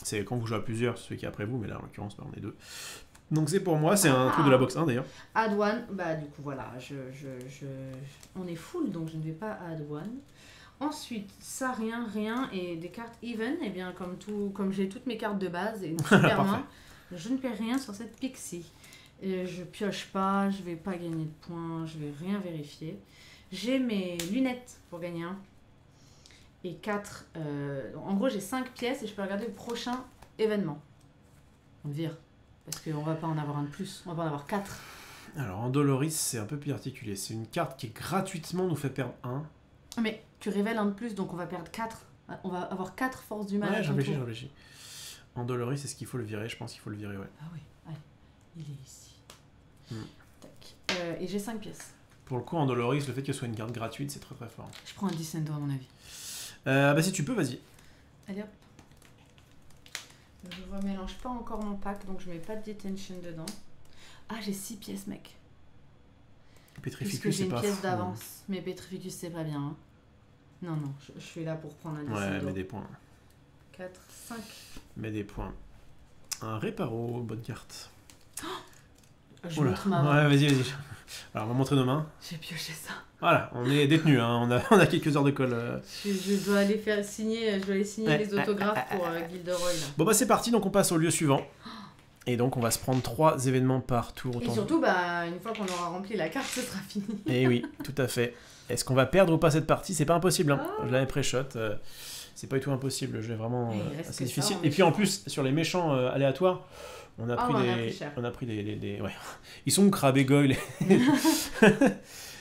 C'est quand vous jouez à plusieurs, celui qui est après vous, mais là, en l'occurrence, on est 2. Donc c'est pour moi, c'est un truc de la box 1 d'ailleurs. Add one, bah du coup voilà, on est full donc je ne vais pas add one. Ensuite, ça rien, et des cartes even, et bien comme j'ai toutes mes cartes de base et une super main, je ne perds rien sur cette pixie. Je pioche pas, je vais pas gagner de points, je vais rien vérifier. J'ai mes lunettes pour gagner 1. Et 4, en gros j'ai 5 pièces et je peux regarder le prochain événement. On vire. Parce qu'on va pas en avoir un de plus, on va pas en avoir 4. Alors, Andoloris, c'est un peu plus articulé. C'est une carte qui gratuitement nous fait perdre 1. Mais tu révèles un de plus, donc on va perdre 4. On va avoir 4 forces du mal. Ouais, je réfléchis. Andoloris, est-ce qu'il faut le virer? Je pense qu'il faut le virer, ouais. Ah oui, allez, il est ici. Tac. Et j'ai 5 pièces. Pour le coup, Andoloris, le fait que ce soit une carte gratuite, c'est très très fort. Je prends un Descendo à mon avis. Bah si tu peux, vas-y. Allez hop. Je remélange pas encore mon pack, donc je mets pas de detention dedans. Ah, j'ai 6 pièces, mec. Petrificus, c'est pas fou. J'ai une pièce d'avance, mais Petrificus, c'est pas bien. Hein. Non, je suis là pour prendre un Descendo. Ouais, mets des points. 4, 5. Mets des points. Un Réparo, bonne carte. Oh, je montre ma main. Ouais, vas-y. Alors, on va montrer nos mains. J'ai pioché ça. Voilà, on est détenus, hein. on a quelques heures de colle. Je dois aller faire signer, les autographes pour Gilderoy. Là. Bon bah c'est parti, donc on passe au lieu suivant. Et donc on va se prendre 3 événements par tour. Et surtout, une fois qu'on aura rempli la carte, ce sera fini. Et oui, tout à fait. Est-ce qu'on va perdre ou pas cette partie? C'est pas impossible, hein. Je l'avais pré-shot. C'est pas du tout impossible, le jeu est vraiment assez difficile. Et puis en plus, sur les méchants aléatoires, on a pris des... Ouais. Ils sont crabes et goyle.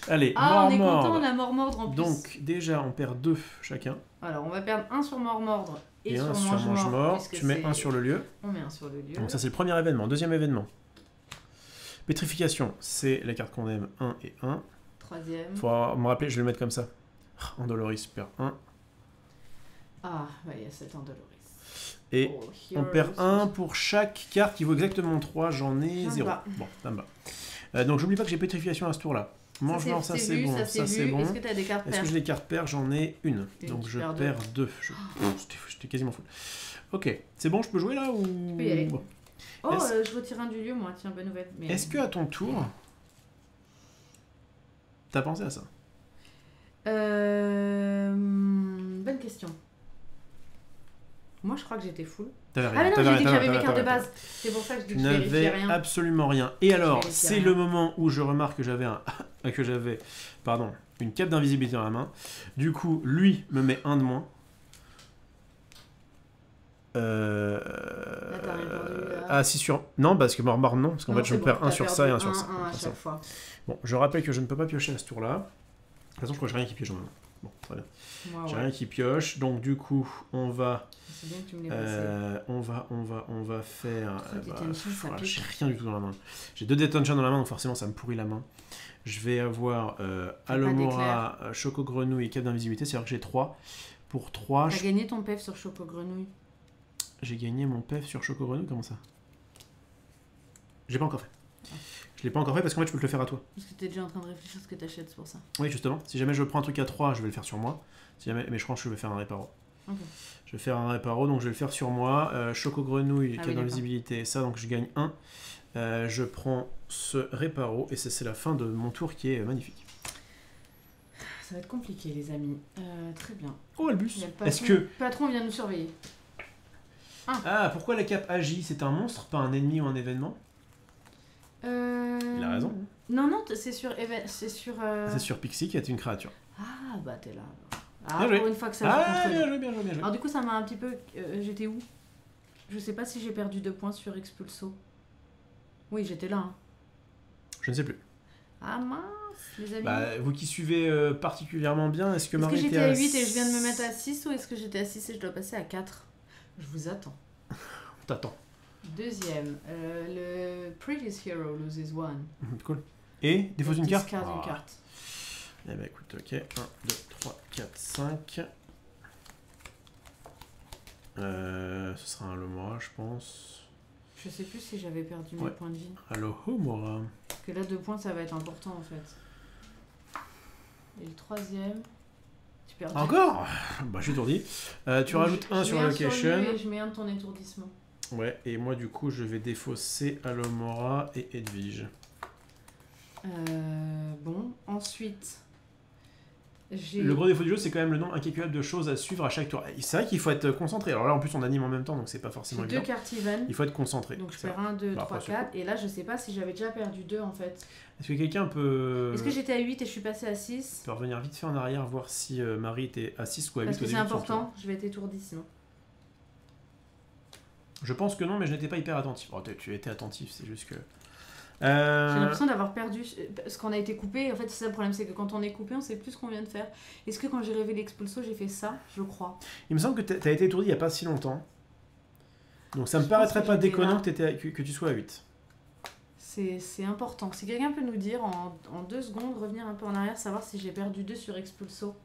Allez, on est content, on a mort-mordre en plus. Donc, déjà, on perd 2 chacun. Alors, on va perdre 1 sur mort-mordre et un sur mange-mort. Tu mets 1 sur le lieu. On met 1 sur le lieu. Donc, ça, c'est le premier événement. Deuxième événement. Pétrification, c'est la carte qu'on aime, 1 et 1. Troisième. Faut me rappeler, je vais le mettre comme ça. Andoloris perd 1. Ah, il y a 7 Andoloris. Et on perd 1 pour chaque carte qui vaut exactement 3. J'en ai 0. Bon, ça me va. Donc, j'oublie pas que j'ai pétrification à ce tour-là. Mange-mort, ça c'est bon. Ça c'est bon. Est-ce que tu as des cartes paires? Est-ce que j'ai des cartes paires? J'en ai une. Donc je perds 2. J'étais quasiment fou. Ok, c'est bon, je peux jouer là ou... Tu peux y aller. Bon. Je retire un du lieu, moi. Tiens, bonne nouvelle. Est-ce que à ton tour, t'as pensé à ça? Bonne question. Moi, je crois que j'étais full. T'avais rien. Ah mais non, j'ai dit que j'avais mes cartes de rien. base. C'est pour ça que je dis Tu que je vérifiais n'avais rien. absolument rien. Et alors, vérifiais c'est rien. le moment où je remarque que j'avais une cape d'invisibilité dans la main. Du coup, lui me met un de moins. Là, t'as répondu, là. Ah, si sur... Non, parce que mort non. Parce qu'en fait, je perds un sur ça et un sur ça. Un à chaque fois. Bon, je rappelle que je ne peux pas piocher à ce tour-là. De toute façon, je crois que j'ai rien qui pioche dans ma main. Bon, très bien. J'ai rien qui pioche. Donc, du coup, on va... C'est bien que tu me l'aies passé. on va faire... J'ai j'ai rien du tout dans la main. J'ai 2 Detention dans la main, donc forcément, ça me pourrit la main. Je vais avoir Alomora, Choco Grenouille et cape d'invisibilité. C'est-à-dire que j'ai 3. Pour 3... T'as gagné ton PEF sur Choco Grenouille. J'ai gagné mon PEF sur Choco Grenouille, comment ça? J'ai pas encore fait. Je l'ai pas encore fait parce qu'en fait je peux te le faire à toi. Parce que t'es déjà en train de réfléchir à ce que t'achètes, c'est pour ça. Oui, justement. Si jamais je prends un truc à 3, je vais le faire sur moi. Si jamais... Mais je crois que je vais faire un réparo. Ok. Je vais faire un réparo, donc je vais le faire sur moi. Choco Grenouille, cape d'invisibilité, ça, donc je gagne 1. Je prends ce réparo et c'est la fin de mon tour qui est magnifique. Ça va être compliqué, les amis. Très bien. Oh, Albus. Est-ce que... Le patron vient nous surveiller. Ah, pourquoi la cape agit? C'est un monstre, pas un ennemi ou un événement? Il a raison. Non, c'est sur... C'est sur Pixie qui est une créature. Ah, bah t'es là. Bien joué. Pour une fois que ça joue contre nous. Bien joué. Alors du coup, ça m'a un petit peu... j'étais où? Je sais pas si j'ai perdu 2 points sur Expulso. Oui, j'étais là. Hein. Je ne sais plus. Ah mince, les amis. Bah, vous qui suivez particulièrement bien, est-ce que Marie j'étais à 8 et je viens de me mettre à 6 ou est-ce que j'étais à 6 et je dois passer à 4? Je vous attends. On t'attend. Deuxième, le Previous Hero loses one. Cool. Et défausse une carte. Discard une carte. Eh ben écoute, ok. 1, 2, 3, 4, 5. Ce sera un Alomora, je pense. Je sais plus si j'avais perdu mes points de vie. Alomora. Parce que là, 2 points, ça va être important en fait. Et le troisième... Tu perds. Encore? Bah, je suis étourdi. Tu rajoutes 1 sur location. Et je mets 1 de ton étourdissement. Ouais, et moi du coup, je vais défausser Alomora et Edwige. Bon, ensuite... Le gros défaut du jeu, c'est quand même le nombre incalculable de choses à suivre à chaque tour. C'est vrai qu'il faut être concentré. Alors là, en plus, on anime en même temps, donc c'est pas forcément évident. 2 cartes even. Il faut être concentré. Donc je perds 1, 2, 3, 4. Et là, je sais pas si j'avais déjà perdu 2 en fait. Est-ce que quelqu'un peut... Est-ce que j'étais à 8 et je suis passé à 6? peut revenir vite fait en arrière, voir si Marie était à 6 ou à 8 Parce que c'est important, je vais être étourdi sinon. Je pense que non, mais je n'étais pas hyper attentif. Oh, tu étais attentif, c'est juste que... J'ai l'impression d'avoir perdu parce qu'on a été coupé. En fait, c'est ça le problème, c'est que quand on est coupé, on sait plus ce qu'on vient de faire. Est-ce que quand j'ai révélé Expulso, j'ai fait ça? Je crois. Il me semble que tu as été étourdi il n'y a pas si longtemps. Donc ça me paraîtrait pas déconnant que tu sois à 8. C'est important. Si quelqu'un peut nous dire en 2 secondes, revenir un peu en arrière, savoir si j'ai perdu 2 sur Expulso.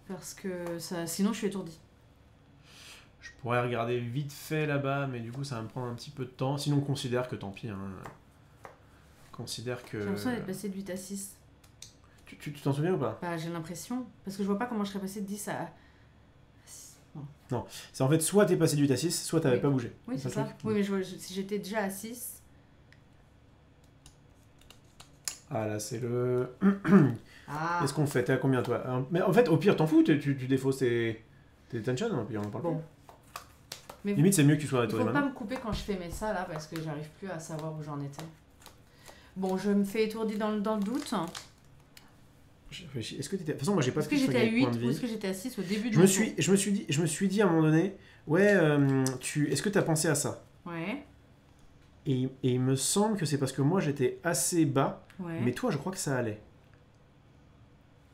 Parce que ça, sinon je suis étourdi. Je pourrais regarder vite fait là-bas, mais du coup ça va me prendre un petit peu de temps. Sinon considère que tant pis. Hein. Considère que... J'ai l'impression d'être passé de 8 à 6. Tu t'en souviens ou pas? Bah j'ai l'impression. Parce que je vois pas comment je serais passé de 10 à 6. Non, c'est en fait soit t'es passé de 8 à 6, soit t'avais pas bougé. Oui, c'est ça. Oui, mais si j'étais déjà à 6... Ah là c'est le... Qu'est-ce qu'on fait? T'es à combien toi? Mais en fait au pire t'en fous, tu défausses tes tensions, hein, puis on en parle pas. Mais limite c'est mieux que tu sois étourdi maintenant. Faut pas me couper quand je fais mes ça là parce que j'arrive plus à savoir où j'en étais. Bon, je me fais étourdi dans le doute. Est-ce que t'étais... De toute façon moi j'ai pas pu... Est-ce que j'étais à 8 ou est-ce que j'étais à 6 au début de je me suis dit à un moment donné, ouais, est-ce que t'as pensé à ça? Ouais. Et il me semble que c'est parce que moi j'étais assez bas, ouais. Mais toi je crois que ça allait.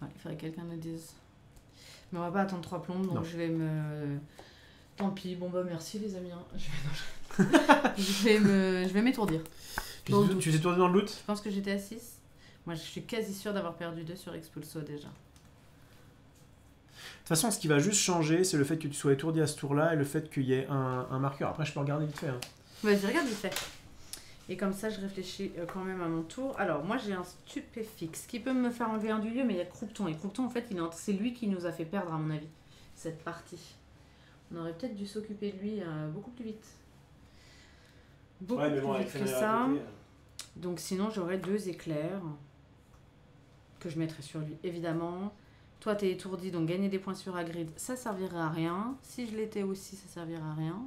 Ouais, il faudrait que quelqu'un nous dise. Mais on va pas attendre 3 plombes, donc je vais me... Tant pis, bon bah merci les amis. Hein. Je vais m'étourdir. Tu t'es étourdi dans le loot? Je pense que j'étais à 6. Moi je suis quasi sûre d'avoir perdu 2 sur Expulso déjà. De toute façon, ce qui va juste changer, c'est le fait que tu sois étourdi à ce tour-là et le fait qu'il y ait un marqueur. Après, je peux regarder vite fait. Hein. Vas-y, regarde vite fait. Et comme ça, je réfléchis quand même à mon tour. Alors, moi, j'ai un stupéfixe qui peut me faire enlever un du lieu, mais il y a Croupton. Et Croupton, en fait, c'est lui qui nous a fait perdre, à mon avis, cette partie. On aurait peut-être dû s'occuper de lui beaucoup plus vite. Beaucoup plus vite que ça. Donc, sinon, j'aurais 2 éclairs. que je mettrai sur lui, évidemment. Toi, t'es étourdi, donc gagner des points sur Hagrid, ça servirait à rien. Si je l'étais aussi, ça servirait à rien.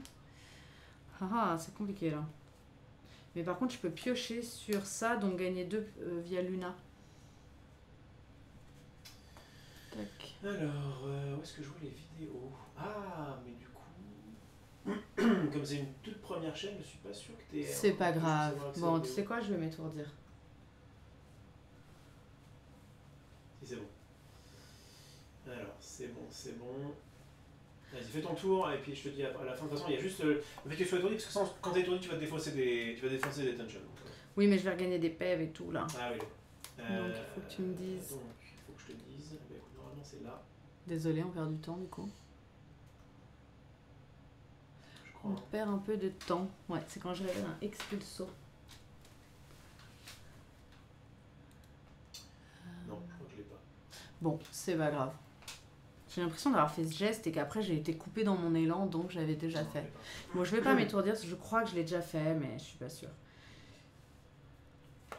Ah, c'est compliqué, là. Mais par contre, je peux piocher sur ça, donc gagner 2 via Luna. Tac. Alors, où est-ce que je vois les vidéos? Ah, mais du coup... Comme c'est une toute première chaîne, je suis pas sûr que t'es... C'est pas grave. Bon, tu sais quoi, je vais m'étourdir. Si, c'est bon. Alors, c'est bon, c'est bon. Vas-y, fais ton tour, et puis je te dis à la fin. De toute façon, il y a juste le fait que tu sois étourdi, parce que quand t'es étourdi, tu vas défausser des tensions. Oui, mais je vais regagner des PEV et tout, là. Ah oui, donc il faut que tu me dises. Donc, il faut que je te dise. Bah, écoute, normalement, c'est là. Désolé, on perd du temps, du coup. Je crois. On perd un peu de temps. Ouais, c'est quand je révèle un expulso. Non, je crois que je l'ai pas. Bon, c'est pas grave. J'ai l'impression d'avoir fait ce geste et qu'après j'ai été coupée dans mon élan, donc j'avais déjà Non, fait. Bon, je vais pas m'étourdir, parce que je crois que je l'ai déjà fait, mais je suis pas sûre.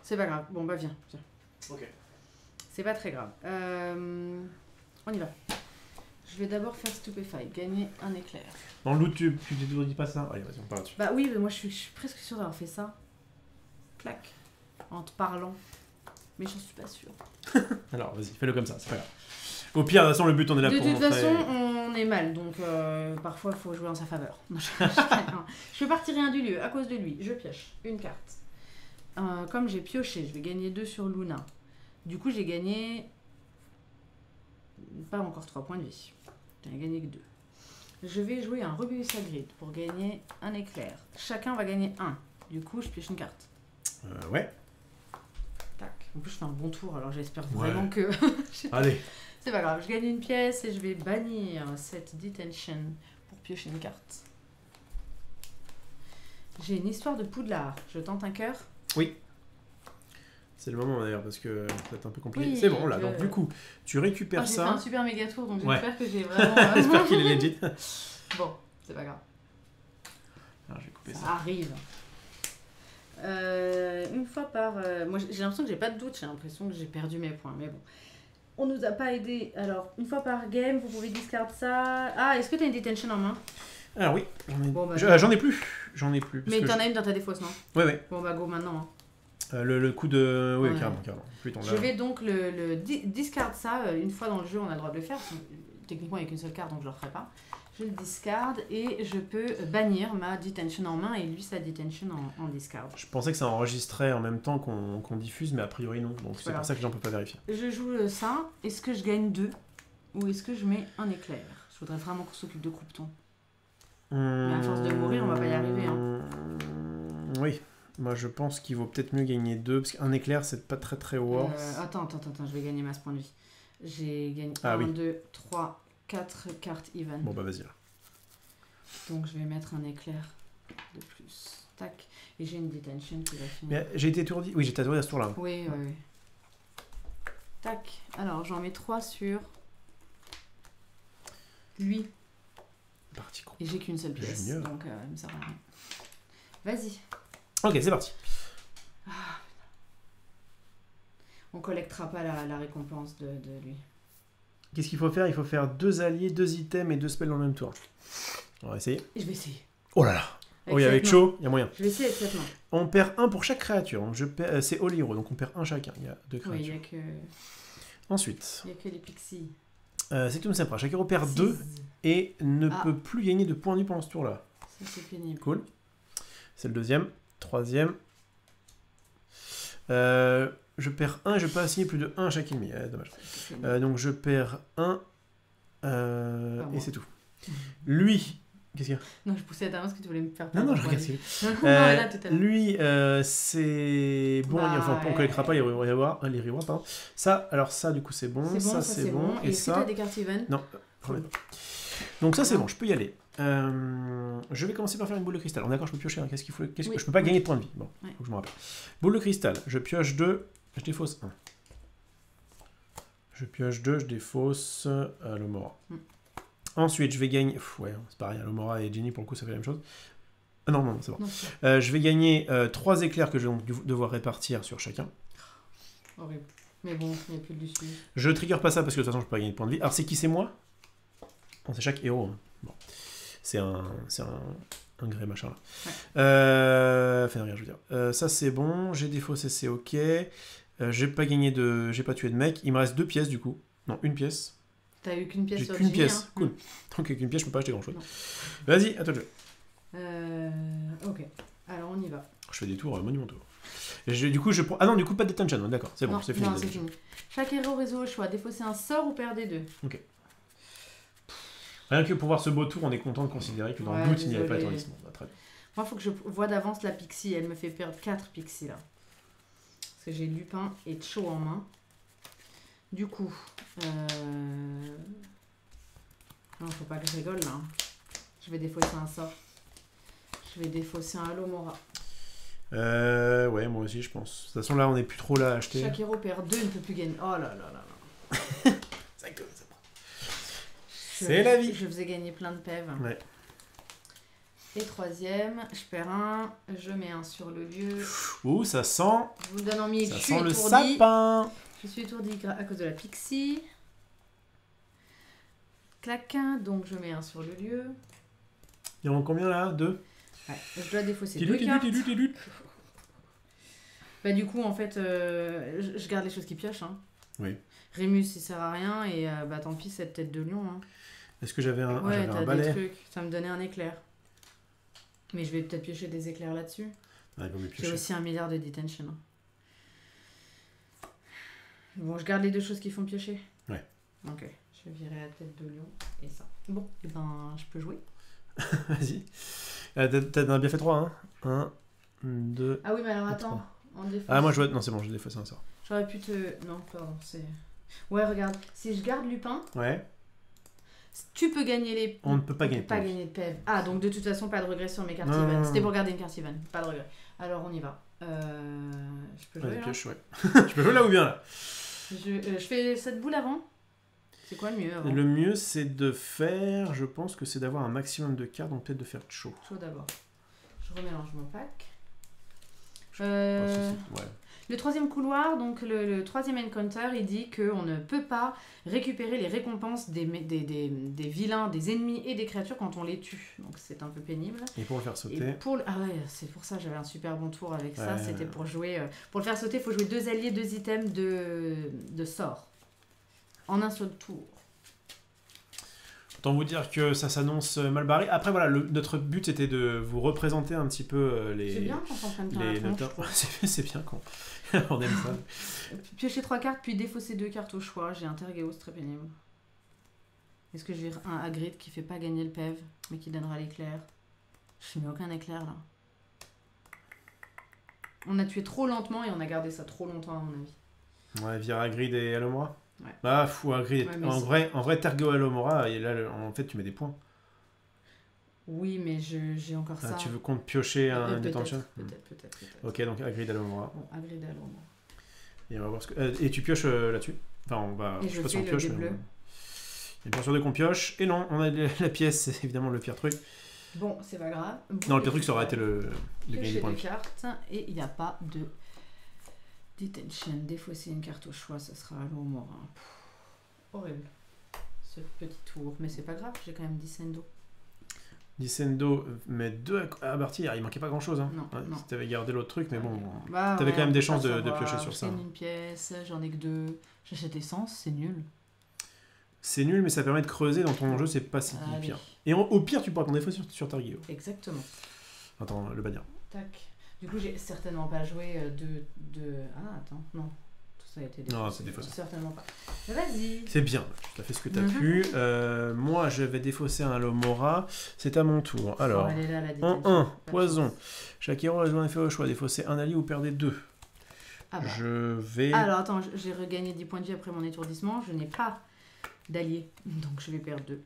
C'est pas grave. Bon, bah viens. Ok. C'est pas très grave. On y va. Je vais d'abord faire Stupefy, gagner un éclair. Dans le doute, tu t'étourdis pas ça? Allez, vas-y, on part là-dessus. Bah oui, mais moi je suis presque sûre d'avoir fait ça. Clac. En te parlant. Mais j'en suis pas sûre. Alors, vas-y, fais-le comme ça, c'est pas grave. Au pire, de toute façon, le but, on est là de pour toute montrer... façon, on est mal, donc parfois il faut jouer en sa faveur. Je vais partir rien du lieu, à cause de lui. Je pioche une carte. Comme j'ai pioché, je vais gagner 2 sur Luna. Du coup, j'ai gagné... Pas encore 3 points de vie. J'en ai gagné que 2. Je vais jouer un Rubius Hagrid pour gagner un éclair. Chacun va gagner 1. Du coup, je pioche une carte. Ouais. Tac. En plus, je fais un bon tour, alors j'espère vraiment que... Allez. C'est pas grave, je gagne une pièce et je vais bannir cette detention pour piocher une carte. J'ai une histoire de Poudlard. Je tente un cœur. Oui. C'est le moment d'ailleurs parce que ça va être un peu compliqué. Oui, c'est bon là, donc du coup, tu récupères j'ai ça. fait un super méga tour, donc Ouais. j'espère que j'ai vraiment... J'espère qu'il est legit. Bon, c'est pas grave. Alors je vais couper ça. Ça arrive. Une fois par... moi j'ai l'impression que j'ai pas de doute, j'ai l'impression que j'ai perdu mes points, mais bon. On nous a pas aidé. Alors, une fois par game, vous pouvez discard ça. Ah, est-ce que t'as une detention en main? Alors oui, j'en ai, Bon, bah, j'en ai plus. J'en ai plus. Mais t'en as une dans ta défausse, non? Ouais. Bon bah go maintenant. Hein. Le coup de... Oui, Ouais. carrément. Plutôt, Je vais donc discard ça. Une fois dans le jeu, on a le droit de le faire. Techniquement, il n'y a qu'une seule carte, donc je le referai pas. Je le discard et je peux bannir ma detention en main et lui sa detention en discard. Je pensais que ça enregistrait en même temps qu'on diffuse, mais a priori non. Donc c'est Voilà. pour ça que j'en peux pas vérifier. Je joue ça. Est-ce que je gagne 2 ou est-ce que je mets un éclair? Je voudrais vraiment qu'on s'occupe de Croupton. Mais à force de mourir, on va pas y arriver. Hein. Oui. Moi, je pense qu'il vaut peut-être mieux gagner 2, parce qu'un éclair, c'est pas très worse. Attends, je vais gagner masse point de vie. J'ai gagné 1, 2, 3, 4 cartes even. Bon, bah vas-y là. Donc, je vais mettre un éclair de plus. Tac. Et j'ai une detention qui va finir. Mais j'ai été étourdi. Oui, j'étais étourdi à ce tour-là. Oui. Tac. Alors, j'en mets 3 sur lui. Parti gros. Et j'ai qu'une seule pièce. Junior. Donc, il me sert à rien. Vas-y. Ok, c'est parti. On collectera pas la récompense de lui. Qu'est-ce qu'il faut faire? Il faut faire 2 alliés, 2 items et 2 spells dans le même tour. On va essayer. Et je vais essayer. Oh là là. Oui, avec Cho, il y a moyen. Je vais essayer avec cette main. On perd 1 pour chaque créature. Donc c'est all hero, donc on perd 1 chacun. Il y a 2 Oui, créatures. il Ensuite, n'y a que les pixies. c'est tout simple. Chaque héros perd 2 et ne peut plus gagner de points de vie pendant ce tour-là. Ça, c'est pénible. Cool. C'est le deuxième. Troisième. Je perds 1 et je peux assigner plus de 1 à chaque ennemi. Dommage. Donc je perds 1 et c'est tout. Lui, qu'est-ce qu'il y a? Non, je poussais à ta main parce que tu voulais me faire Non, perdre. je regarde. Là, tout à l'heure. Lui, c'est bon. Bah, On ne collectera pas les rewards. Pardon. Ça, alors ça, du coup, c'est bon. Ça, c'est bon. Et ça. tu as des cartes even? Non. Donc ça, c'est bon. Je peux y aller. Je vais commencer par faire une boule de cristal. On est d'accord, je peux piocher. Hein. Qu'est-ce qu'il faut? Je peux pas gagner de points de vie. Bon, faut que je me rappelle. Boule de cristal. Je pioche 2. Je défausse 1. Je pioche 2. Je défausse Alomora. Ensuite, je vais gagner... ouais, c'est pareil, Alomora et Jenny, pour le coup, ça fait la même chose. Ah non, c'est bon. Je vais gagner 3 éclairs que je vais donc devoir répartir sur chacun. Horrible. Mais bon, il n'y a plus de dessus. Je trigger pas ça parce que de toute façon, je peux pas gagner de points de vie. Alors, c'est qui, c'est moi? Non, c'est chaque héros. Hein. Bon. C'est un gré machin là. Ouais. Fenrir, je veux dire. Ça, c'est bon. J'ai défaussé, c'est ok. J'ai pas gagné de... J'ai pas tué de mec. Il me reste 2 pièces, du coup. Non, une pièce. T'as eu qu'une pièce J'ai sur qu'une Jimmy, pièce. hein. Cool. Donc, avec une pièce, je peux pas acheter grand-chose. Vas-y, à toi de jouer. Ok. Alors, on y va. Je fais des tours monumentaux. Du coup, je prends... Ah non, du coup, pas de detention. D'accord, c'est bon, c'est fini. Non, c'est fini. Chaque héros résout au choix. Défausser un sort ou perdre 2. Ok. Rien que pour voir ce beau tour, on est content de considérer que dans le doute, il n'y avait pas étourdissement. Très bien. Moi, il faut que je vois d'avance la Pixie. Elle me fait perdre 4 Pixies, là. Parce que j'ai Lupin et Cho en main. Du coup... Non, faut pas que je rigole, là. Je vais défausser un sort. Je vais défausser un Alomora. Ouais, moi aussi, je pense. De toute façon, là, on n'est plus trop là à acheter. Chaque héros perd 2, il ne peut plus gagner. Oh là là là là. Ça comme ça. C'est la vie. Je faisais gagner plein de pèves. Ouais. Et troisième, je perds 1, je mets 1 sur le lieu. Ouh, ça sent... Je vous le donne en mille, Ça je suis sent le étourdie. sapin. Je suis étourdie à cause de la Pixie. Clac, donc je mets 1 sur le lieu. Il y en a combien là? 2? Ouais, je dois défausser 2 cartes. Bah du coup, en fait, je garde les choses qui piochent. Hein. Oui. Rémus, il sert à rien et bah tant pis, cette tête de lion. Hein. Est-ce que j'avais un, ouais, un balai? Des trucs. Ça me donnait un éclair. Mais je vais peut-être piocher des éclairs là-dessus. Ouais, j'ai aussi 1 milliard de detention. Bon, je garde les 2 choses qui font piocher. Ouais. Ok, je vais virer la tête de lion et ça. Bon, et ben je peux jouer. Vas-y. T'as bien fait 3, hein? 1, 2. Ah oui, mais alors attends. Ah, moi je vois. Non, c'est bon, je défausse un sort. J'aurais pu te. Non, pardon, c'est. Ouais, regarde. Si je garde Lupin. Ouais. Tu peux gagner les... On ne peut pas gagner de gagner de PV. Ah, donc de toute façon, pas de regret sur mes cartes even. C'était pour garder une carte even. Pas de regret. Alors, on y va. Je peux jouer là pioche, ouais. Je peux jouer là ou bien là? Je fais cette boule avant. C'est quoi le mieux avant? Le mieux, c'est de faire... Je pense que c'est d'avoir un maximum de cartes, donc peut-être de faire chaud. Chaud d'abord. Je remélange mon pack. Ouais. Le troisième couloir, donc le troisième encounter, il dit qu'on ne peut pas récupérer les récompenses des vilains, des ennemis et des créatures quand on les tue. Donc c'est un peu pénible. Et pour le faire sauter... Ah ouais, c'est pour ça j'avais un super bon tour avec ça. C'était pour jouer... pour le faire sauter, il faut jouer 2 alliés, 2 items de sort. En un seul tour. Autant vous dire que ça s'annonce mal barré. Après, voilà, notre but c'était de vous représenter un petit peu les... C'est bien qu'on s'en prenne plein la tronche. C'est bien qu'on... On aime ça. Piocher 3 cartes, puis défausser 2 cartes au choix. J'ai un Tergeos très pénible. Est-ce que j'ai un Hagrid qui fait pas gagner le PEV, mais qui donnera l'éclair? Je mets aucun éclair là. On a tué trop lentement et on a gardé ça trop longtemps à mon avis. Ouais, via Hagrid et Alomora. Ouais. Bah, fou, Hagrid. Ouais, en vrai, Tergo Alomora, et là, en fait, tu mets des points. Oui, mais j'ai encore ça. Tu veux qu'on te piocher un détention? Peut-être. Ok, donc Hagrid Alomora. Bon, Hagrid Alomora. Et on va voir ce que... et tu pioches là-dessus? Enfin, on va... Et je sais pas si on pioche, mais... Il est bien sûr de qu'on pioche. Et non, on a la pièce, c'est évidemment le pire truc. Bon, c'est pas grave. Non, le pire truc, ça aurait été le gagner des points. Cartes, et il n'y a pas de detention. Défausser une carte au choix, ça sera Alomora. Horrible. Ce petit tour. Mais c'est pas grave, j'ai quand même Dissendo. Dissendo, mais 2 à partir, il manquait pas grand chose. Hein. Non, non. Si t'avais gardé l'autre truc, mais bon, bah, t'avais quand même des chances de piocher sur ça. J'ai une pièce, j'en ai que 2. J'achète essence, c'est nul. C'est nul, mais ça permet de creuser dans ton jeu, c'est pas si pire. Et au pire, tu pourras t'en défaut sur Targio. Exactement. Attends, le bannière. Tac. Du coup, j'ai certainement pas joué de... Ah, attends, non. Ça a été défaussé. Non, c'est défaussé. Certainement pas. Mais vas-y. C'est bien, tu as fait ce que tu as pu. Moi, je vais défausser un Alomora. C'est à mon tour. Alors, en 1, poison. Chaque héros a un effet au choix. Défausser un allié ou perdez 2. Ah bah. Je vais... Alors, attends, j'ai regagné 10 points de vie après mon étourdissement. Je n'ai pas d'allié, donc je vais perdre 2.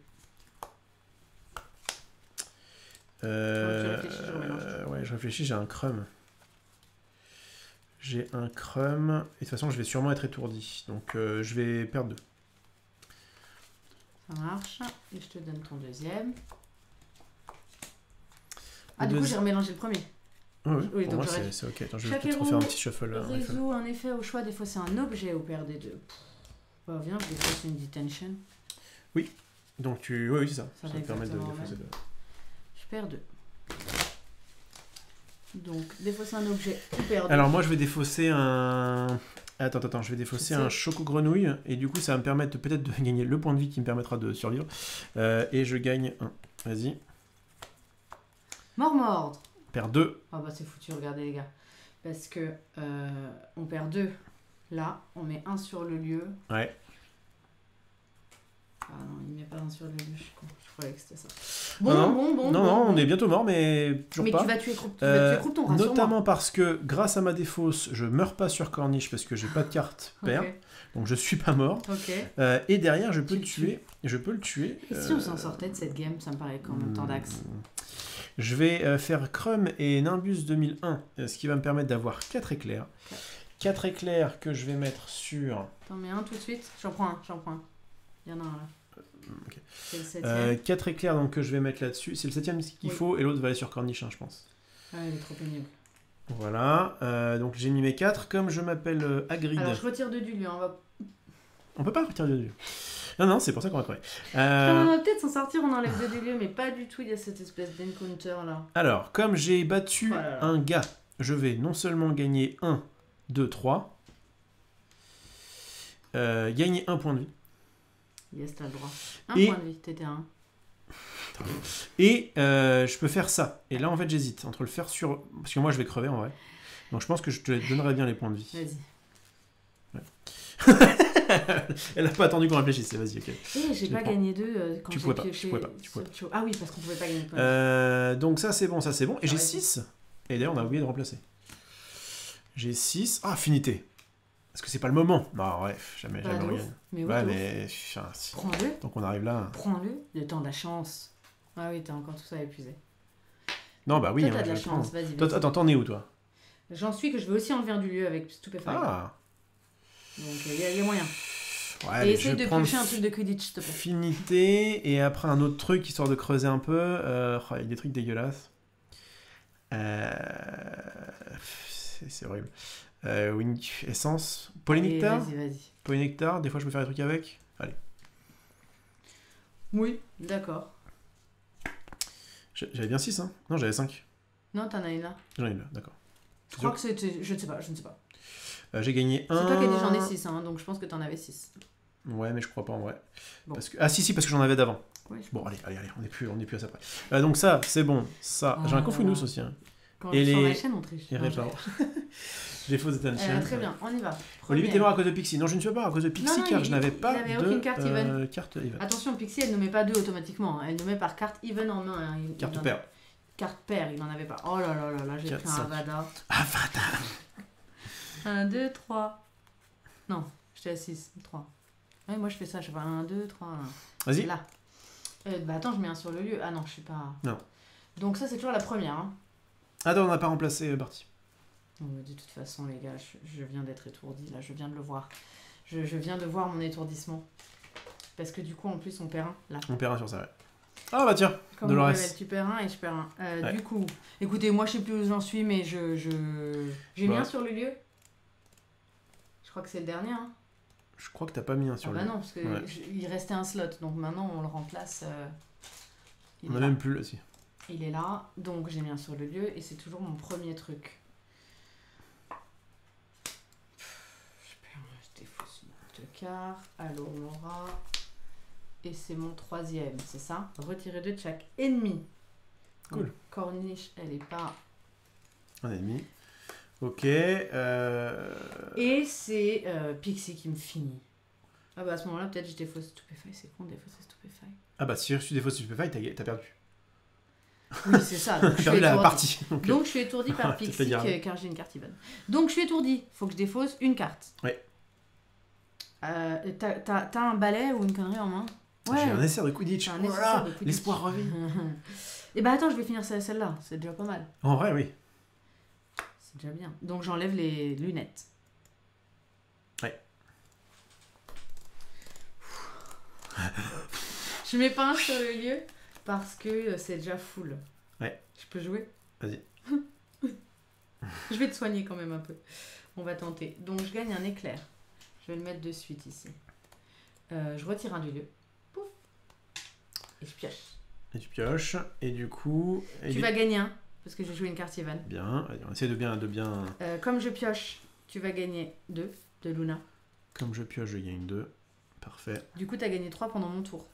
Ouais, je réfléchis, j'ai un crumb. J'ai un crumb. Et de toute façon, je vais sûrement être étourdi. Donc, je vais perdre 2. Ça marche. Et je te donne ton deuxième. Ah, du coup, j'ai remélangé le premier. Oui, pour moi c'est ok. Attends, je vais peut-être refaire un petit shuffle. Résout un effet au choix, des fois c'est un objet ou paire des deux. Bah viens, des fois c'est une detention. Oui, donc oui, c'est ça. Ça me permet de défausser 2. Je perds 2. Donc, défausser un objet ou perdre 2. Alors moi je vais défausser un... Attends, je vais défausser un choco-grenouille, et du coup ça va me permettre peut-être de gagner le point de vie qui me permettra de survivre. Et je gagne 1. Vas-y. Mordre. Perd 2. Ah bah c'est foutu, regardez les gars. Parce que on perd 2 là, on met 1 sur le lieu. Ouais. Ah non, il met pas 1 sur le lieu, je suis con. Je croyais que c'était ça. Bon, on est bientôt mort, mais toujours pas. Mais tu vas tuer Crouton, rassure-moi. Notamment parce que grâce à ma défausse, je meurs pas sur Corniche parce que j'ai pas de carte paire. Okay. Donc je suis pas mort. Okay. Et derrière, je peux le tuer. Je peux le tuer. Et si on s'en sortait de cette game, ça me paraît quand même temps d'axe. Je vais faire Crum et Nimbus 2001, ce qui va me permettre d'avoir 4 éclairs. 4 éclairs que je vais mettre sur... T'en mets un tout de suite. J'en prends un. Il y en a un là. Okay. C'est le 7ème. 4 éclairs donc, que je vais mettre là-dessus. C'est le 7ème qu'il faut, et l'autre va aller sur Corniche, je pense. Ah, il est trop pénible. Voilà, donc j'ai mis mes 4. Comme je m'appelle Hagrid... Alors je retire 2 du lieu, On peut pas retirer 2 du lieu. Non, c'est pour ça qu'on va crever. On va peut-être s'en sortir, on enlève 2 du lieu, mais pas du tout, il y a cette espèce d'encounter là. Alors, comme j'ai battu un gars, je vais non seulement gagner 1, 2, 3, gagner 1 point de vie. Yes, t'as le droit. Un point de vie, t'étais un. Et je peux faire ça. Et là, en fait, j'hésite entre le faire sur... Parce que moi, je vais crever, en vrai. Donc, je pense que je te donnerai bien les points de vie. Vas-y. Ouais. Elle a pas attendu qu'on réfléchisse. Vas-y, ok. J'ai pas gagné 2 quand tu pouvais pas. Ah oui, parce qu'on pouvait pas gagner de points. Donc, ça, c'est bon. Et j'ai 6. Et d'ailleurs, on a oublié de remplacer. J'ai 6. Ah, affinité. Est-ce que c'est pas le moment? Non, ouais, jamais rien. Mais ouais, mais... Prends-le. Donc on arrive là. Prends-le, le temps de la chance. Ah oui, t'as encore tout ça épuisé. Non, bah oui. Toi, t'as de la chance, vas-y. Toi, attends, t'en es où, toi? J'en suis que je vais aussi enlever un du lieu avec Stupefy. Donc il y a moyen. Ouais, et essaye de piocher un truc de Quidditch, s'il te plaît. Affinité, et après un autre truc, histoire de creuser un peu. Il y a des trucs dégueulasses. C'est horrible. Essence. Polynectar. Vas-y. Polynectar, des fois je peux faire des trucs avec. Allez. Oui, d'accord. J'avais bien 6, hein? Non, j'avais 5. Non, t'en as une là. J'en ai une là, d'accord. Je crois que c'était... Je ne sais pas. J'ai gagné 1. C'est toi qui as dit j'en ai 6, hein, donc je pense que t'en avais 6. Ouais, mais je crois pas en vrai. Bon. Parce que... Ah si, parce que j'en avais d'avant. Ouais, bon, allez, on est plus à ça près. Donc ça, c'est bon. Ça, j'ai un Confunus aussi. Hein. Quand et les... la chaîne, on triche. J'ai faux attention. Très bien, on y va. Olivier, t'es mort à cause de Pixie. Non, je ne suis pas à cause de Pixie, car je n'avais pas de aucune carte even. Carte even. Attention, Pixie, elle ne met pas 2 automatiquement. Elle ne met par carte even en main. Hein. Carte paire. Carte paire, il n'en avait pas. Oh là, j'ai pris un Avada. Avada 1, 2, 3. Non, j'étais à 6, 3. Ouais, moi je fais ça, je fais 1, 2, 3. Vas-y. Là. Bah attends, je mets un sur le lieu. Ah non, je suis pas... Non. Donc ça, c'est toujours la première. Hein. Attends, on n'a pas remplacé Barty. De toute façon, les gars, je viens d'être étourdi. Là, je viens de le voir. Je viens de voir mon étourdissement. Parce que du coup, en plus, on perd un. Là. On perd un sur ça, ouais. Ah bah tiens, comme Dolores. Tu perds un et je perds un. Ouais. Du coup, écoutez, moi, je sais plus où j'en suis, mais j'ai mis un sur le lieu. Je crois que c'est le dernier. Hein. Je crois que t'as pas mis un sur le lieu. Bah non, parce qu'il restait un slot. Donc maintenant, on le remplace. On n'a même plus là aussi. Il est là, donc j'ai mis un sur le lieu et c'est toujours mon premier truc. Je défausse mon 2 quarts. Allô, Laura. Et c'est mon 3e, c'est ça? Retirer 2 de chaque ennemi. Cool. Donc, Corniche, elle est pas... Un ennemi. Ok. Et c'est Pixie qui me finit. Ah bah à ce moment-là, peut-être je défausse Stupefy. C'est con, défausser Stupefy. Ah bah si j'ai reçu défausse Stupefy, t'as perdu. Oui, c'est ça. Donc, perdu la partie. Donc je suis étourdi par Pixie car j'ai une carte even. Donc je suis étourdi. Faut que je défausse une carte. Ouais. T'as un balai ou une connerie en main? Ouais. J'ai un essai de Quidditch. Voilà, l'espoir revient. Et bah attends, je vais finir celle-là. C'est déjà pas mal. En vrai, oui. C'est déjà bien. Donc j'enlève les lunettes. Ouais. Je mets pas un sur le lieu parce que c'est déjà full. Ouais. Je peux jouer? Vas-y. Je vais te soigner quand même un peu. On va tenter. Donc je gagne un éclair. Je vais le mettre de suite ici. Je retire un du lieu. Pouf. Et je pioche. Et tu pioches. Et du coup... Tu vas gagner un, parce que j'ai joué une carte Ivan. Bien. Allez, on essaie de bien... Comme je pioche, tu vas gagner 2 de Luna. Comme je pioche, je gagne 2. Parfait. Du coup, tu as gagné 3 pendant mon tour.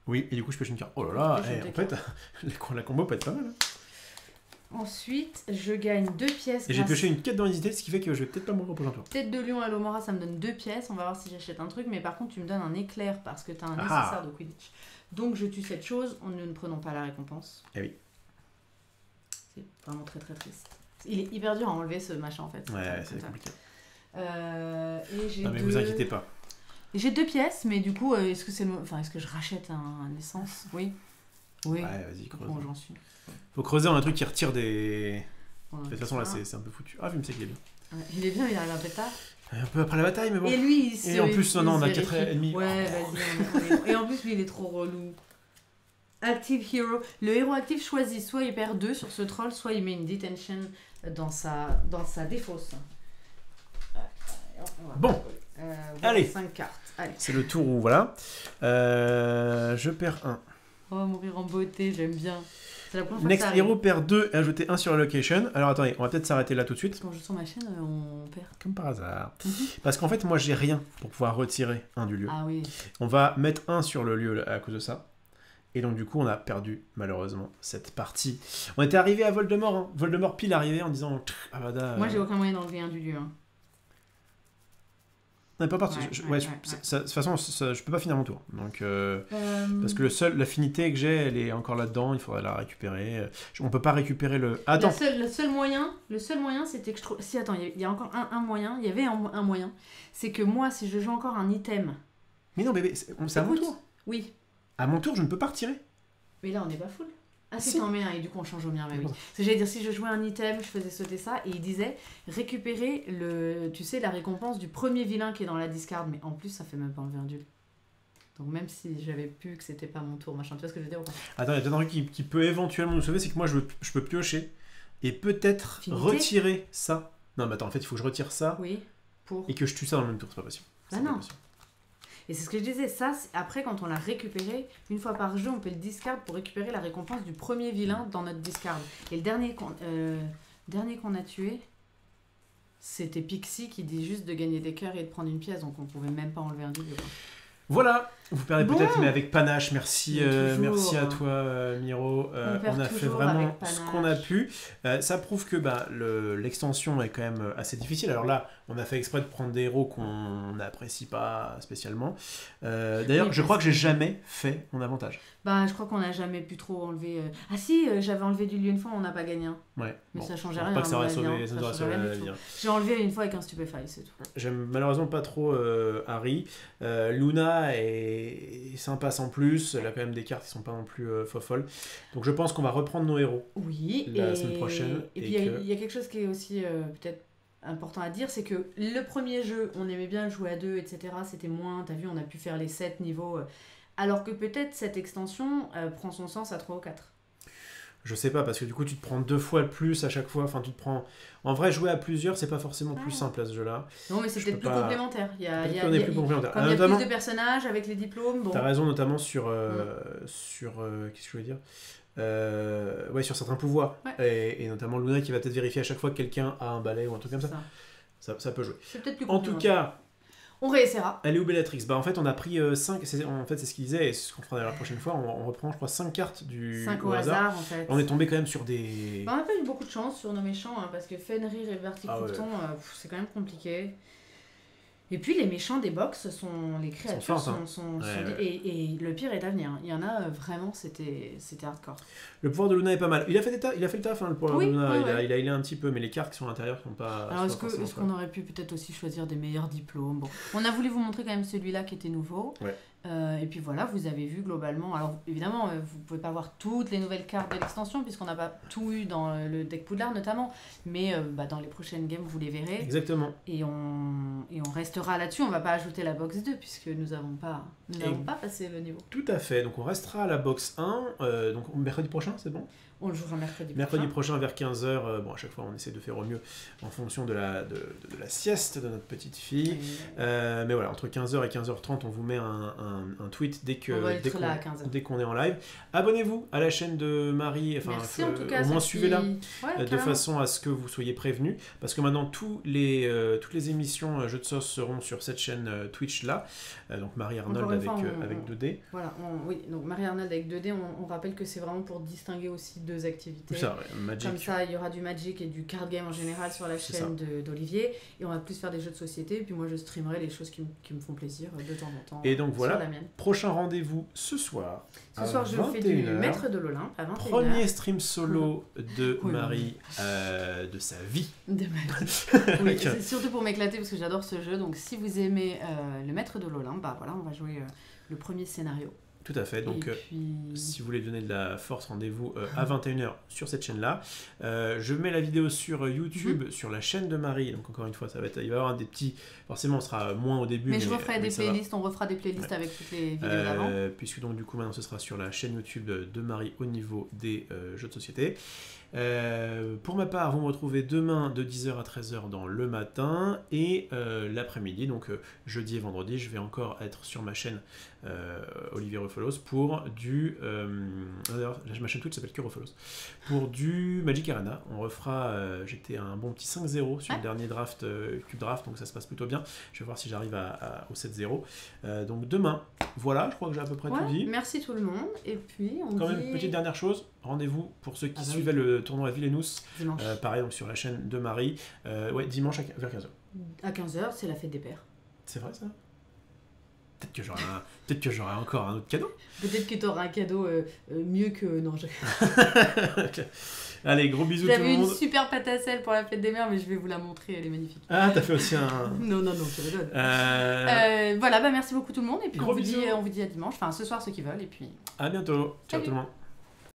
Oui, et du coup, je pioche une carte. Oh là là, en fait, la combo peut être pas mal. Hein. Ensuite, je gagne 2 pièces. Et j'ai pioché une quête d'identité, ce qui fait que je vais peut-être pas mourir au prochain tour. Tête de lion à l'Omora, ça me donne 2 pièces. On va voir si j'achète un truc. Mais par contre, tu me donnes un éclair parce que tu as un nécessaire de Quidditch. Donc, je tue cette chose. Nous ne prenons pas la récompense. Eh oui. C'est vraiment très très triste. Il est hyper dur à enlever ce machin en fait. Ouais, c'est compliqué. Et j'ai non, mais vous inquiétez pas. J'ai 2 pièces, mais du coup, est-ce que je rachète un essence? Oui. Oui. Ouais, vas-y, creuse. Bon, j'en suis. Faut creuser un truc qui retire des... Voilà, de toute façon, là, c'est un peu foutu. Ah, je me sais qu'il est bien. Ouais, il est bien, il arrive un peu tard. Un peu après la bataille, mais bon. Et lui, et en plus, non, on a 4,5. Ouais, vas-y. Et en plus, lui, il est trop relou. Active Hero. Le héros actif choisit soit il perd 2 sur ce troll, soit il met une detention dans sa défausse. Bon. Allez. 5 cartes. Allez. C'est le tour où, voilà. Je perds 1. On va mourir en beauté, j'aime bien. C'est la première fois Next que ça Hero perd 2 et ajouter 1 sur la location. Alors attendez, on va peut-être s'arrêter là tout de suite. Quand je joue sur ma chaîne, on perd. Comme par hasard. Parce qu'en fait, moi, j'ai rien pour pouvoir retirer 1 du lieu. Ah oui. On va mettre 1 sur le lieu à cause de ça. Et donc, du coup, on a perdu, malheureusement, cette partie. On était arrivé à Voldemort. Hein. Voldemort pile arrivé en disant... Avada, moi, j'ai aucun moyen d'enlever un du lieu. Hein. On n'est pas parti. De toute façon, je peux pas finir mon tour. Donc, parce que l'affinité que j'ai, elle est encore là-dedans. Il faudrait la récupérer. On peut pas récupérer le... Attends. Le seul moyen, c'était que je trouve... Si, attends, il y a encore un moyen. Il y avait un moyen. C'est que moi, si je joue encore un item... Mais non, bébé, c'est à mon tour. Oui. À mon tour, je ne peux pas retirer. Mais là, on n'est pas full. Ah si, t'en mets un et du coup on change au mien, mais oui. Ce que j'allais dire, si je jouais un item, je faisais sauter ça et il disait récupérer la récompense du premier vilain qui est dans la discard, mais en plus ça fait même pas enlever un duel. Donc même si j'avais pu que c'était pas mon tour, machin, tu vois ce que je veux dire ou pas? Attends, il y a peut-être un truc qui peut éventuellement nous sauver, c'est que moi je peux piocher et peut-être retirer ça. Non mais attends, en fait il faut que je retire ça et que je tue ça dans le même tour, c'est pas possible. Bah non. Et c'est ce que je disais, ça, après quand on l'a récupéré, une fois par jeu, on peut le discard pour récupérer la récompense du premier vilain dans notre discard. Et le dernier qu'on a tué, c'était Pixie qui dit juste de gagner des cœurs et de prendre une pièce, donc on pouvait même pas enlever un double. Voilà, vous perdez peut-être, mais avec panache. Merci, merci à toi, Miro. On a fait vraiment ce qu'on a pu. Ça prouve que l'extension est quand même assez difficile. Alors là, on a fait exprès de prendre des héros qu'on n'apprécie pas spécialement. D'ailleurs, je crois que j'ai jamais fait mon avantage. Je crois qu'on n'a jamais pu trop enlever... Ah si, j'avais enlevé du lieu une fois, on n'a pas gagné un. Ouais. Mais ça changeait rien. Pas que ça aurait sauvé la vie. J'ai enlevé une fois avec un stupéfy, c'est tout. J'aime malheureusement pas trop Harry. Luna est sympa sans plus. Elle a quand même des cartes qui sont pas non plus folles. Donc je pense qu'on va reprendre nos héros la semaine prochaine. Et puis il y a quelque chose qui est aussi peut-être important à dire, c'est que le premier jeu, on aimait bien jouer à 2, etc. C'était moins, t'as vu, on a pu faire les 7 niveaux... Alors que peut-être cette extension prend son sens à 3 ou 4. Je sais pas, parce que du coup tu te prends 2 fois le plus à chaque fois. Enfin, tu te prends... En vrai, jouer à plusieurs, c'est pas forcément plus simple à ce jeu-là. Non, mais c'est peut-être plus complémentaire. Il y a plus complémentaire. Comme il y a plus de personnages avec les diplômes. Bon. T'as raison, notamment sur... qu'est-ce que je voulais dire sur certains pouvoirs. Ouais. Et notamment Luna qui va peut-être vérifier à chaque fois que quelqu'un a un balai ou un truc comme ça. Ça peut jouer. C'est peut-être plus complémentaire. En tout cas... On réessaiera. Elle est où Bellatrix? En fait, on a pris 5. En fait, c'est ce qu'il disait, et c'est ce qu'on fera la prochaine fois. On reprend, je crois, 5 cartes du 5 au hasard, en fait. On est tombé quand même sur des... on n'a pas eu beaucoup de chance sur nos méchants, parce que Fenrir et Verticourton, c'est quand même compliqué. Et puis les méchants des box les créatures sont et le pire est à venir. Il y en a vraiment, c'était hardcore. Le pouvoir de Luna est pas mal. Il a fait le taf, le pouvoir de Luna. Il a healé un petit peu, mais les cartes qui sont à l'intérieur sont pas. Alors est-ce qu'on aurait pu peut-être aussi choisir des meilleurs diplômes? Bon, on a voulu vous montrer quand même celui-là qui était nouveau. Ouais. Et puis voilà, vous avez vu globalement. Alors évidemment, vous pouvez pas voir toutes les nouvelles cartes de l'extension puisqu'on n'a pas tout eu dans le deck Poudlard notamment, mais dans les prochaines games vous les verrez. Exactement. Et on restera là-dessus. On va pas ajouter la box 2 puisque nous n'avons pas passé le niveau. Tout à fait. Donc on restera à la box 1. Donc mercredi prochain, c'est bon? On le jouera mercredi prochain. Mercredi prochain vers 15h. Bon, à chaque fois, on essaie de faire au mieux en fonction de la sieste de notre petite fille. Mais voilà, entre 15h et 15h30, on vous met un tweet dès qu'on est en live. Abonnez-vous à la chaîne de Marie. Enfin, merci en tout cas. Au moins, suivez-la de façon à ce que vous soyez prévenus. Parce que maintenant, toutes les émissions Jeux de sauce seront sur cette chaîne Twitch-là. Donc, Marie-Arnold avec 2D. Voilà, oui, donc Marie-Arnold avec 2D, on rappelle que c'est vraiment pour distinguer aussi deux activités. Ça, ouais, Magic. Comme ça, il y aura du Magic et du card game en général sur la chaîne d'Olivier. Et on va plus faire des jeux de société. Et puis moi, je streamerai les choses qui me font plaisir de temps en temps. Et donc voilà, prochain rendez-vous ce soir. Ce soir, je fais du Maître de l'Olympe à 21h. Premier stream solo de Marie, de sa vie. De ma vie. Oui, c'est surtout pour m'éclater parce que j'adore ce jeu. Donc si vous aimez le Maître de l'Olympe, bah voilà, on va jouer le premier scénario. Tout à fait, donc si vous voulez donner de la force, rendez-vous à 21h sur cette chaîne-là. Je mets la vidéo sur YouTube, sur la chaîne de Marie, donc encore une fois, il va y avoir des petits... Forcément, on sera moins au début. Mais je referai des playlists, on refera des playlists avec toutes les vidéos d'avant. Puisque donc du coup, maintenant, ce sera sur la chaîne YouTube de Marie au niveau des jeux de société. Pour ma part, vous me retrouvez demain de 10h à 13h dans le matin et l'après-midi, donc jeudi et vendredi, je vais encore être sur ma chaîne Olivier Rufolos pour du... D'ailleurs, ma chaîne Twitch s'appelle que Rufolos. Pour du Magic Arena, on refera... J'étais à un bon petit 5-0 sur le dernier draft, Cube Draft, donc ça se passe plutôt bien. Je vais voir si j'arrive au 7-0. Donc demain, voilà, je crois que j'ai à peu près tout dit. Merci tout le monde. Et puis, Quand même, petite dernière chose, rendez-vous pour ceux qui suivaient le tournoi à Villeneuve. Pareil, donc sur la chaîne de Marie. Dimanche vers 15h. À 15h, c'est la fête des pères. C'est vrai ça? Peut-être que j'aurai encore un autre cadeau. Peut-être que tu auras un cadeau mieux que... Non, Allez, gros bisous tout le monde. J'avais une super pâte à sel pour la fête des mères, mais je vais vous la montrer, elle est magnifique. Ah, t'as fait aussi un... Non, tu rigoles. Voilà, merci beaucoup tout le monde, et puis on vous dit à dimanche, enfin ce soir ceux qui veulent, et puis... À bientôt. Ciao tout le monde.